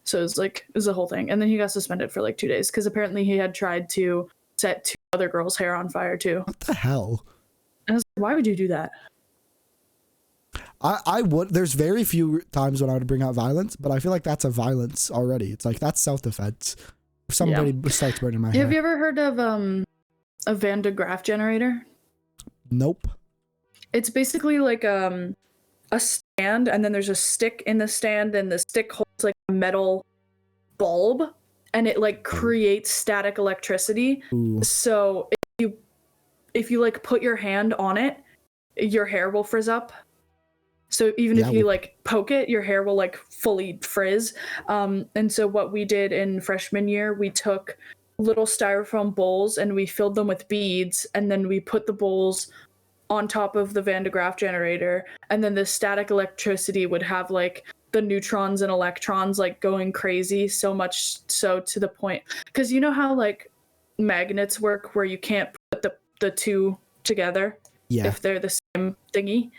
So it was a whole thing. And then he got suspended for like 2 days because apparently he had tried to set 2 other girls' hair on fire too. What the hell? And I was like, why would you do that? I would. There's very few times when I would bring out violence, but I feel like that's a violence already. It's like that's self-defense. If somebody starts burning my hair. Have you ever heard of a Van de Graaff generator? Nope. It's basically like a stand, and then there's a stick in the stand, and the stick holds like a metal bulb, and it like creates static electricity. Ooh. So if you like put your hand on it, your hair will frizz up. So even if you like poke it, your hair will like fully frizz. And so what we did in freshman year, we took little styrofoam bowls and we filled them with beads, and then we put the bowls on top of the Van de Graaff generator, and then the static electricity would have like the neutrons and electrons like going crazy, so much so to the point, because you know how like magnets work where you can't put the two together if they're the same thingy.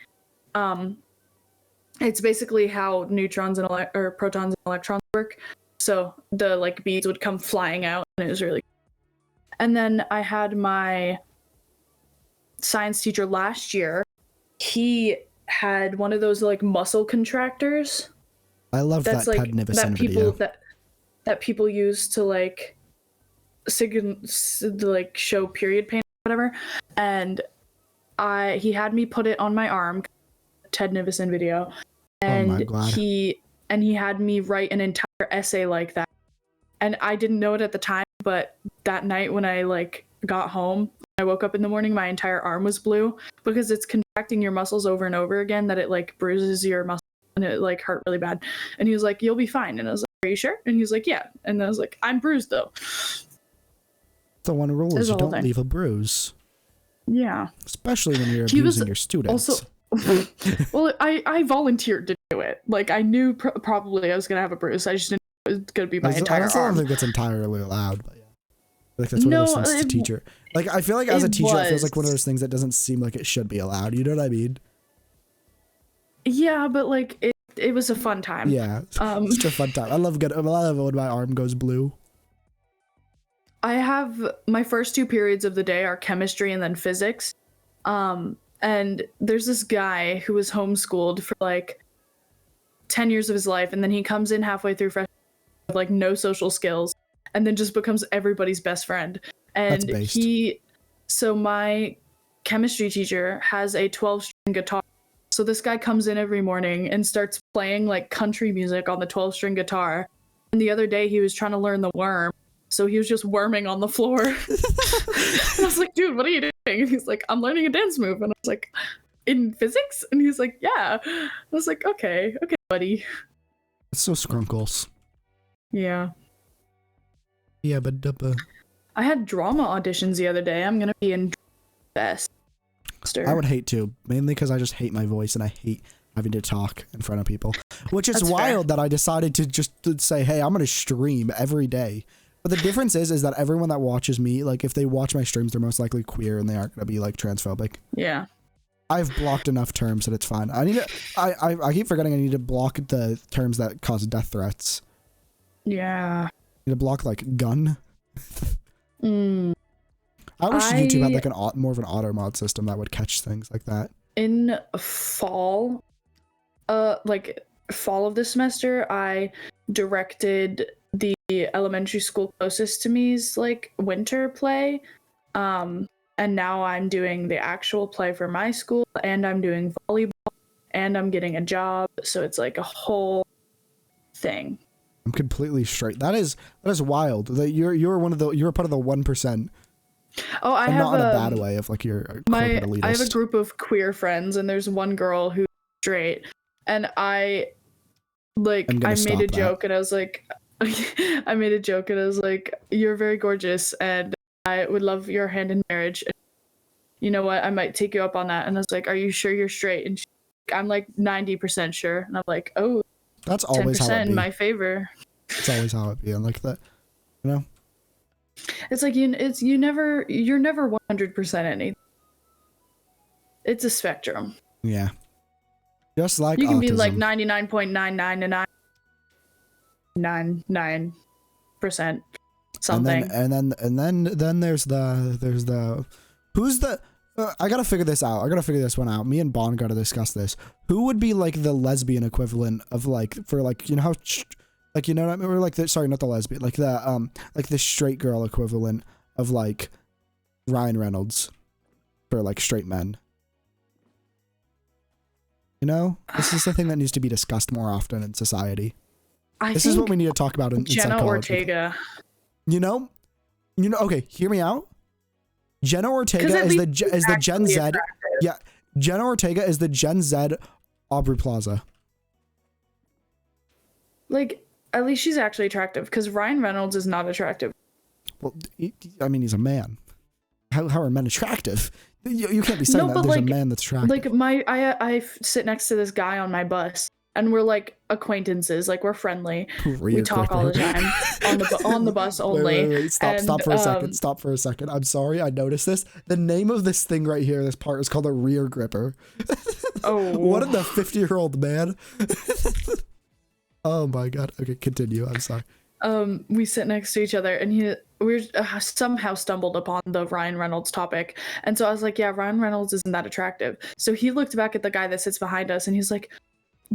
It's basically how neutrons and protons and electrons work. So the like beads would come flying out, and it was really cool. And then I had my science teacher last year. He had one of those like muscle contractors. I love that like Ted Nivison video. That people use to like show period pain or whatever. And he had me put it on my arm, Ted Nivison video, and he had me write an entire essay like that. And I didn't know it at the time, but that night when I like got home, I woke up in the morning, my entire arm was blue because it's contracting your muscles over and over again, that it like bruises your muscles, and it like hurt really bad. And he was like, you'll be fine. And I was like, are you sure? And he was like, yeah. And I was like, I'm bruised though. The one rule is you don't leave a bruise. Yeah. Especially when you're abusing your students. Also, well, I volunteered to do it. Like I knew probably I was gonna have a bruise. I just didn't know it was gonna be my entire arm. I don't think that's entirely allowed, but yeah. Like that's one of those things to teacher. Like I feel like as a teacher, it feels like one of those things that doesn't seem like it should be allowed. You know what I mean? Yeah, but like it was a fun time. Yeah, it's a fun time. I love when my arm goes blue. I have my first 2 periods of the day are chemistry and then physics. And there's this guy who was homeschooled for like 10 years of his life, and then he comes in halfway through freshman with like no social skills, and then just becomes everybody's best friend. And so my chemistry teacher has a 12-string guitar. So this guy comes in every morning and starts playing like country music on the 12-string guitar. And the other day he was trying to learn the worm. So he was just worming on the floor. And I was like, dude, what are you doing? And he's like, I'm learning a dance move. And I was like, in physics? And he's like, yeah. I was like, okay. buddy. It's so scrunkles. Yeah. Yeah, but I had drama auditions the other day. I'm gonna be in best. I would hate to, mainly because I just hate my voice and I hate having to talk in front of people. Which is That's wild fair. that I decided to just say, hey, I'm gonna stream every day. But the difference is that everyone that watches me, like if they watch my streams, they're most likely queer and they aren't gonna be like transphobic. Yeah. I've blocked enough terms that it's fine. I need to. I keep forgetting I need to block the terms that cause death threats. Yeah. I need to block like gun. I wish I- YouTube had like more of an auto mod system that would catch things like that. In fall, like fall of this semester, I directed the elementary school closest to me's like winter play. And now I'm doing the actual play for my school, and I'm doing volleyball, and I'm getting a job. So it's like a whole thing. I'm completely straight. That is wild. That you're a part of the 1%, Oh, I and have not in a bad way of like you're a corporate elitist. I have a group of queer friends, and there's one girl who's straight, and I made a joke, and I was like, I made a joke, and I was like, you're very gorgeous, and I would love your hand in marriage. And you know what? I might take you up on that. And I was like, are you sure you're straight? And I'm like 90% sure. And I'm like, oh, That's always how 10% it in be. my favor. It's always how it be. And like that, you know. It's like you're never 100% anything. It's a spectrum. Yeah. Just like You can autism. be like 99.99999% something. And then there's the who's the I gotta figure this out. I gotta figure this one out. Me and Bond gotta discuss this. Who would be like the lesbian equivalent of like for like you know how like you know what I mean? Or like sorry, not the lesbian, like the straight girl equivalent of like Ryan Reynolds for like straight men. You know, this is the thing that needs to be discussed more often in society. This is what we need to talk about in Jenna psychology. Ortega. You know, okay, hear me out. Jenna Ortega 'Cause at is least the Gen actually Z. attractive. Yeah, Jenna Ortega is the Gen Z Aubrey Plaza. Like, at least she's actually attractive, because Ryan Reynolds is not attractive. Well, I mean, he's a man. How are men attracactive? You can't be saying that but there's like, a man that's attractive. Like I sit next to this guy on my bus, and we're like acquaintances, like we're friendly. We talk all the time on the bus only. Wait. Stop for a second. Stop for a second. I'm sorry, I noticed this. The name of this thing right here, this part, is called a rear gripper. Oh, What in the 50-year-old man? Oh my god. Okay, continue. I'm sorry. We sit next to each other, and we somehow stumbled upon the Ryan Reynolds topic, and so I was like, yeah, Ryan Reynolds isn't that attractive. So he looked back at the guy that sits behind us, and he's like,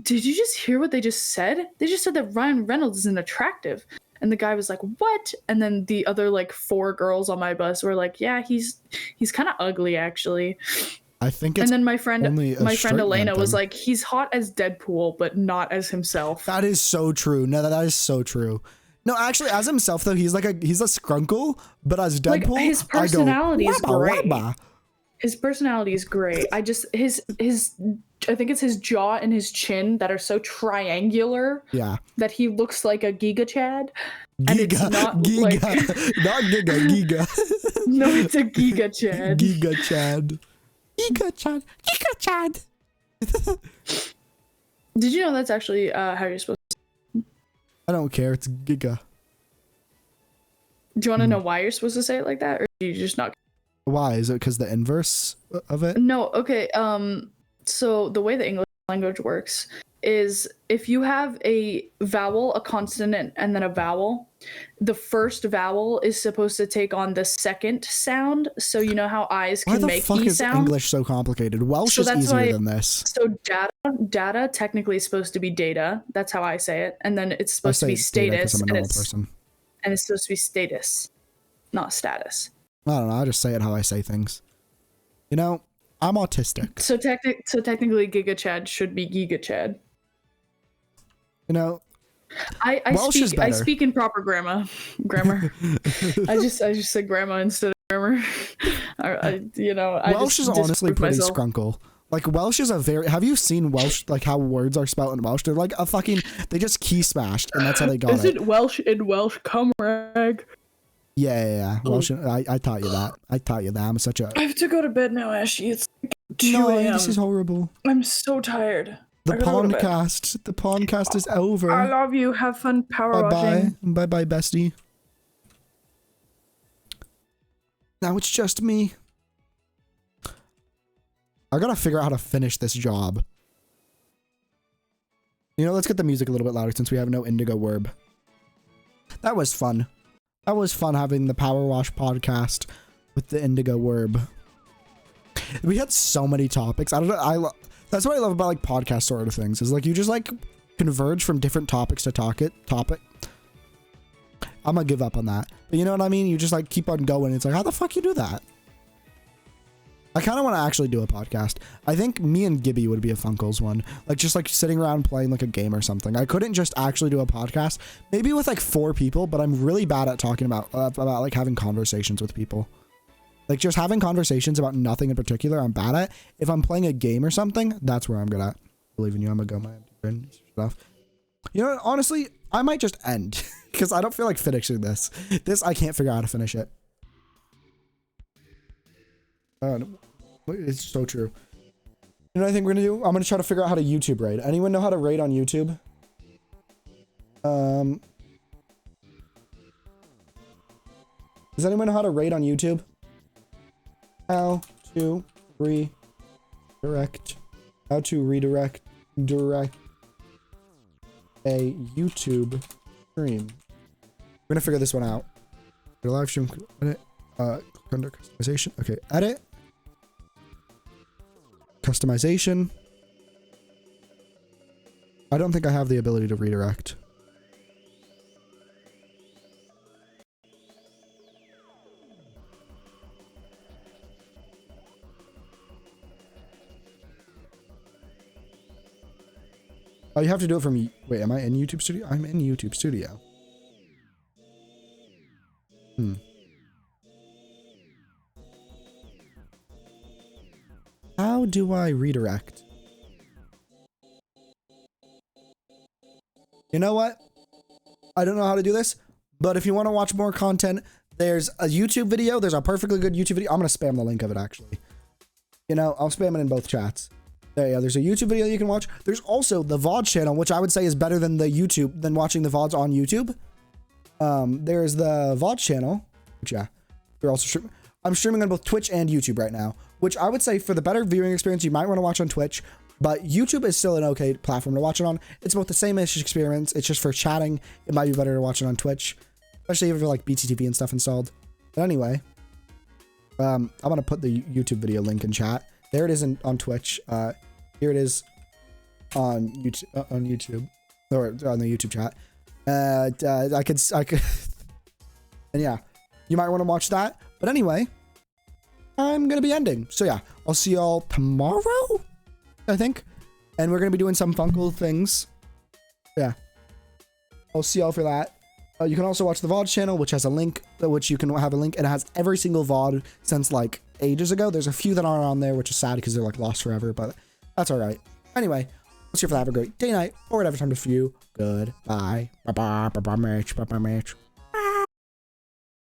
did you just hear what they just said? They just said that Ryan Reynolds isn't attractive. And the guy was like, what? And then the other like 4 girls on my bus were like, yeah, he's kind of ugly actually. I think it's And then my friend only a straight man Elena was thing. like, he's hot as Deadpool, but not as himself. That is so true. No, that is so true. No, actually, as himself though, he's a scrunkle, but as Deadpool, Like, his personality is I go, great. wabba. His personality is great. I think it's his jaw and his chin that are so triangular Yeah. that he looks like a Giga Chad. And it's Giga, not Giga, like not Giga, Giga, no, it's a Giga Chad. Giga Chad, Giga Chad, Giga Chad. Did you know that's actually how you're supposed to? I don't care. It's Giga. Do you want to know why you're supposed to say it like that, or do you just not? Why? Is it because the inverse of it? No. Okay. So the way the English language works is if you have a vowel, a consonant, and then a vowel, the first vowel is supposed to take on the second sound. So you know how eyes Why can the make fuck E is sound. English so complicated? Welsh So is that's easier why- than this. So data technically is supposed to be data. That's how I say it, and then it's I supposed to say be data 'cause status, I'm a and normal it's person. supposed to be status, not status. I don't know. I just say it how I say things. You know, I'm autistic. So technically, Giga Chad should be Giga Chad. You know, I Welsh is better. speak in proper grammar. I just said grammar instead of grammar. I Welsh just is honestly disproved pretty myself. scrunkle. Like Welsh is a very, have you seen Welsh, like how words are spelled in Welsh? They're like a fucking, they just key smashed and that's how they got it. Is it Welsh in Welsh? Come rag. Yeah. Welsh, I taught you that. I taught you that. I'm such a. I have to go to bed now, Ashley. It's like 2 No, a.m. this is horrible. I'm so tired. The I gotta go to bed. podcast is over. I love you. Have fun power watching. Bye bye, bestie. Now it's just me. I gotta figure out how to finish this job. You know, let's get the music a little bit louder since we have no Indigo Werb. That was fun. That was fun having the Power Wash podcast with the Indigo Werb. We had so many topics. I don't know. That's what I love about like podcast sort of things is like you just like converge from different topics to topic. I'm gonna give up on that. But you know what I mean? You just like keep on going. It's like, how the fuck you do that? I kind of want to actually do a podcast. I think me and Gibby would be a Funkles one. Like just like sitting around playing like a game or something. I couldn't just actually do a podcast. Maybe with like 4 people, but I'm really bad at talking about like having conversations with people. Like just having conversations about nothing in particular, I'm bad at. If I'm playing a game or something, that's where I'm good at. Believe in you, I'm gonna go my stuff. You know what? Honestly, I might just end because I don't feel like finishing this. I can't figure out how to finish it. It's so true. You know what I think we're gonna do? I'm gonna try to figure out how to YouTube raid. Anyone know how to raid on YouTube? Does anyone know how to raid on YouTube? How to redirect a YouTube stream. We're gonna figure this one out. Your live stream edit, under customization. Okay, edit. Customization. I don't think I have the ability to redirect. Oh, you have to do it from... Wait, am I in YouTube Studio? I'm in YouTube Studio. How do I redirect? You know what? I don't know how to do this, but if you want to watch more content, there's a YouTube video. There's a perfectly good YouTube video. I'm going to spam the link of it, actually. You know, I'll spam it in both chats. There you go. There's a YouTube video you can watch. There's also the VOD channel, which I would say is better than watching the VODs on YouTube. There's the VOD channel, which yeah, you're also streaming. I'm streaming on both Twitch and YouTube right now, which I would say for the better viewing experience, you might want to watch on Twitch, but YouTube is still an okay platform to watch it on. It's both the same-ish experience. It's just for chatting. It might be better to watch it on Twitch, especially if you have like BTTV and stuff installed. But anyway, I'm going to put the YouTube video link in chat. There it is on Twitch. Here it is on YouTube, or on the YouTube chat. I could, and yeah, you might want to watch that. But anyway, I'm gonna be ending. So yeah, I'll see y'all tomorrow, I think, and we're gonna be doing some Funkle things. Yeah, I'll see y'all for that. You can also watch the VOD channel, which has a link, which you can have a link, and it has every single VOD since like ages ago. There's a few that aren't on there, which is sad because they're like lost forever, but that's all right. Anyway, let's see if I have a great day, night, or whatever time it is for you. Goodbye. Bye-bye. Bye-bye, Mitch. Bye-bye, Mitch.